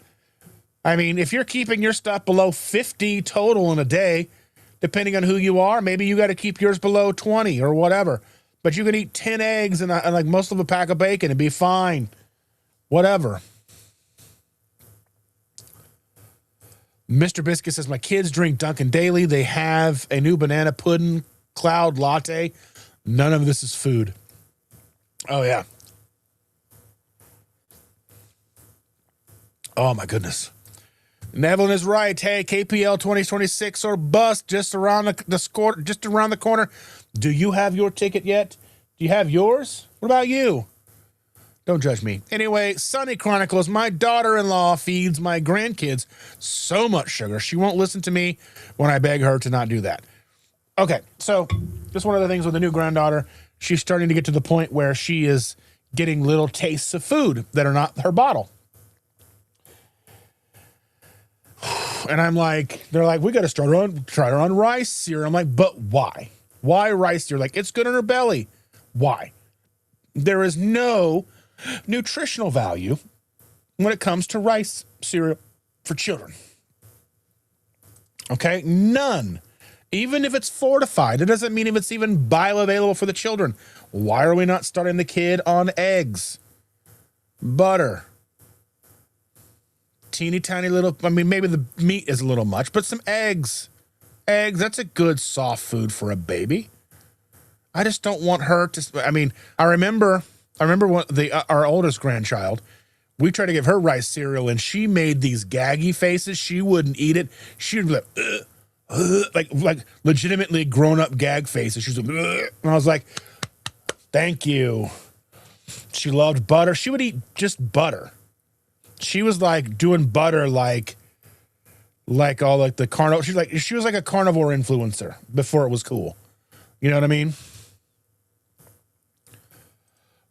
I mean, if you're keeping your stuff below 50 total in a day, depending on who you are, maybe you got to keep yours below 20 or whatever. But you can eat 10 eggs and like most of a pack of bacon and be fine. Whatever. Mr. Biscuit says, my kids drink Dunkin' daily. They have a new banana pudding cloud latte. None of this is food. Oh, yeah. Oh, my goodness. Neville is right. Hey, KPL 2026 or bust just around the corner. Do you have your ticket yet? Do you have yours? What about you? Don't judge me. Anyway, Sunny Chronicles, my daughter-in-law feeds my grandkids so much sugar. She won't listen to me when I beg her to not do that. Okay, so just one of the things with the new granddaughter, she's starting to get to the point where she is getting little tastes of food that are not her bottle. And I'm like, they're like, we got to try her on rice cereal. I'm like, but why? Why rice cereal? Like, it's good on her belly. Why? There is no nutritional value when it comes to rice cereal for children. Okay? None. Even if it's fortified, it doesn't mean if it's even bioavailable for the children. Why are we not starting the kid on eggs, butter, teeny tiny little, I mean, maybe the meat is a little much, but some eggs. Eggs, that's a good soft food for a baby. I just don't want her to, I mean, I remember our oldest grandchild, we tried to give her rice cereal and she made these gaggy faces. She wouldn't eat it. She would be like, like legitimately grown up gag faces. She was like, ugh. And I was like, thank you. She loved butter. She would eat just butter. She was like doing butter like all like the carnivore. She was like a carnivore influencer before it was cool. You know what I mean?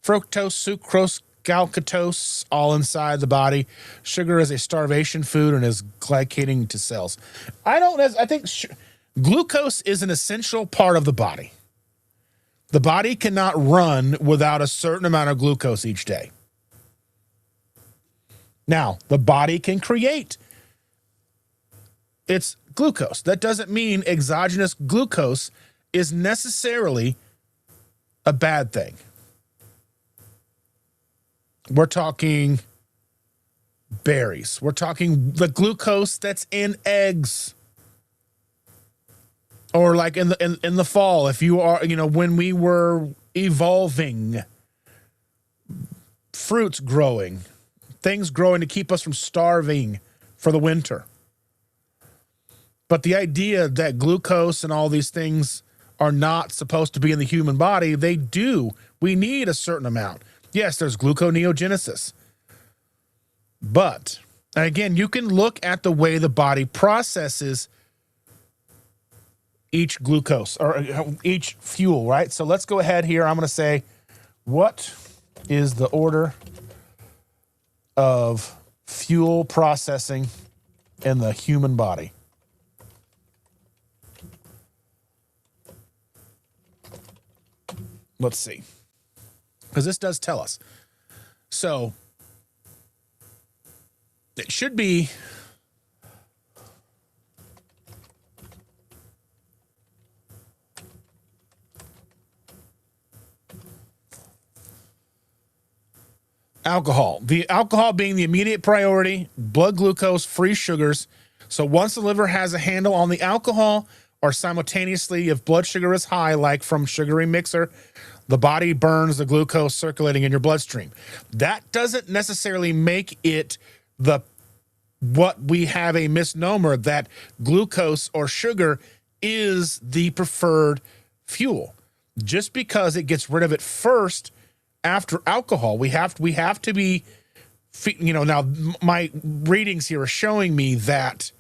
Fructose, sucrose, galactose, all inside the body. Sugar is a starvation food and is glycating to cells. I think glucose is an essential part of the body. The body cannot run without a certain amount of glucose each day. Now, the body can create its glucose. That doesn't mean exogenous glucose is necessarily a bad thing. We're talking berries. We're talking the glucose that's in eggs. Or like in the fall, if you are, when we were evolving, fruits growing, things growing to keep us from starving for the winter. But the idea that glucose and all these things are not supposed to be in the human body, they do. We need a certain amount. Yes, there's gluconeogenesis. But, and again, you can look at the way the body processes each glucose or each fuel, right? So let's go ahead here. I'm going to say, what is the order of fuel processing in the human body. Let's see. Because this does tell us. So it should be alcohol. The alcohol being the immediate priority, blood glucose, free sugars. So once the liver has a handle on the alcohol, or simultaneously if blood sugar is high, like from sugary mixer, the body burns the glucose circulating in your bloodstream. That doesn't necessarily make it what we have a misnomer that glucose or sugar is the preferred fuel. Just because it gets rid of it first after alcohol, we have to be, now my readings here are showing me that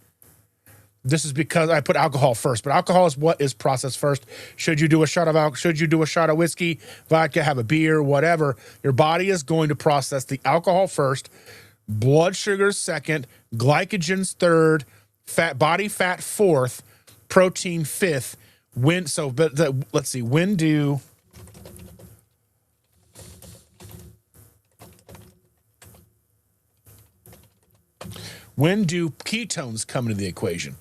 this is because I put alcohol first, but alcohol is what is processed first. Should you do a shot of alcohol? Should you do a shot of whiskey, vodka, have a beer, whatever? Your body is going to process the alcohol first, blood sugars second, glycogen's third, body fat fourth, protein fifth. Let's see. When do ketones come into the equation?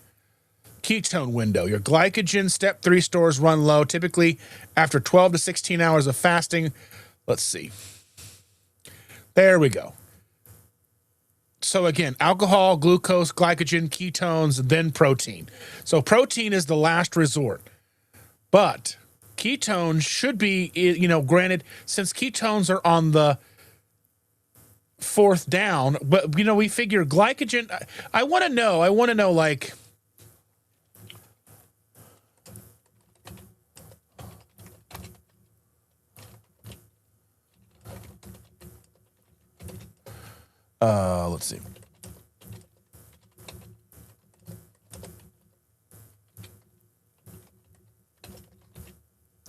Ketone window. Your glycogen step 3 stores run low, typically after 12 to 16 hours of fasting. Let's see. There we go. So again, alcohol, glucose, glycogen, ketones, then protein. So protein is the last resort. But ketones should be, granted, since ketones are on the fourth down, but we figure glycogen. I want to know like, let's see.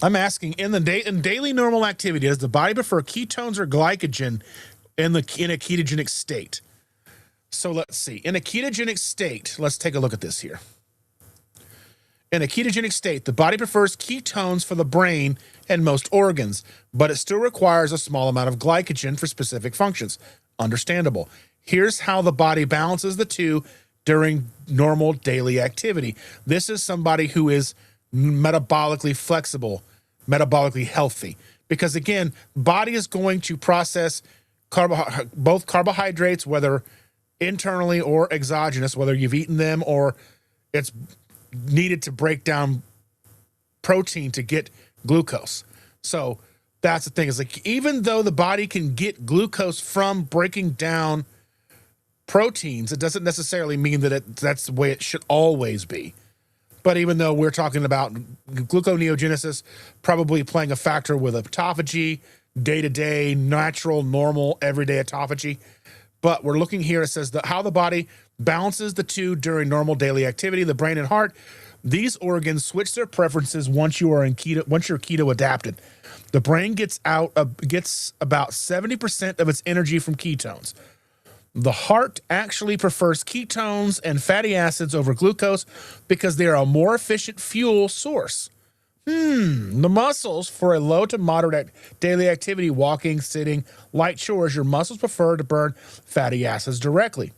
I'm asking, in daily normal activity, does the body prefer ketones or glycogen in a ketogenic state? So let's see. In a ketogenic state, let's take a look at this here. In a ketogenic state, the body prefers ketones for the brain and most organs, but it still requires a small amount of glycogen for specific functions. Understandable. Here's how the body balances the two during normal daily activity. This is somebody who is metabolically flexible, metabolically healthy, because again, body is going to process both carbohydrates, whether internally or exogenous, whether you've eaten them or it's needed to break down protein to get glucose. So that's the thing, is like, even though the body can get glucose from breaking down proteins, it doesn't necessarily mean that that's the way it should always be. But even though we're talking about gluconeogenesis probably playing a factor with autophagy, day-to-day, natural, normal, everyday autophagy, but we're looking here, it says how the body balances the two during normal daily activity. The brain and heart, these organs switch their preferences once you're keto adapted. The brain gets about 70% of its energy from ketones. The heart actually prefers ketones and fatty acids over glucose because they are a more efficient fuel source. The muscles, for a low to moderate daily activity, walking, sitting, light chores, your muscles prefer to burn fatty acids directly.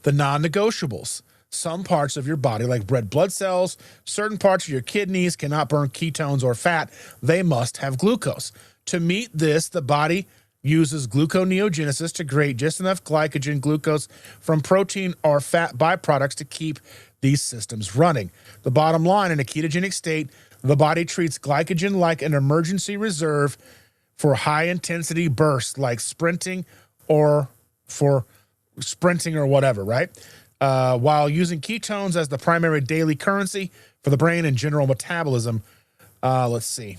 The non-negotiables. Some parts of your body, like red blood cells, certain parts of your kidneys cannot burn ketones or fat. They must have glucose. To meet this, the body uses gluconeogenesis to create just enough glycogen, glucose from protein or fat byproducts to keep these systems running. The bottom line, in a ketogenic state, the body treats glycogen like an emergency reserve for high-intensity bursts like sprinting or whatever, right? While using ketones as the primary daily currency for the brain and general metabolism. Let's see.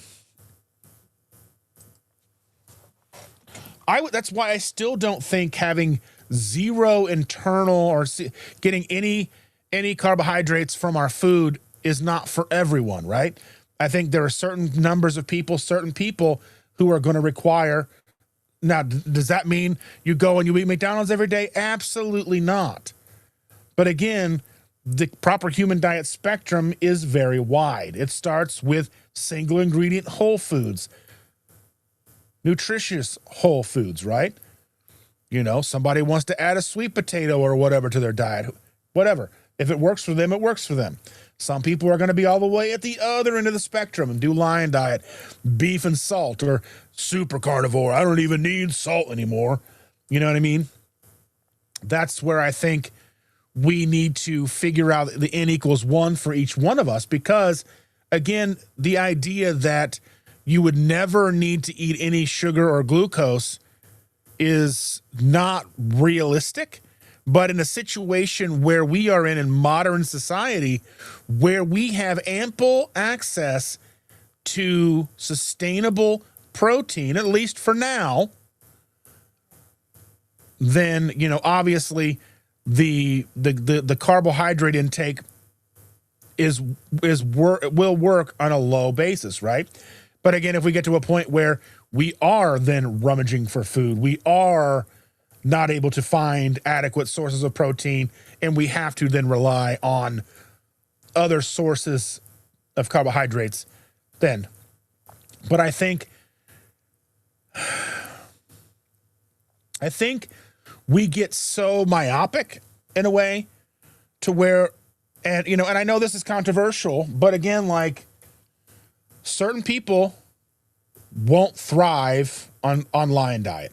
That's why I still don't think having zero internal or getting any carbohydrates from our food is not for everyone, right? I think there are certain numbers of people, certain people who are going to require Now, does that mean you go and you eat McDonald's every day? Absolutely not. But again, the proper human diet spectrum is very wide. It starts with single ingredient whole foods, nutritious whole foods, right? You know, somebody wants to add a sweet potato or whatever to their diet, whatever. If it works for them, it works for them. Some people are going to be all the way at the other end of the spectrum and do lion diet, beef and salt, or super carnivore. I don't even need salt anymore. You know what I mean? That's where I think we need to figure out the N equals 1 for each one of us, because, again, the idea that you would never need to eat any sugar or glucose is not realistic. But in a situation where we are in modern society, where we have ample access to sustainable protein, at least for now, then, you know, obviously the carbohydrate intake will work on a low basis, right? But again, if we get to a point where we are then rummaging for food, we are not able to find adequate sources of protein, and we have to then rely on other sources of carbohydrates then. But I think we get so myopic in a way to where, and you know, and I know this is controversial, but again, like, certain people won't thrive on lion diet.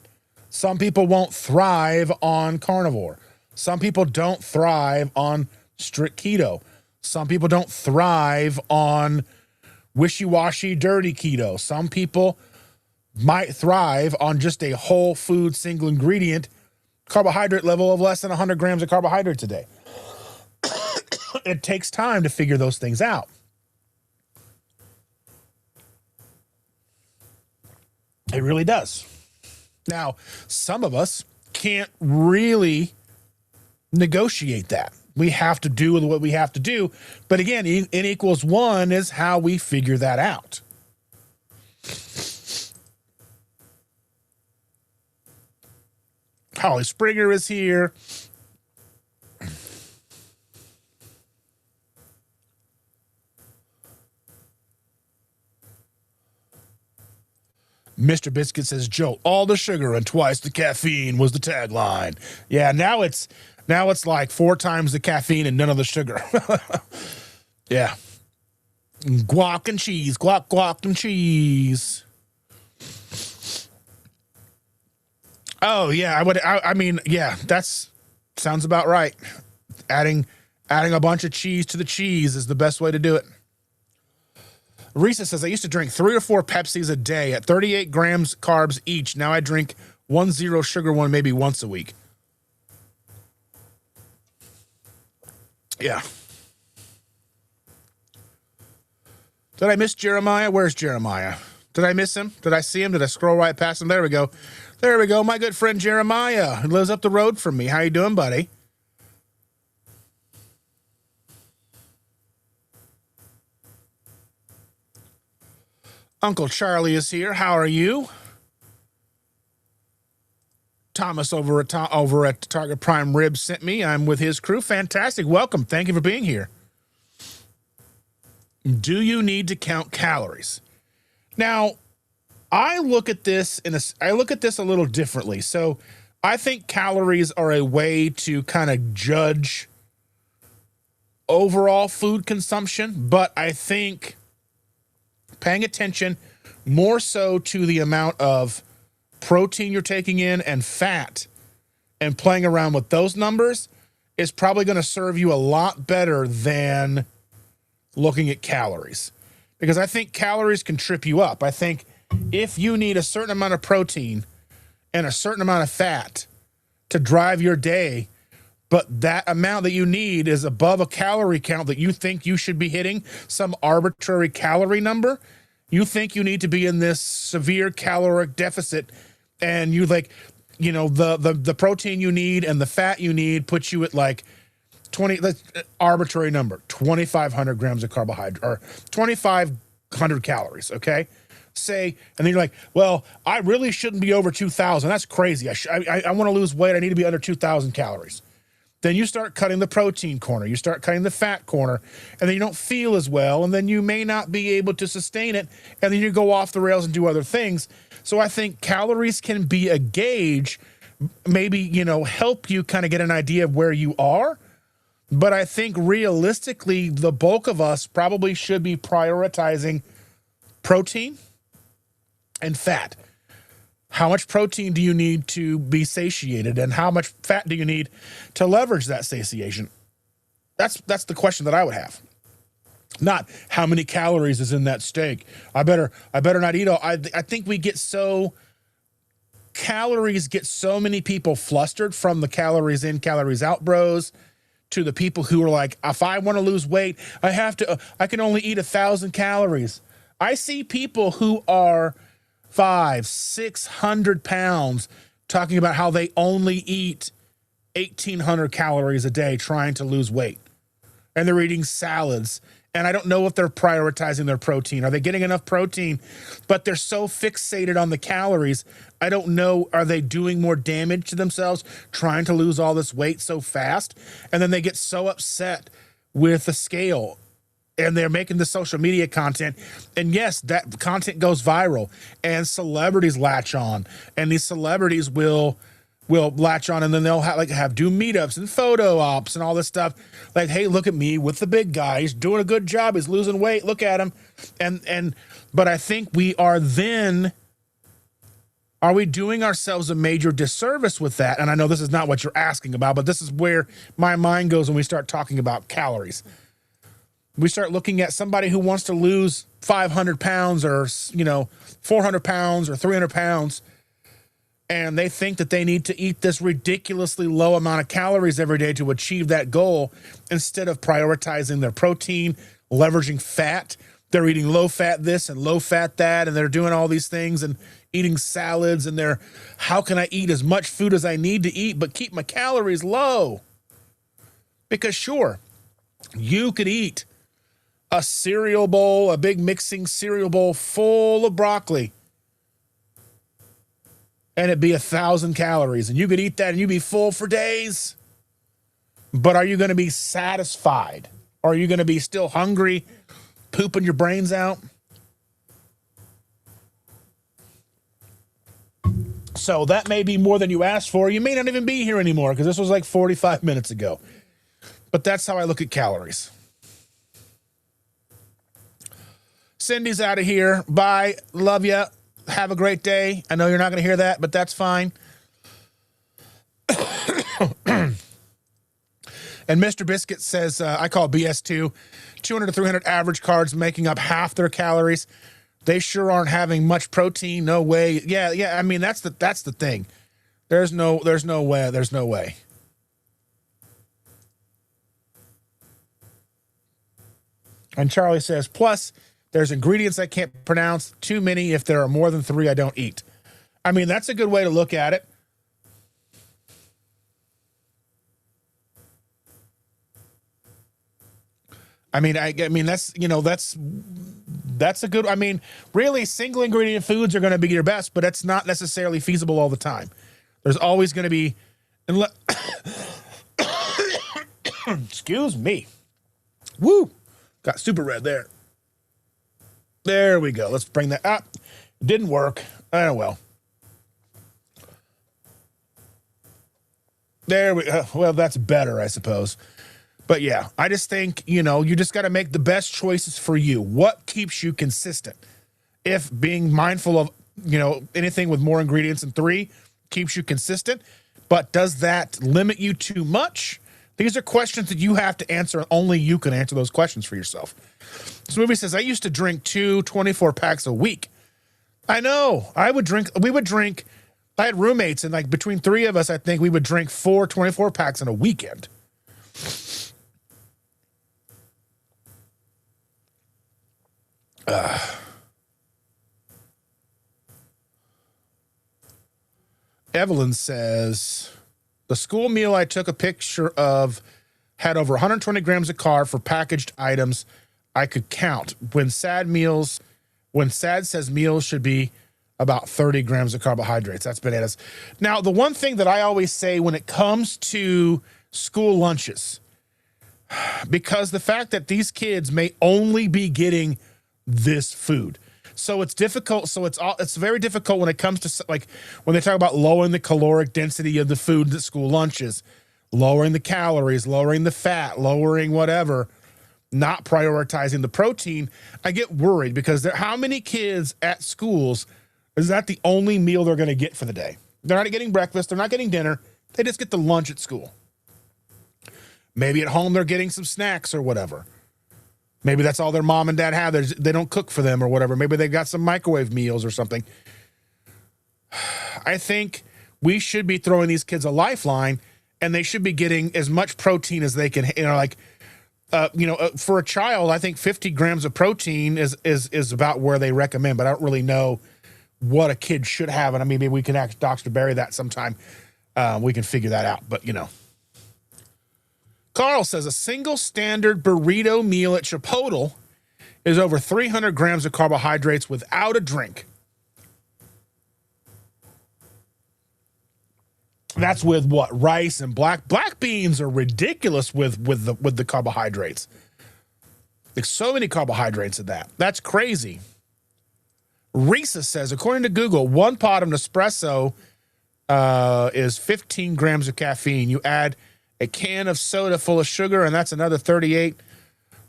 Some people won't thrive on carnivore. Some people don't thrive on strict keto. Some people don't thrive on wishy-washy, dirty keto. Some people might thrive on just a whole food, single ingredient carbohydrate level of less than 100 grams of carbohydrates a day. It takes time to figure those things out. It really does. Now, some of us can't really negotiate that. We have to do what we have to do. But again, N equals 1 is how we figure that out. Holly Springer is here. Mr. Biscuit says, Joe, all the sugar and twice the caffeine was the tagline. Yeah, now it's like 4 times the caffeine and none of the sugar. Yeah. Guac and cheese, guac and cheese. Oh, yeah, I mean, yeah, that's sounds about right. Adding a bunch of cheese to the cheese is the best way to do it. Risa says, I used to drink 3 or 4 Pepsis a day at 38 grams carbs each. Now I drink 1 0 sugar one maybe once a week. Yeah. Did I miss Jeremiah? Where's Jeremiah? Did I miss him? Did I see him? Did I scroll right past him? There we go. There we go. My good friend Jeremiah, who lives up the road from me. How you doing, buddy? Uncle Charlie is here. How are you? Thomas over at Target Prime Ribs sent me. I'm with his crew. Fantastic. Welcome. Thank you for being here. Do you need to count calories? Now, I look at this a little differently. So, I think calories are a way to kind of judge overall food consumption, but I think paying attention more so to the amount of protein you're taking in and fat and playing around with those numbers is probably going to serve you a lot better than looking at calories. Because I think calories can trip you up. I think if you need a certain amount of protein and a certain amount of fat to drive your day, but that amount that you need is above a calorie count that you think you should be hitting, some arbitrary calorie number, you think you need to be in this severe caloric deficit, and you like, you know, the protein you need and the fat you need puts you at like 20, arbitrary number, 2,500 grams of carbohydrate or 2,500 calories. Okay. say, and then you're like, well, I really shouldn't be over 2,000. That's crazy. I want to lose weight. I need to be under 2,000 calories. Then you start cutting the protein corner. You start cutting the fat corner, and then you don't feel as well, and then you may not be able to sustain it, and then you go off the rails and do other things. So I think calories can be a gauge, maybe, help you kind of get an idea of where you are. But I think realistically, the bulk of us probably should be prioritizing protein and fat. How much protein do you need to be satiated, and how much fat do you need to leverage that satiation? That's the question that I would have. Not how many calories is in that steak. I better not eat all. I think calories get so many people flustered, from the calories in, calories out bros to the people who are like, if I want to lose weight, I can only eat 1,000 calories. I see people who are 500-600 pounds talking about how they only eat 1,800 calories a day trying to lose weight. And they're eating salads. And I don't know if they're prioritizing their protein. Are they getting enough protein? But they're so fixated on the calories. I don't know. Are they doing more damage to themselves trying to lose all this weight so fast? And then they get so upset with the scale, and they're making the social media content. And yes, that content goes viral, and celebrities latch on, and these celebrities will latch on, and then they'll do meetups and photo ops and all this stuff. Like, hey, look at me with the big guy. He's doing a good job. He's losing weight. Look at him. But I think are we doing ourselves a major disservice with that? And I know this is not what you're asking about, but this is where my mind goes when we start talking about calories. We start looking at somebody who wants to lose 500 pounds or, 400 pounds or 300 pounds, and they think that they need to eat this ridiculously low amount of calories every day to achieve that goal, instead of prioritizing their protein, leveraging fat. They're eating low fat this and low fat that, and they're doing all these things and eating salads, and how can I eat as much food as I need to eat but keep my calories low? Because sure, you could eat a cereal bowl, a big mixing cereal bowl full of broccoli, and it'd be 1,000 calories, and you could eat that and you'd be full for days. But are you going to be satisfied? Or are you going to be still hungry, pooping your brains out? So that may be more than you asked for. You may not even be here anymore, because this was like 45 minutes ago. But that's how I look at calories. Cindy's out of here. Bye. Love ya. Have a great day. I know you're not going to hear that, but that's fine. And Mr. Biscuit says, I call BS2, 200 to 300 average carbs making up half their calories. They sure aren't having much protein. No way. Yeah. I mean, that's the thing. There's no way. And Charlie says, plus, there's ingredients I can't pronounce. Too many. If there are more than 3, I don't eat. I mean, that's a good way to look at it. I mean, that's a good, really single ingredient foods are going to be your best, but it's not necessarily feasible all the time. There's always going to be, excuse me. Woo. Got super red there. There we go. Let's bring that up. Didn't work. Oh, well. There we go. Well, that's better, I suppose. But yeah, I just think, you just got to make the best choices for you. What keeps you consistent? If being mindful of, anything with more ingredients than 3 keeps you consistent, but does that limit you too much? These are questions that you have to answer. Only you can answer those questions for yourself. This movie says, I used to drink 2 24-packs a week. I know. We would drink. I had roommates, and like between 3 of us, I think we would drink 4 24-packs in a weekend. Evelyn says, the school meal I took a picture of had over 120 grams of carb for packaged items I could count. When sad meals when SAD says meals should be about 30 grams of carbohydrates. That's bananas. Now, the one thing that I always say when it comes to school lunches, because the fact that these kids may only be getting this food, so it's difficult. So it's very difficult when it comes to, like, when they talk about lowering the caloric density of the food at school lunches, lowering the calories, lowering the fat, lowering whatever, not prioritizing the protein. I get worried because how many kids at schools is that the only meal they're going to get for the day? They're not getting breakfast. They're not getting dinner. They just get the lunch at school. Maybe at home they're getting some snacks or whatever. Maybe that's all their mom and dad have. They don't cook for them or whatever. Maybe they got some microwave meals or something. I think we should be throwing these kids a lifeline, and they should be getting as much protein as they can. For a child, I think 50 grams of protein is about where they recommend, but I don't really know what a kid should have. And I mean, maybe we can ask Dr. Barry that sometime. We can figure that out, but Carl says a single standard burrito meal at Chipotle is over 300 grams of carbohydrates without a drink. That's with what? Rice and black beans are ridiculous with the carbohydrates. Like, so many carbohydrates in that. That's crazy. Risa says, according to Google, one pot of Nespresso is 15 grams of caffeine. You add a can of soda full of sugar, and that's another 38.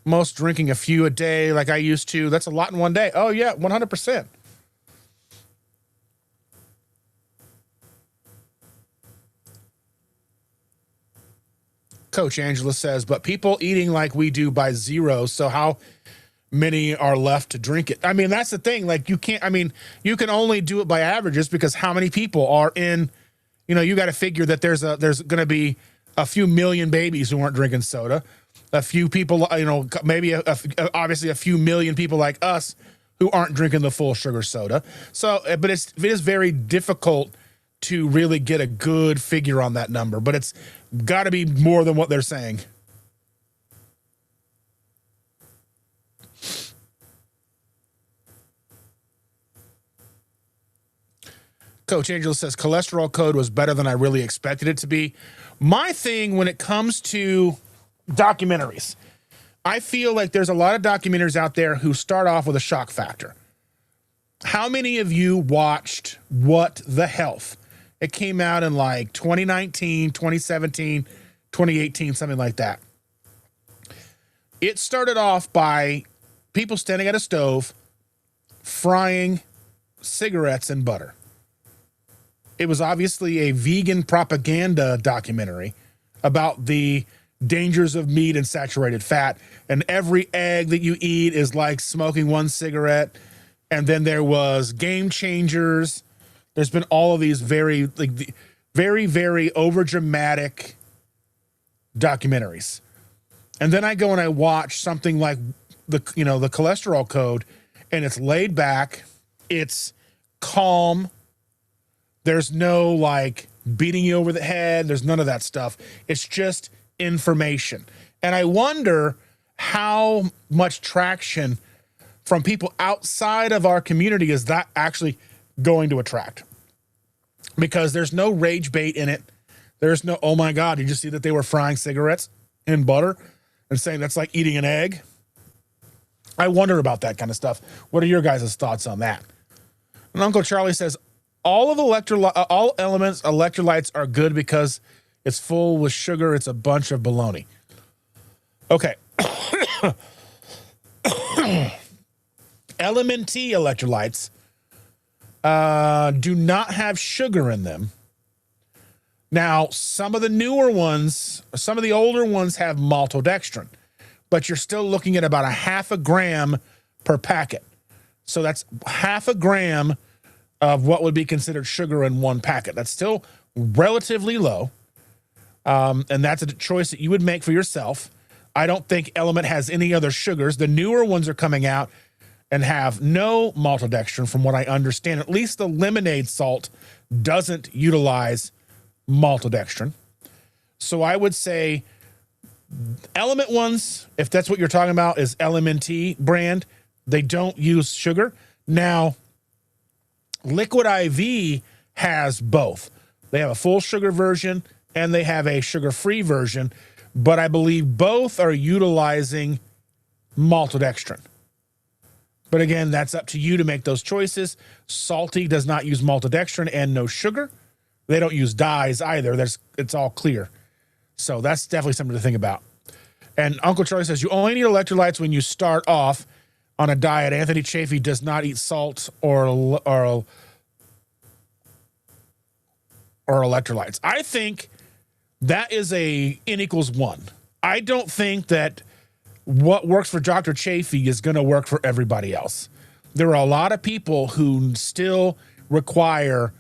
Most drinking a few a day like I used to. That's a lot in one day. Oh, yeah, 100%. Coach Angela says, but people eating like we do by zero, so how many are left to drink it? I mean, that's the thing. Like, you can only do it by averages because how many people are in, you got to figure that there's going to be a few million babies who aren't drinking soda, a few people, maybe obviously a few million people like us who aren't drinking the full sugar soda. So, but it is very difficult to really get a good figure on that number, but it's got to be more than what they're saying. Coach Angel says cholesterol code was better than I really expected it to be. My thing when it comes to documentaries, I feel like there's a lot of documentaries out there who start off with a shock factor. How many of you watched What the Health? It came out in like 2019, 2017, 2018, something like that. It started off by people standing at a stove frying cigarettes in butter. It was obviously a vegan propaganda documentary about the dangers of meat and saturated fat. And every egg that you eat is like smoking one cigarette. And then there was Game Changers. There's been all of these very, very over-dramatic documentaries. And then I go and I watch something like the cholesterol code, and it's laid back. It's calm. There's no like beating you over the head. There's none of that stuff. It's just information. And I wonder how much traction from people outside of our community is that actually going to attract, because there's no rage bait in it. There's no, oh my God, did you see that they were frying cigarettes in butter and saying that's like eating an egg? I wonder about that kind of stuff. What are your guys' thoughts on that? And Uncle Charlie says, all elements, electrolytes are good because it's full with sugar. It's a bunch of baloney. Okay. LMNT electrolytes do not have sugar in them. Now, some of the newer ones, some of the older ones have maltodextrin, but you're still looking at about 0.5 gram per packet. So that's 0.5 gram of what would be considered sugar in one packet. That's still relatively low, and that's a choice that you would make for yourself. I don't think Element has any other sugars. The newer ones are coming out and have no maltodextrin, from what I understand. At least the lemonade salt doesn't utilize maltodextrin. So I would say Element ones, if that's what you're talking about, is LMNT brand. They don't use sugar. Now, Liquid IV has both. They have a full sugar version and they have a sugar-free version, but I believe both are utilizing maltodextrin. But again, that's up to you to make those choices. Salty does not use maltodextrin and no sugar. They don't use dyes either. It's all clear. So that's definitely something to think about. And Uncle Charlie says, you only need electrolytes when you start off on a diet. Anthony Chafee does not eat salt or electrolytes. I think that is a N equals 1. I don't think that what works for Dr. Chafee is going to work for everybody else. There are a lot of people who still require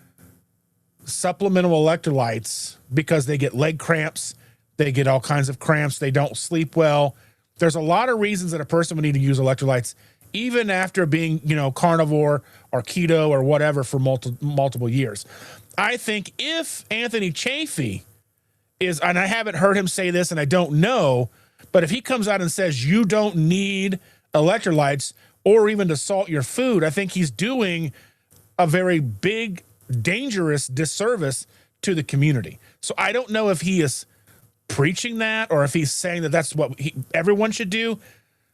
supplemental electrolytes because they get leg cramps, they get all kinds of cramps, they don't sleep well. There's a lot of reasons that a person would need to use electrolytes even after being, carnivore or keto or whatever for multiple years. I think if Anthony Chafee is, and I haven't heard him say this and I don't know, but if he comes out and says you don't need electrolytes or even to salt your food, I think he's doing a very big, dangerous disservice to the community. So I don't know if he is preaching that or if he's saying that that's what everyone should do.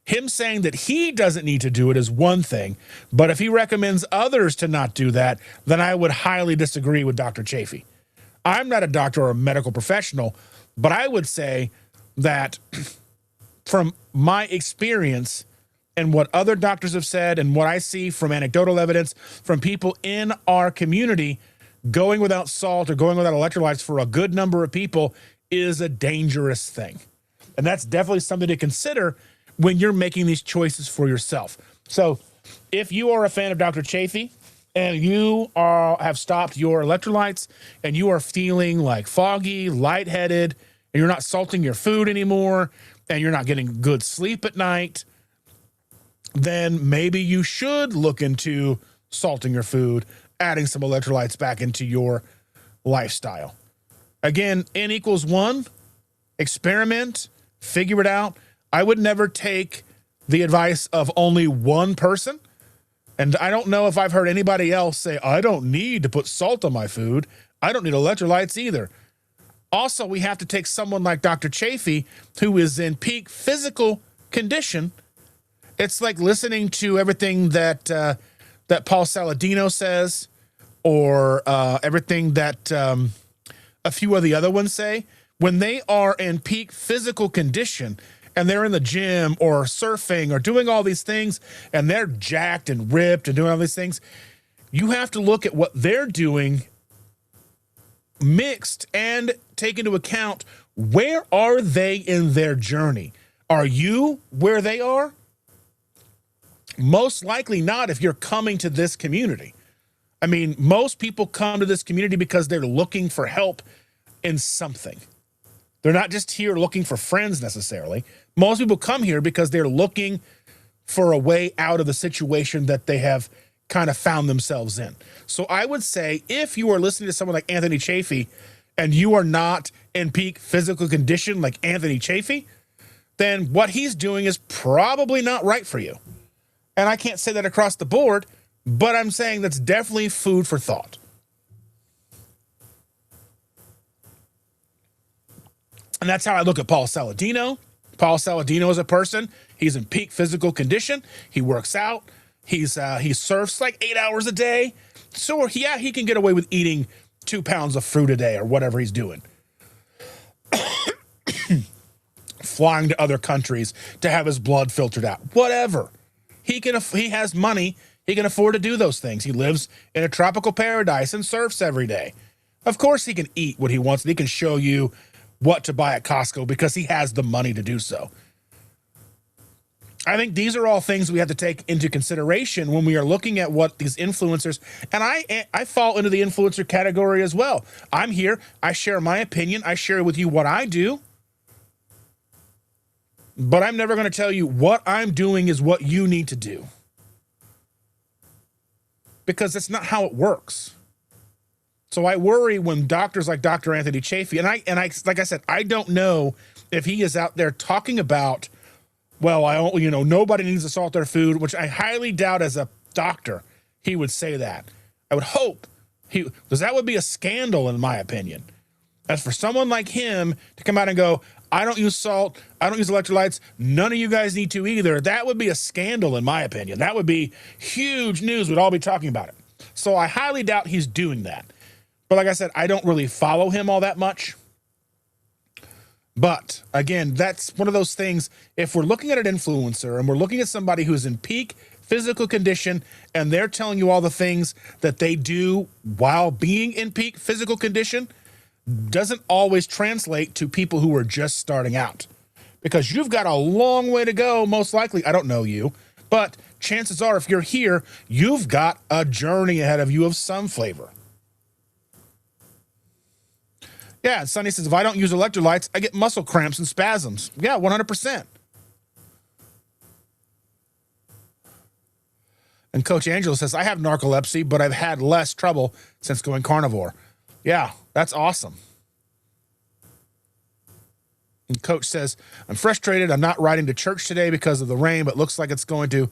Him saying that he doesn't need to do it is one thing, but if he recommends others to not do that, then I would highly disagree with Dr. Chafee. I'm not a doctor or a medical professional, but I would say that from my experience and what other doctors have said and what I see from anecdotal evidence from people in our community, going without salt or going without electrolytes for a good number of people is a dangerous thing. And that's definitely something to consider when you're making these choices for yourself. So if you are a fan of Dr. Chafee and you have stopped your electrolytes and you are feeling like foggy, lightheaded, and you're not salting your food anymore, and you're not getting good sleep at night, then maybe you should look into salting your food, adding some electrolytes back into your lifestyle. Again, N equals 1, experiment, figure it out. I would never take the advice of only one person. And I don't know if I've heard anybody else say, I don't need to put salt on my food. I don't need electrolytes either. Also, we have to take someone like Dr. Chafee, who is in peak physical condition. It's like listening to everything that Paul Saladino says, or everything that a few of the other ones say. When they are in peak physical condition and they're in the gym or surfing or doing all these things and they're jacked and ripped and doing all these things, you have to look at what they're doing mixed and take into account, where are they in their journey? Are you where they are? Most likely not if you're coming to this community. I mean, most people come to this community because they're looking for help in something. They're not just here looking for friends necessarily. Most people come here because they're looking for a way out of the situation that they have kind of found themselves in. So I would say if you are listening to someone like Anthony Chafee and you are not in peak physical condition like Anthony Chafee, then what he's doing is probably not right for you. And I can't say that across the board, but I'm saying that's definitely food for thought. And that's how I look at Paul Saladino. Paul Saladino is a person. He's in peak physical condition. He works out. He surfs like 8 hours a day. So yeah, he can get away with eating 2 pounds of fruit a day or whatever he's doing. Flying to other countries to have his blood filtered out. Whatever. He has money. He can afford to do those things. He lives in a tropical paradise and surfs every day. Of course he can eat what he wants. And he can show you what to buy at Costco because he has the money to do so. I think these are all things we have to take into consideration when we are looking at what these influencers, and I fall into the influencer category as well. I'm here. I share my opinion. I share with you what I do. But I'm never going to tell you what I'm doing is what you need to do. Because that's not how it works. So I worry when doctors like Dr. Anthony Chafee, and I like I said, I don't know if he is out there talking about, well, nobody needs to salt their food, which I highly doubt as a doctor, he would say that. I would hope because that would be a scandal in my opinion. As for someone like him to come out and go, I don't use salt, I don't use electrolytes, none of you guys need to either, that would be a scandal in my opinion. That would be huge news. We'd all be talking about it. So I highly doubt he's doing that. But like I said, I don't really follow him all that much. But again, that's one of those things. If we're looking at an influencer and we're looking at somebody who's in peak physical condition and they're telling you all the things that they do while being in peak physical condition, doesn't always translate to people who are just starting out, because you've got a long way to go. Most likely, I don't know you, but chances are if you're here, you've got a journey ahead of you of some flavor. Yeah, and Sonny says, if I don't use electrolytes, I get muscle cramps and spasms. Yeah, 100%. And Coach Angela says, I have narcolepsy, but I've had less trouble since going carnivore. Yeah, that's awesome. And Coach says, I'm frustrated. I'm not riding to church today because of the rain, but looks like it's going to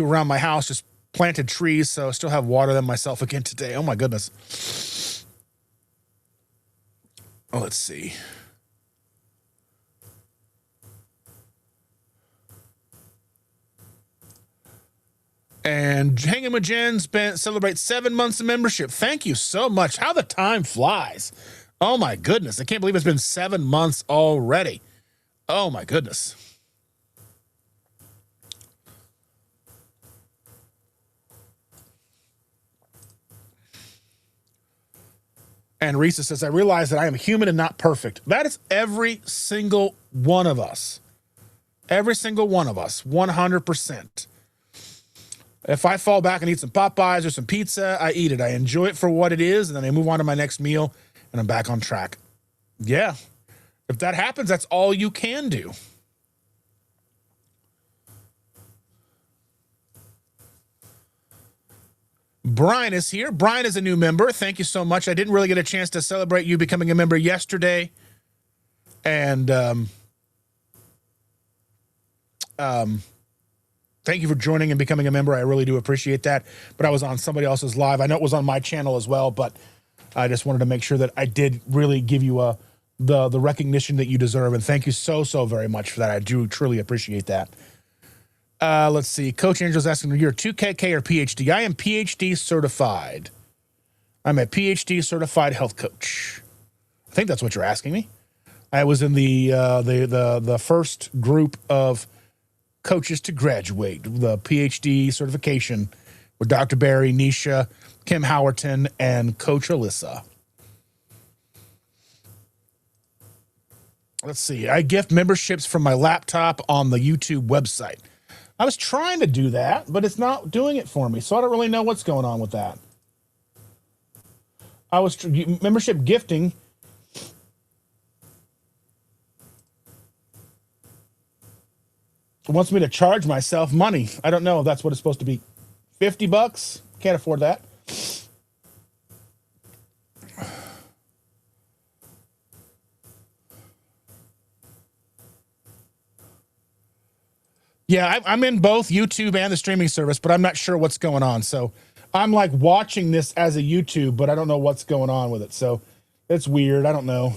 around my house, just planted trees, so I still have water them myself again today. Oh, my goodness. Oh, let's see. And Hanging with Jen celebrates 7 months of membership. Thank you so much. How the time flies. Oh, my goodness. I can't believe it's been 7 months already. Oh, my goodness. And Risa says, I realize that I am human and not perfect. That is every single one of us. Every single one of us, 100%. If I fall back and eat some Popeyes or some pizza, I eat it. I enjoy it for what it is, and then I move on to my next meal, and I'm back on track. Yeah. If that happens, that's all you can do. Brian is here. Brian is a new member. Thank you so much. I didn't really get a chance to celebrate you becoming a member yesterday. And thank you for joining and becoming a member. I really do appreciate that. But I was on somebody else's live. I know it was on my channel as well, but I just wanted to make sure that I did really give you the recognition that you deserve. And thank you so, so very much for that. I do truly appreciate that. Let's see. Coach Angel's asking, you're 2KK or PhD? I am PhD certified. I'm a PhD certified health coach. I think that's what you're asking me. I was in the first group of coaches to graduate, the PhD certification with Dr. Barry, Nisha, Kim Howerton, and Coach Alyssa. Let's see. I gift memberships from my laptop on the YouTube website. I was trying to do that, but it's not doing it for me, so I don't really know what's going on with that. I was membership gifting. It wants me to charge myself money. I don't know if that's what it's supposed to be. $50? Can't afford that. Yeah, I'm in both YouTube and the streaming service, but I'm not sure what's going on. So I'm like watching this as a YouTube, but I don't know what's going on with it. So it's weird. I don't know.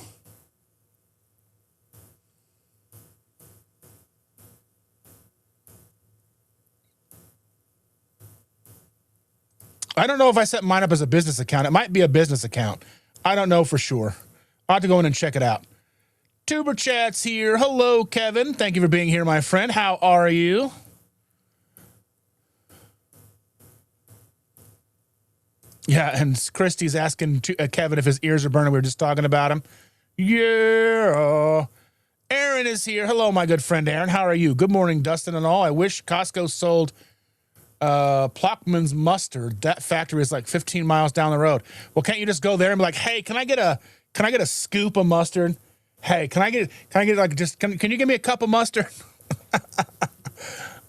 I don't know if I set mine up as a business account. It might be a business account. I don't know for sure. I'll have to go in and check it out. Tuber Chat's here. Hello, Kevin. Thank you for being here, my friend. How are you? Yeah, and Christy's asking Kevin if his ears are burning. We were just talking about him. Yeah. Aaron is here. Hello, my good friend Aaron. How are you? Good morning, Dustin and all. I wish Costco sold Plockman's mustard. That factory is like 15 miles down the road. Well, can't you just go there and be like, hey, can I get a scoop of mustard? Hey, can I get like just can you give me a cup of mustard?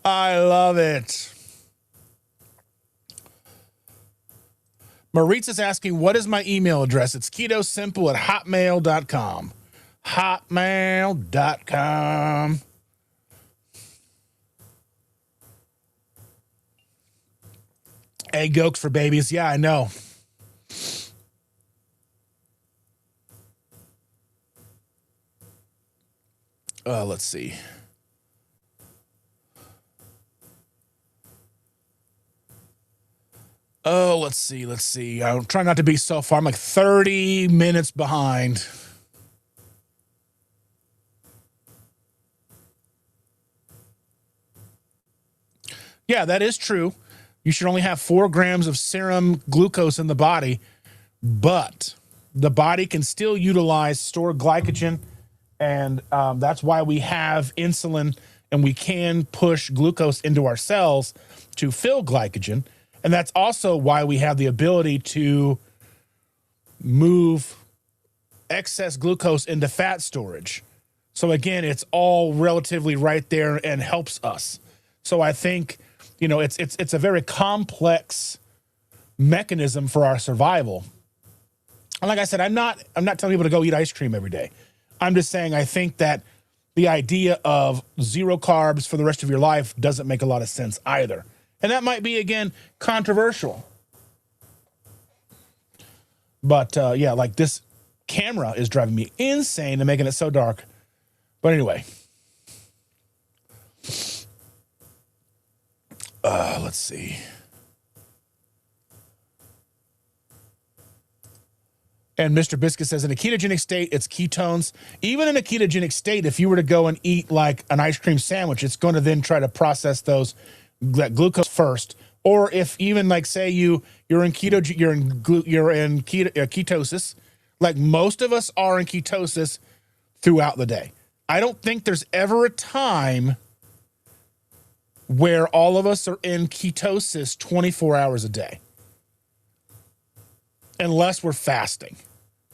I love it. Maritza's asking, what is my email address? It's KetoSImple@hotmail.com. Hotmail.com. Egg yolks for babies. Yeah, I know. Let's see. Oh, let's see. I'm trying not to be so far. I'm like 30 minutes behind. Yeah, that is true. You should only have 4 grams of serum glucose in the body, but the body can still utilize stored glycogen, and that's why we have insulin, and we can push glucose into our cells to fill glycogen. And that's also why we have the ability to move excess glucose into fat storage. So again, it's all relatively right there and helps us. So I think, you know, it's a very complex mechanism for our survival. And like I said, I'm not telling people to go eat ice cream every day. I'm just saying I think that the idea of 0 carbs for the rest of your life doesn't make a lot of sense either. And that might be, again, controversial. But, yeah, like this camera is driving me insane and making it so dark. But anyway. Let's see. And Mr. Biscuit says, in a ketogenic state, it's ketones. Even in a ketogenic state, if you were to go and eat like an ice cream sandwich, it's going to then try to process that glucose first. Or if even like say you're in ketosis, like most of us are in ketosis throughout the day. I don't think there's ever a time where all of us are in ketosis 24 hours a day, unless we're fasting.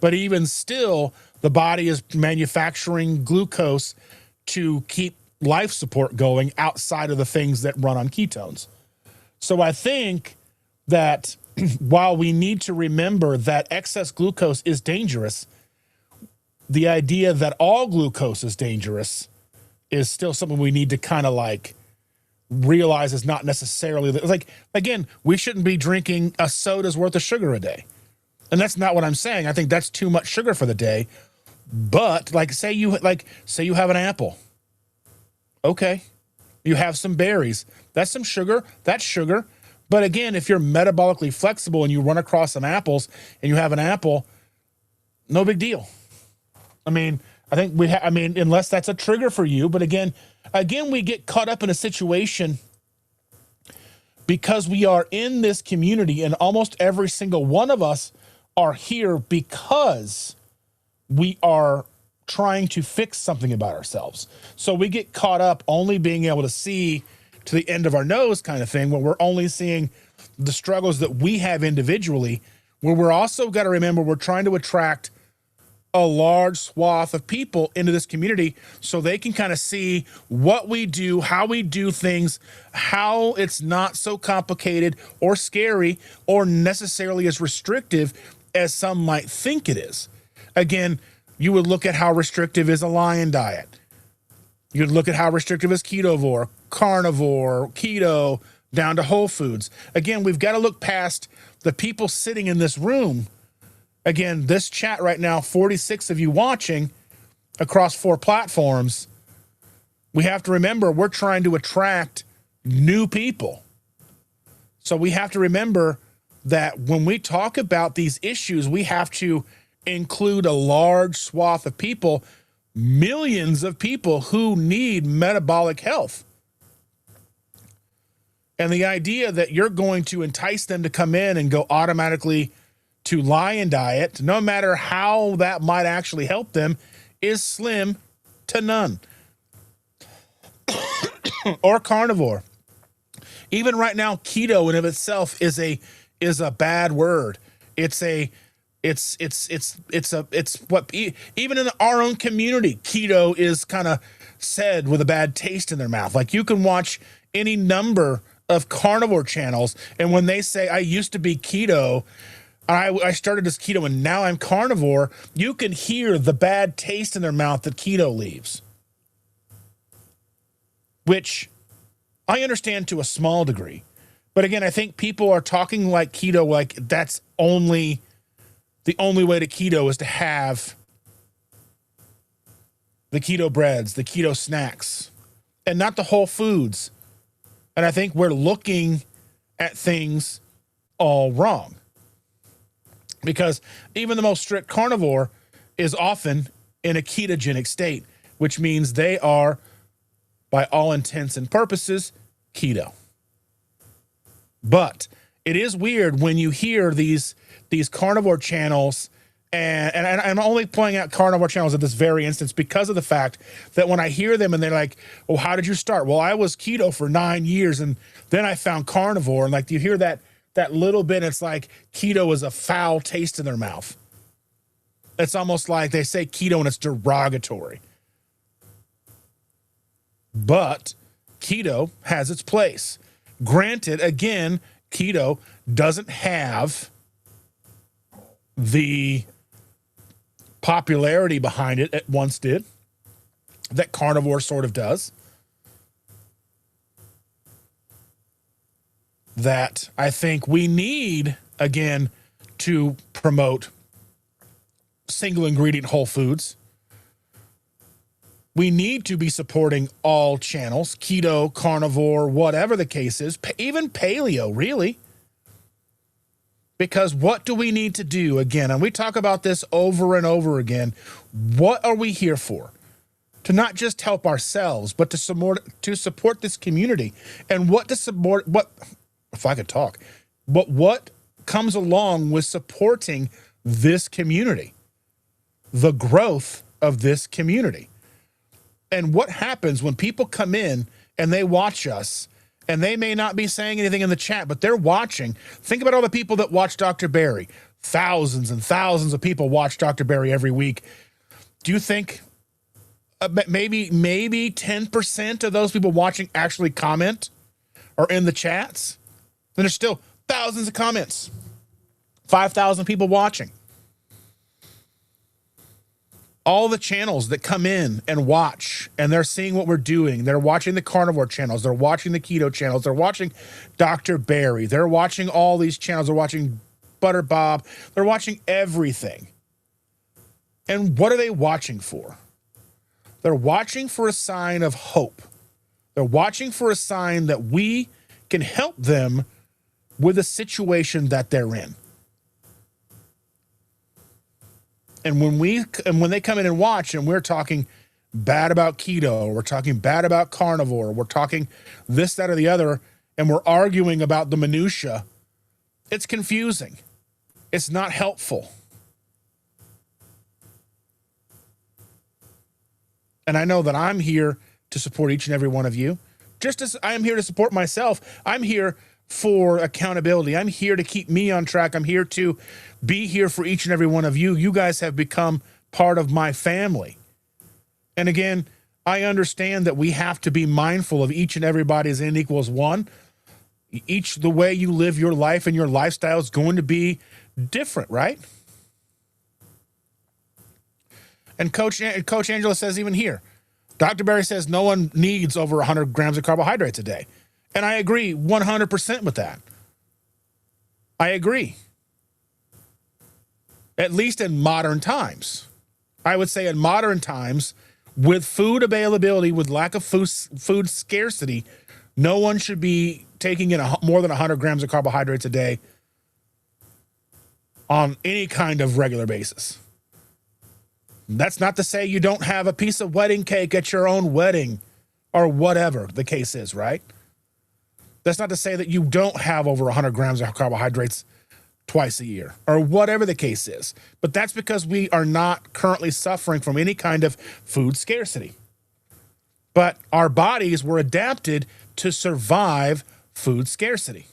But even still, the body is manufacturing glucose to keep life support going outside of the things that run on ketones. So I think that while we need to remember that excess glucose is dangerous, the idea that all glucose is dangerous is still something we need to kind of like realize is not necessarily like, again, we shouldn't be drinking a soda's worth of sugar a day. And that's not what I'm saying. I think that's too much sugar for the day. But like, say you have an apple. Okay. You have some berries. That's some sugar. That's sugar. But again, if you're metabolically flexible and you run across some apples and you have an apple, no big deal. I mean, I think unless that's a trigger for you. But again, we get caught up in a situation because we are in this community and almost every single one of us are here because we are trying to fix something about ourselves. So we get caught up only being able to see to the end of our nose kind of thing, where we're only seeing the struggles that we have individually, where we're also got to remember we're trying to attract a large swath of people into this community so they can kind of see what we do, how we do things, how it's not so complicated or scary or necessarily as restrictive as some might think it is. Again, you would look at how restrictive is a lion diet. You'd look at how restrictive is Ketovore, Carnivore, Keto, down to Whole Foods. Again, we've got to look past the people sitting in this room. Again, this chat right now, 46 of you watching across 4 platforms. We have to remember we're trying to attract new people. So we have to remember that when we talk about these issues, we have to include a large swath of people, millions of people who need metabolic health. And the idea that you're going to entice them to come in and go automatically to lion diet, no matter how that might actually help them, is slim to none. Or carnivore. Even right now, keto in of itself is a bad word. It's what even in our own community, keto is kind of said with a bad taste in their mouth. Like you can watch any number of carnivore channels, and when they say I used to be keto, I started as keto and now I'm carnivore, you can hear the bad taste in their mouth that keto leaves. Which I understand to a small degree. But again, I think people are talking like keto, like that's only the only way to keto is to have the keto breads, the keto snacks, and not the whole foods. And I think we're looking at things all wrong. Because even the most strict carnivore is often in a ketogenic state, which means they are, by all intents and purposes, keto. But it is weird when you hear these carnivore channels, and I'm only pointing out carnivore channels at this very instance because of the fact that when I hear them and they're like, well, how did you start? Well, I was keto for 9 years and then I found carnivore. And like, you hear that little bit, it's like keto is a foul taste in their mouth. It's almost like they say keto and it's derogatory. But keto has its place. Granted, again, keto doesn't have the popularity behind it once did, that carnivore sort of does, that I think we need, again, to promote single ingredient whole foods. We need to be supporting all channels, keto, carnivore, whatever the case is, even paleo, really. Because what do we need to do, again, and we talk about this over and over again, what are we here for? To not just help ourselves, but to support this community. And what if I could talk, but what comes along with supporting this community, the growth of this community. And what happens when people come in and they watch us, and they may not be saying anything in the chat, but they're watching. Think about all the people that watch Dr. Barry. Thousands and thousands of people watch Dr. Barry every week. Do you think maybe 10% of those people watching actually comment or in the chats? Then there's still thousands of comments. 5,000 people watching. All the channels that come in and watch, and they're seeing what we're doing. They're watching the carnivore channels. They're watching the keto channels. They're watching Dr. Barry. They're watching all these channels. They're watching Butter Bob. They're watching everything. And what are they watching for? They're watching for a sign of hope. They're watching for a sign that we can help them with the situation that they're in. And when they come in and watch, and we're talking bad about keto, we're talking bad about carnivore, we're talking this, that, or the other, and we're arguing about the minutia, it's confusing. It's not helpful. And I know that I'm here to support each and every one of you, just as I am here to support myself. I'm here for accountability. I'm here to keep me on track. I'm here to be here for each and every one of you. You guys have become part of my family. And again, I understand that we have to be mindful of each and everybody's N equals one. The way you live your life and your lifestyle is going to be different, right? And Coach Angela says even here, Dr. Barry says no one needs over 100 grams of carbohydrates a day. And I agree 100% with that. I agree. At least in modern times. I would say in modern times, with food availability, with lack of food scarcity, no one should be taking in more than 100 grams of carbohydrates a day on any kind of regular basis. That's not to say you don't have a piece of wedding cake at your own wedding or whatever the case is, right? That's not to say that you don't have over 100 grams of carbohydrates twice a year or whatever the case is. But that's because we are not currently suffering from any kind of food scarcity. But our bodies were adapted to survive food scarcity,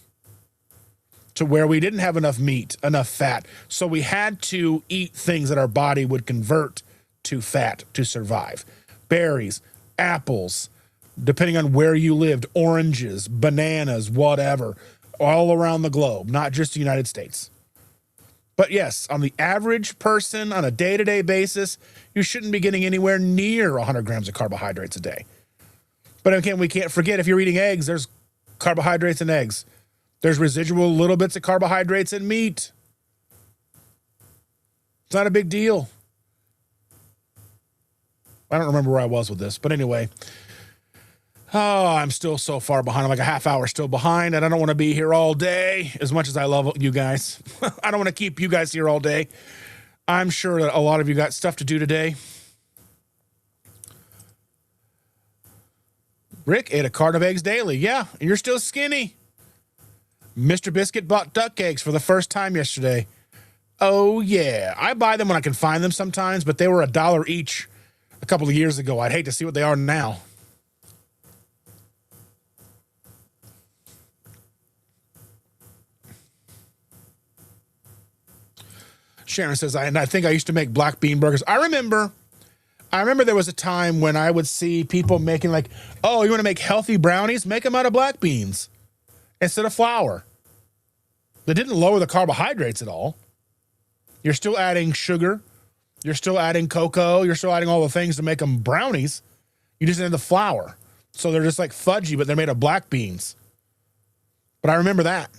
to where we didn't have enough meat, enough fat. So we had to eat things that our body would convert to fat to survive. Berries, apples, depending on where you lived, oranges, bananas, whatever, all around the globe, not just the United States. But yes, on the average person on a day-to-day basis, you shouldn't be getting anywhere near 100 grams of carbohydrates a day. But again, we can't forget, if you're eating eggs, there's carbohydrates in eggs. There's residual little bits of carbohydrates in meat. It's not a big deal. I don't remember where I was with this, but anyway. Oh, I'm still so far behind. I'm like a half hour still behind, and I don't want to be here all day as much as I love you guys. I don't want to keep you guys here all day. I'm sure that a lot of you got stuff to do today. Rick ate a carton of eggs daily. Yeah, and you're still skinny. Mr. Biscuit bought duck eggs for the first time yesterday. Oh, yeah. I buy them when I can find them sometimes, but they were $1 each a couple of years ago. I'd hate to see what they are now. Sharon says, I think I used to make black bean burgers. I remember there was a time when I would see people making like, oh, you want to make healthy brownies? Make them out of black beans instead of flour. That didn't lower the carbohydrates at all. You're still adding sugar. You're still adding cocoa. You're still adding all the things to make them brownies. You just add the flour. So they're just like fudgy, but they're made of black beans. But I remember that.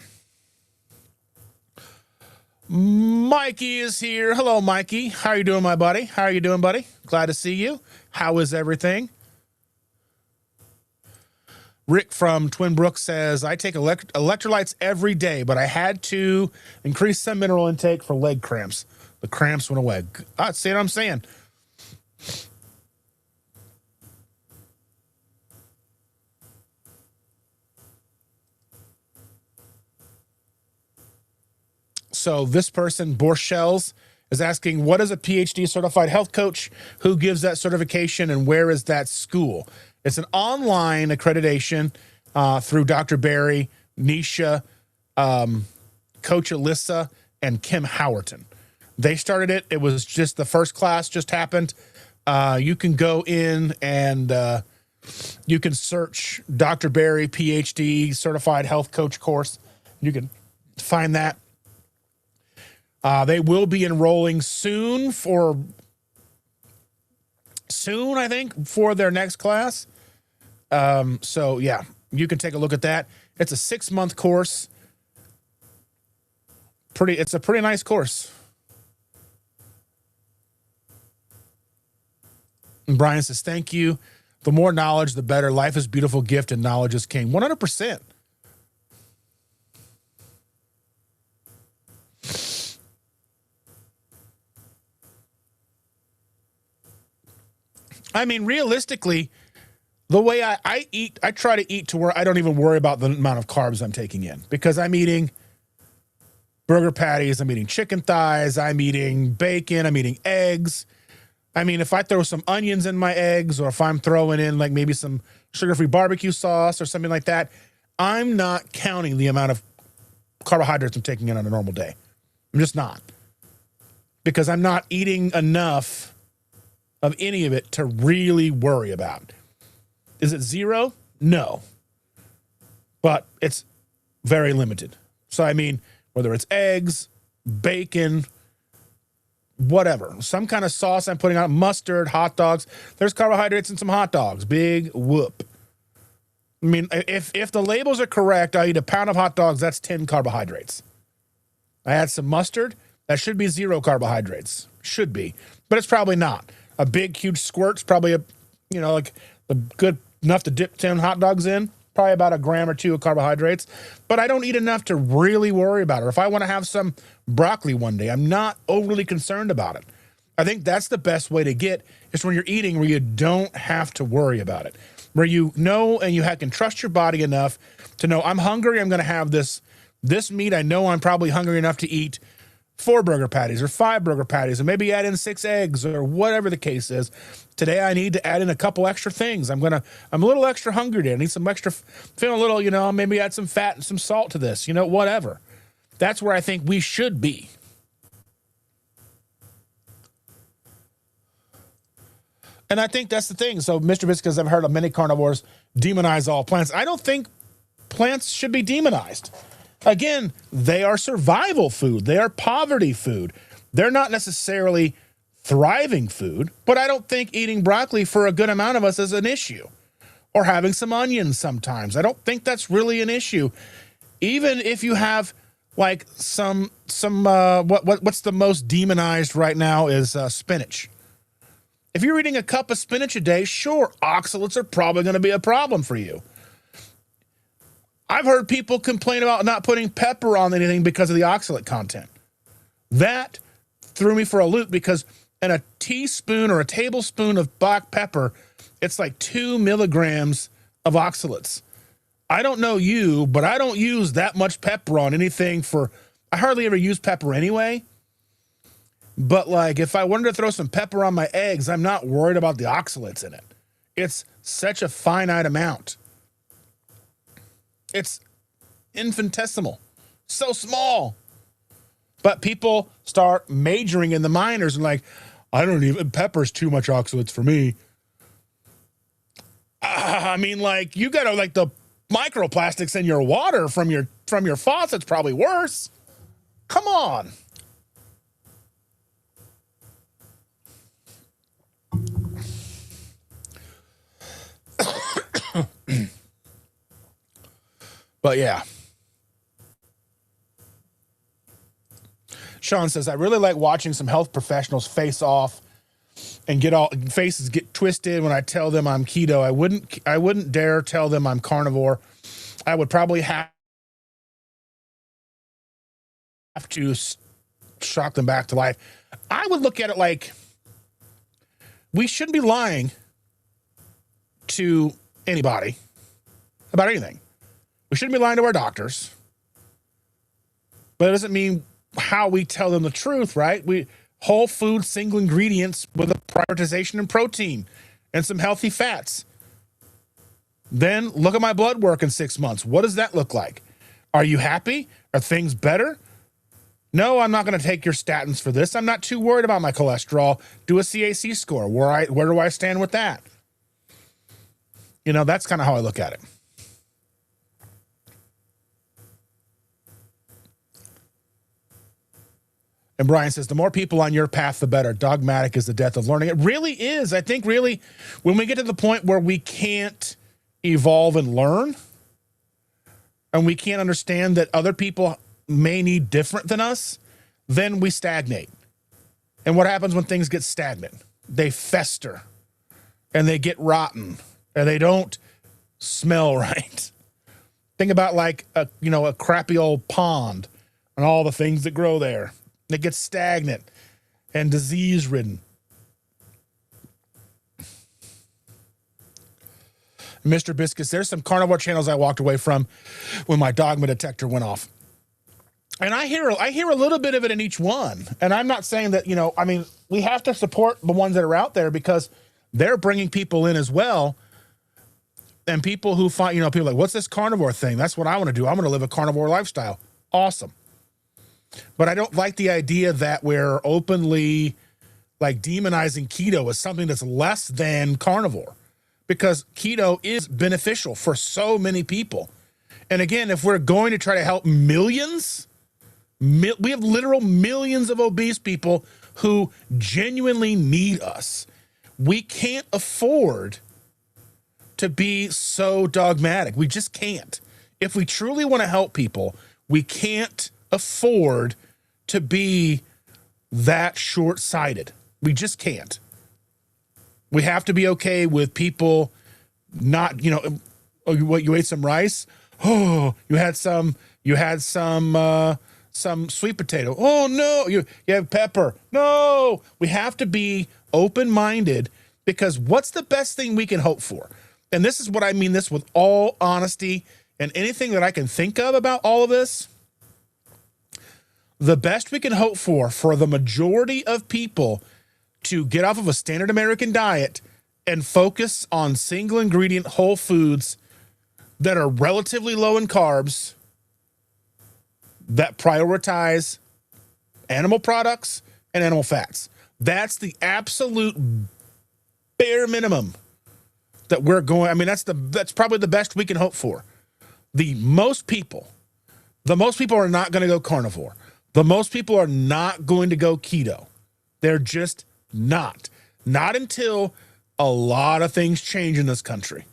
Mikey is here. Hello, Mikey. How are you doing, my buddy? How are you doing, buddy? Glad to see you. How is everything? Rick from Twin Brook says, I take electrolytes every day, but I had to increase some mineral intake for leg cramps. The cramps went away. See what I'm saying? So this person, Borschels, is asking, what is a PhD certified health coach? Who gives that certification and where is that school? It's an online accreditation through Dr. Barry, Nisha, Coach Alyssa, and Kim Howerton. They started it. It was just the first class just happened. You can go in and you can search Dr. Barry, PhD, certified health coach course. You can find that. They will be enrolling soon, I think, for their next class. So, yeah, you can take a look at that. It's a 6-month course. It's a pretty nice course. And Brian says, thank you. The more knowledge, the better. Life is a beautiful gift and knowledge is king. 100%. I mean, realistically, the way I eat, I try to eat to where I don't even worry about the amount of carbs I'm taking in, because I'm eating burger patties, I'm eating chicken thighs, I'm eating bacon, I'm eating eggs. I mean, if I throw some onions in my eggs, or if I'm throwing in like maybe some sugar-free barbecue sauce or something like that, I'm not counting the amount of carbohydrates I'm taking in on a normal day. I'm just not. Because I'm not eating enough of any of it to really worry about. Is it zero? No. But it's very limited. So, I mean, whether it's eggs, bacon, whatever, some kind of sauce I'm putting on, mustard, hot dogs, there's carbohydrates in some hot dogs. Big whoop. I mean, if the labels are correct, I eat a pound of hot dogs, that's 10 carbohydrates. I add some mustard, that should be 0 carbohydrates. Should be. But it's probably not. A big, huge squirt's probably like a good enough to dip 10 hot dogs in. Probably about a gram or 2 of carbohydrates. But I don't eat enough to really worry about it. If I want to have some broccoli one day, I'm not overly concerned about it. I think that's the best way to get, is when you're eating where you don't have to worry about it. Where you know and you can trust your body enough to know, I'm hungry, I'm going to have this meat. I know I'm probably hungry enough to eat 4 burger patties or 5 burger patties, and maybe add in 6 eggs or whatever the case is. Today I need to add in a couple extra things. I'm a little extra hungry today. I need some extra, feeling a little, maybe add some fat and some salt to this, whatever. That's where I think we should be. And I think that's the thing. So, Mr. Biscuits, I've heard of many carnivores demonize all plants. I don't think plants should be demonized. Again, they are survival food. They are poverty food. They're not necessarily thriving food, but I don't think eating broccoli for a good amount of us is an issue. Or having some onions sometimes. I don't think that's really an issue. Even if you have like what's the most demonized right now is spinach. If you're eating a cup of spinach a day, sure, oxalates are probably going to be a problem for you. I've heard people complain about not putting pepper on anything because of the oxalate content. That threw me for a loop because in a teaspoon or a tablespoon of black pepper, it's like 2 milligrams of oxalates. I don't know you, but I don't use that much pepper on anything I hardly ever use pepper anyway. But like if I wanted to throw some pepper on my eggs, I'm not worried about the oxalates in it. It's such a finite amount. It's infinitesimal, so small. But people start majoring in the minors and like, pepper's too much oxalates for me. I mean, like you got like the microplastics in your water from your faucet's probably worse. Come on. But yeah. Sean says, I really like watching some health professionals face off and faces get twisted when I tell them I'm keto. I wouldn't dare tell them I'm carnivore. I would probably have to shock them back to life. I would look at it like we shouldn't be lying to anybody about anything. We shouldn't be lying to our doctors. But it doesn't mean how we tell them the truth, right? Whole food, single ingredients with a prioritization in protein and some healthy fats. Then look at my blood work in 6 months. What does that look like? Are you happy? Are things better? No, I'm not going to take your statins for this. I'm not too worried about my cholesterol. Do a CAC score. Where do I stand with that? You know, that's kind of how I look at it. And Brian says, the more people on your path, the better. Dogmatic is the death of learning. It really is. I think really when we get to the point where we can't evolve and learn and we can't understand that other people may need different than us, then we stagnate. And what happens when things get stagnant? They fester and they get rotten and they don't smell right. Think about like a crappy old pond and all the things that grow there. It gets stagnant and disease-ridden. Mr. Biscuits, there's some carnivore channels I walked away from when my dogma detector went off. And I hear a little bit of it in each one. And I'm not saying that, we have to support the ones that are out there because they're bringing people in as well. And people who find, people are like, what's this carnivore thing? That's what I want to do. I'm going to live a carnivore lifestyle. Awesome. But I don't like the idea that we're openly like demonizing keto as something that's less than carnivore, because keto is beneficial for so many people. And again, if we're going to try to help millions, we have literal millions of obese people who genuinely need us. We can't afford to be so dogmatic. We just can't. If we truly want to help people, we can't afford to be that short-sighted. We just can't. We have to be okay with people not, you ate some rice? Oh, you had some sweet potato. Oh no, you have pepper. No, we have to be open-minded, because what's the best thing we can hope for? And this is what I mean this with all honesty and anything that I can think of about all of this. The best we can hope for the majority of people to get off of a standard American diet and focus on single ingredient whole foods that are relatively low in carbs, that prioritize animal products and animal fats. That's the absolute bare minimum that we're going. That's probably the best we can hope for. The most people are not going to go carnivore. The most people are not going to go keto. They're just not. Not until a lot of things change in this country.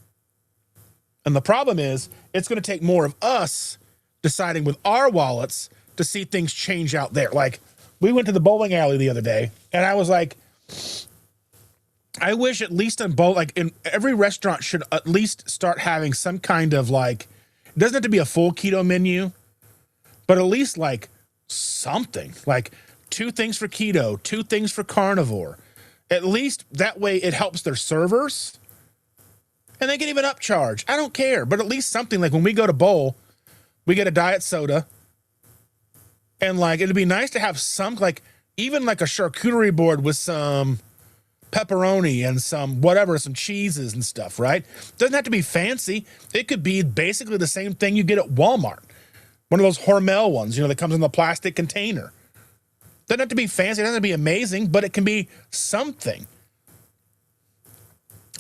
And the problem is, it's going to take more of us deciding with our wallets to see things change out there. Like, we went to the bowling alley the other day, and I was like, I wish at least in every restaurant should at least start having some kind of like, it doesn't have to be a full keto menu, but at least like something like 2 things for keto, 2 things for carnivore. At least that way it helps their servers, and they can even upcharge. I don't care, but at least something like when we go to bowl, we get a diet soda, and like it'd be nice to have some like even like a charcuterie board with some pepperoni and some whatever, some cheeses and stuff, right? Doesn't have to be fancy. It could be basically the same thing you get at Walmart. One of those Hormel ones, that comes in the plastic container. Doesn't have to be fancy. It doesn't have to be amazing, but it can be something.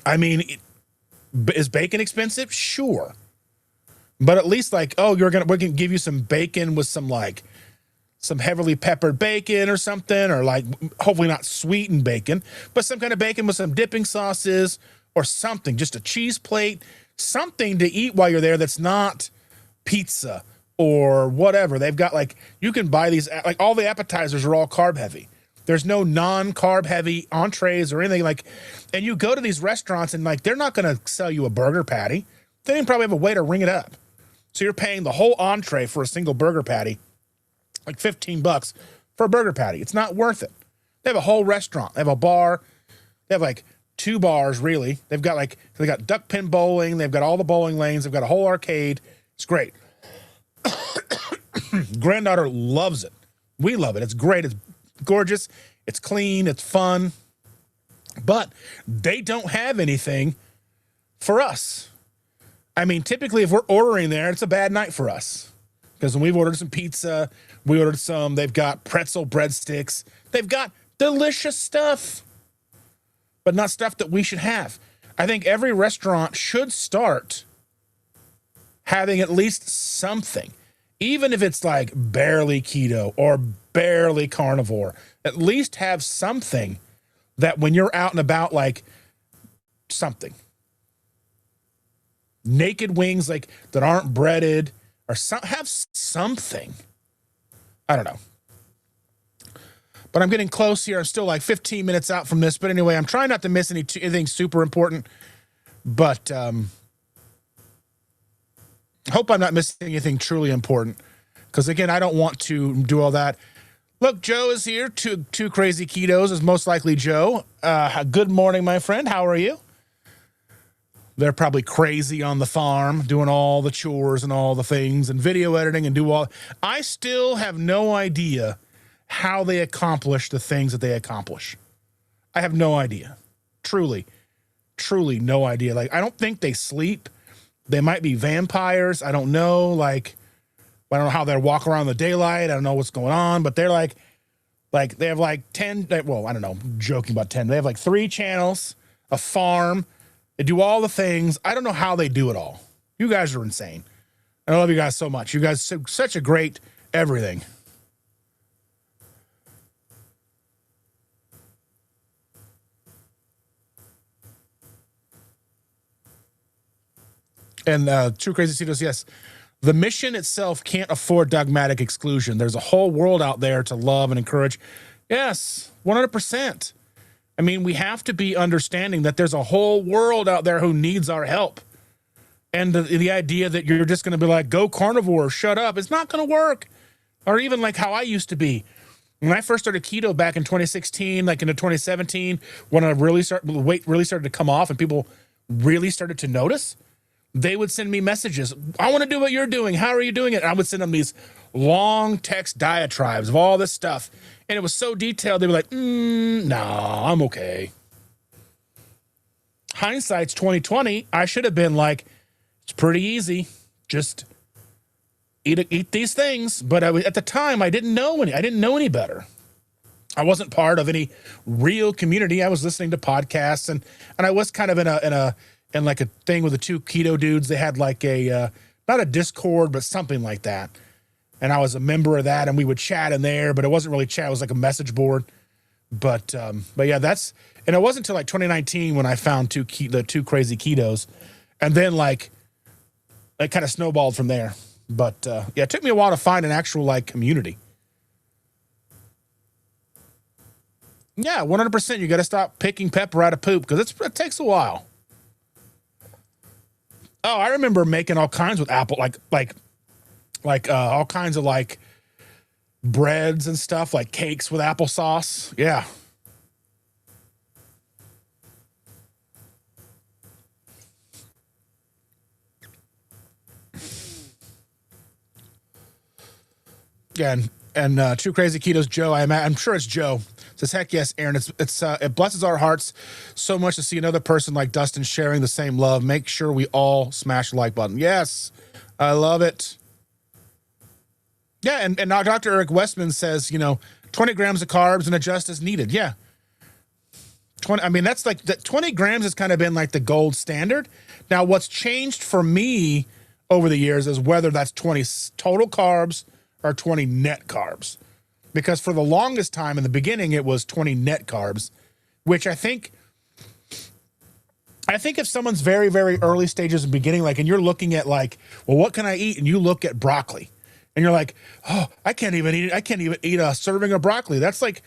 I mean, is bacon expensive? Sure. But at least like, we're going to give you some bacon with some like some heavily peppered bacon or something, or like hopefully not sweetened bacon, but some kind of bacon with some dipping sauces or something, just a cheese plate, something to eat while you're there that's not pizza or whatever. They've got like, you can buy these, like all the appetizers are all carb heavy. There's no non-carb heavy entrees or anything like, and you go to these restaurants and like, they're not going to sell you a burger patty. They didn't probably have a way to ring it up. So you're paying the whole entree for a single burger patty, like $15 for a burger patty. It's not worth it. They have a whole restaurant. They have a bar. They have like 2 bars, really. They got duck pin bowling. They've got all the bowling lanes. They've got a whole arcade. It's great. Granddaughter loves it. We love it. It's great. It's gorgeous. It's clean. It's fun. But they don't have anything for us. I mean, typically if we're ordering there, it's a bad night for us. Because when we've ordered some pizza, they've got pretzel breadsticks. They've got delicious stuff, but not stuff that we should have. I think every restaurant should start having at least something, even if it's like barely keto or barely carnivore, at least have something that when you're out and about, like something. Naked wings like that aren't breaded, or have something. I don't know. But I'm getting close here. I'm still like 15 minutes out from this. But anyway, I'm trying not to miss anything super important. But hope I'm not missing anything truly important. Because, again, I don't want to do all that. Look, Joe is here. Two Crazy Ketos is most likely Joe. Good morning, my friend. How are you? They're probably crazy on the farm, doing all the chores and all the things and video editing and I still have no idea how they accomplish the things that they accomplish. I have no idea. Truly no idea. Like, I don't think they sleep. They might be vampires. I don't know. Like, I don't know how they walk around in the daylight. I don't know what's going on, but they're like they have like 10, well, I don't know, I'm joking about 10. They have like 3 channels, a farm. They do all the things. I don't know how they do it all. You guys are insane. I love you guys so much. You guys such a great everything. And True Crazy Cetos, yes. The mission itself can't afford dogmatic exclusion. There's a whole world out there to love and encourage. Yes, 100%. I mean, we have to be understanding that there's a whole world out there who needs our help. And the idea that you're just going to be like, go carnivore, shut up, it's not going to work. Or even like how I used to be. When I first started keto back in 2016, like into 2017, when the weight really started to come off and people really started to notice, they would send me messages. I want to do what you're doing. How are you doing it? And I would send them these long text diatribes of all this stuff. And it was so detailed, they were like, nah, I'm okay. Hindsight's 2020. I should have been like, it's pretty easy. Just eat these things. But at the time, I didn't know any better. I wasn't part of any real community. I was listening to podcasts, and I was kind of in like a thing with the 2 keto dudes. They had like a not a Discord, but something like that. And I was a member of that, and we would chat in there, but it wasn't really chat. It was like a message board. But yeah, and it wasn't until like 2019 when I found the 2 Crazy Ketos, and then like it kind of snowballed from there. But yeah, it took me a while to find an actual like community. Yeah, 100%. You got to stop picking pepper out of poop because it takes a while. Oh, I remember making all kinds with apple, like all kinds of like breads and stuff, like cakes with applesauce. Yeah. Yeah, and True Crazy Ketos Joe, I'm sure it's Joe. Says, heck yes, Aaron. It blesses our hearts so much to see another person like Dustin sharing the same love. Make sure we all smash the like button. Yes, I love it. Yeah, and now Dr. Eric Westman says, 20 grams of carbs and adjust as needed. Yeah. 20, I mean, that's like 20 grams has kind of been like the gold standard. Now, what's changed for me over the years is whether that's 20 total carbs or 20 net carbs. Because for the longest time in the beginning, it was 20 net carbs, which I think if someone's very, very early stages of beginning, like, and you're looking at like, well, what can I eat? And you look at broccoli and you're like, oh, I can't even eat it. I can't even eat a serving of broccoli. That's like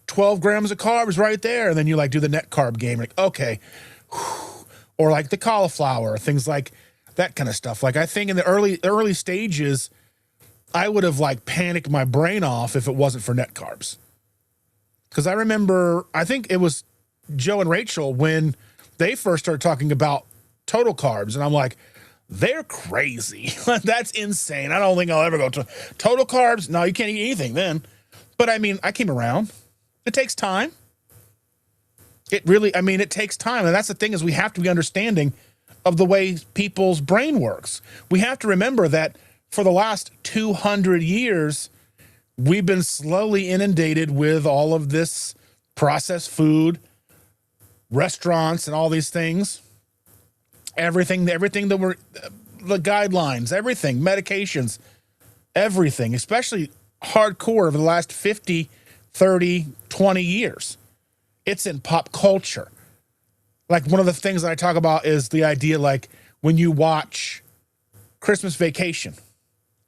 12 grams of carbs right there. And then you like do the net carb game. Like, okay. Or like the cauliflower, things like that kind of stuff. Like I think in the early stages, I would have like panicked my brain off if it wasn't for net carbs. Because I remember, I think it was Joe and Rachel when they first started talking about total carbs. And I'm like, they're crazy. That's insane. I don't think I'll ever go to total carbs. No, you can't eat anything then. But I mean, I came around. It takes time. It takes time. And that's the thing is we have to be understanding of the way people's brain works. We have to remember that for the last 200 years, we've been slowly inundated with all of this processed food, restaurants, and all these things. Everything that were the guidelines, everything, medications, everything, especially hardcore over the last 50, 30, 20 years. It's in pop culture. Like one of the things that I talk about is the idea like when you watch Christmas Vacation,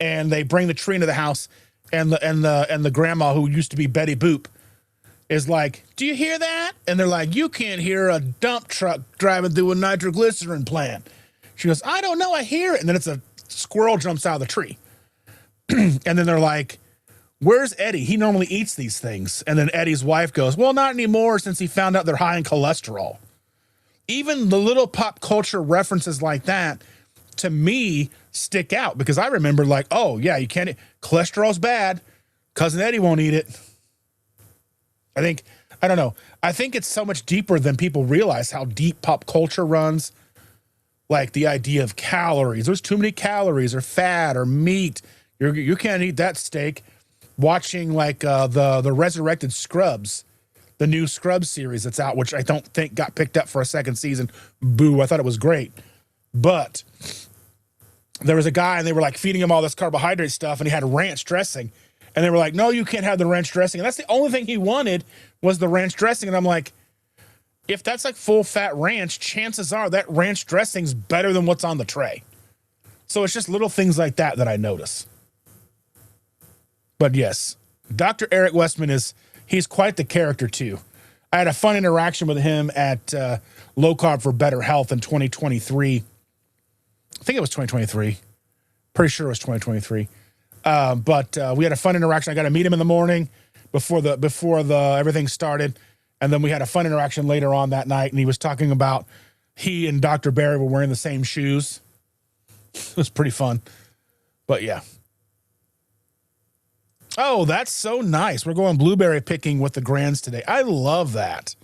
and they bring the tree into the house, and the grandma who used to be Betty Boop is like, "Do you hear that?" And they're like, "You can't hear a dump truck driving through a nitroglycerin plant." She goes, "I don't know, I hear it." And then it's a squirrel jumps out of the tree. And then they're like, "Where's Eddie? He normally eats these things." And then Eddie's wife goes, "Well, not anymore since he found out they're high in cholesterol." Even the little pop culture references like that, to me, stick out because I remember like, oh yeah, you can't, cholesterol's bad. Cousin Eddie won't eat it. I don't know. I think it's so much deeper than people realize how deep pop culture runs. Like the idea of calories. There's too many calories or fat or meat. You can't eat that steak. Watching like the Resurrected Scrubs, the new Scrubs series that's out, which I don't think got picked up for a second season. Boo, I thought it was great. But there was a guy and they were like feeding him all this carbohydrate stuff and he had ranch dressing. And they were like, "No, you can't have the ranch dressing." And that's the only thing he wanted was the ranch dressing. And I'm like, if that's like full fat ranch, chances are that ranch dressing's better than what's on the tray. So it's just little things like that I notice. But yes, Dr. Eric Westman he's quite the character too. I had a fun interaction with him at Low Carb for Better Health in 2023. I think it was 2023. Pretty sure it was 2023. But we had a fun interaction. I got to meet him in the morning before the everything started. And then we had a fun interaction later on that night. And he was talking about he and Dr. Barry were wearing the same shoes. It was pretty fun. But yeah. Oh, that's so nice. We're going blueberry picking with the grands today. I love that.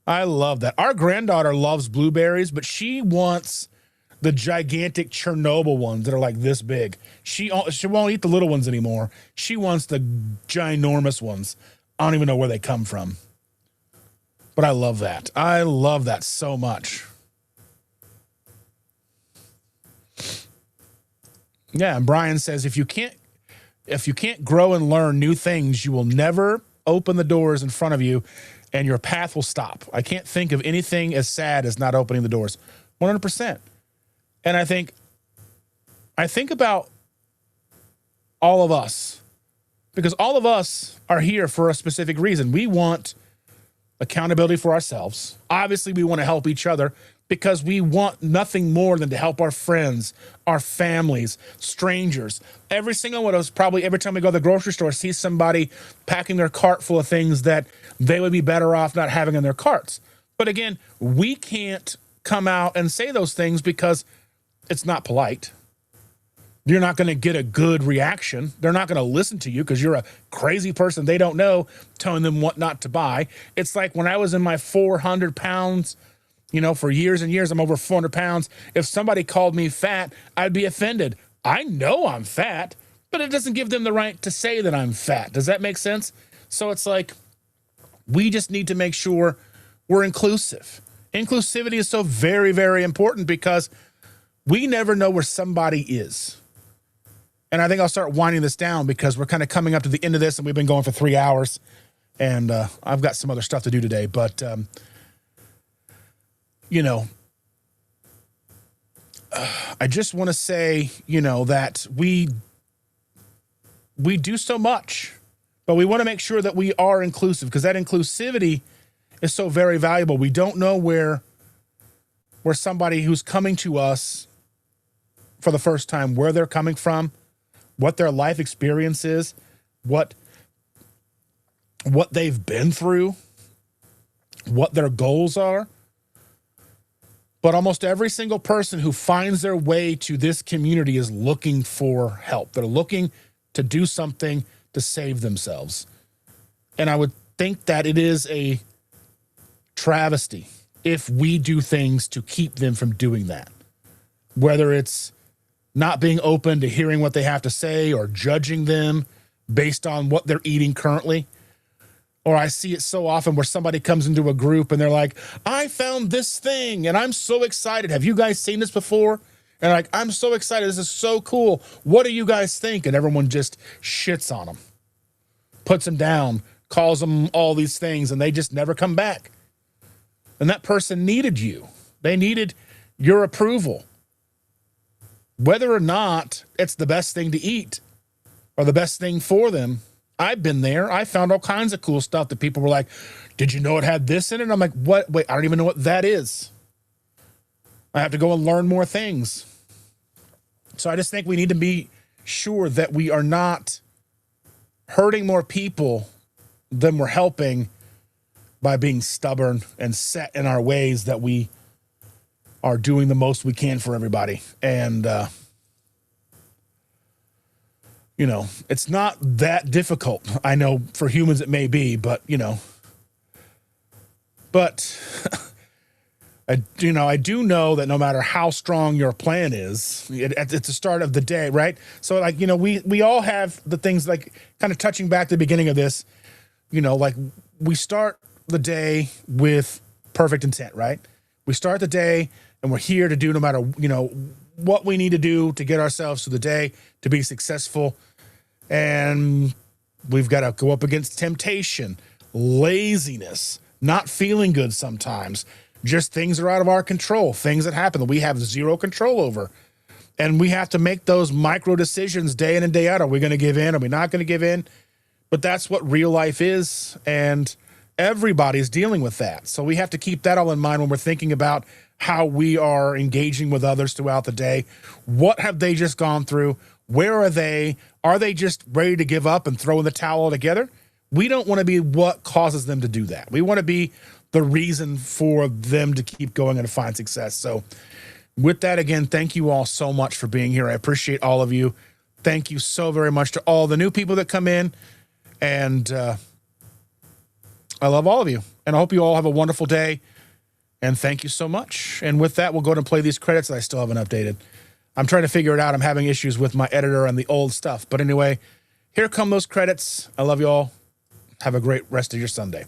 Our granddaughter loves blueberries, but she wants the gigantic Chernobyl ones that are like this big. She won't eat the little ones anymore. She wants the ginormous ones. I don't even know where they come from. But I love that. I love that so much. Yeah, and Brian says if you can't grow and learn new things, you will never open the doors in front of you and your path will stop. I can't think of anything as sad as not opening the doors. 100%. And I think about all of us, because all of us are here for a specific reason. We want accountability for ourselves. Obviously, we want to help each other because we want nothing more than to help our friends, our families, strangers. Every single one of us, probably every time we go to the grocery store, sees somebody packing their cart full of things that they would be better off not having in their carts. But again, we can't come out and say those things because it's not polite. You're not going to get a good reaction. They're not going to listen to you because you're a crazy person they don't know telling them what not to buy. It's like when I was in my 400 pounds, for years and years, I'm over 400 pounds. If somebody called me fat, I'd be offended. I know I'm fat, but it doesn't give them the right to say that I'm fat. Does that make sense? So it's like we just need to make sure we're inclusive. Inclusivity is so very, very important because we never know where somebody is. And I think I'll start winding this down because we're kind of coming up to the end of this and we've been going for 3 hours and I've got some other stuff to do today. But, I just want to say, that we do so much, but we want to make sure that we are inclusive because that inclusivity is so very valuable. We don't know where somebody who's coming to us for the first time, where they're coming from, what their life experience is, what they've been through, what their goals are. But almost every single person who finds their way to this community is looking for help. They're looking to do something to save themselves. And I would think that it is a travesty if we do things to keep them from doing that. Whether it's not being open to hearing what they have to say or judging them based on what they're eating currently. Or I see it so often where somebody comes into a group and they're like, I found this thing and I'm so excited. Have you guys seen this before? And like, I'm so excited. This is so cool. What do you guys think? And everyone just shits on them, puts them down, calls them all these things, and they just never come back. And that person needed you. They needed your approval. Whether or not it's the best thing to eat or the best thing for them, I've been there. I found all kinds of cool stuff that people were like, did you know it had this in it? And I'm like, what? Wait, I don't even know what that is. I have to go and learn more things. So I just think we need to be sure that we are not hurting more people than we're helping by being stubborn and set in our ways that we are doing the most we can for everybody. And, it's not that difficult. I know for humans it may be, but, I do know that no matter how strong your plan is, at the start of the day, right? So like, we all have the things like kind of touching back to the beginning of this, like we start the day with perfect intent, right? We start the day and we're here to do no matter, what we need to do to get ourselves through the day to be successful. And we've got to go up against temptation, laziness, not feeling good sometimes, just things are out of our control, things that happen that we have zero control over. And we have to make those micro decisions day in and day out. Are we going to give in? Are we not going to give in? But that's what real life is. And everybody's dealing with that. So we have to keep that all in mind when we're thinking about how we are engaging with others throughout the day. What have they just gone through? Where are they? Are they just ready to give up and throw in the towel altogether? We don't want to be what causes them to do that. We want to be the reason for them to keep going and to find success. So with that, again, thank you all so much for being here. I appreciate all of you. Thank you so very much to all the new people that come in. And I love all of you. And I hope you all have a wonderful day. And thank you so much. And with that, we'll go ahead and play these credits that I still haven't updated. I'm trying to figure it out. I'm having issues with my editor and the old stuff. But anyway, here come those credits. I love you all. Have a great rest of your Sunday.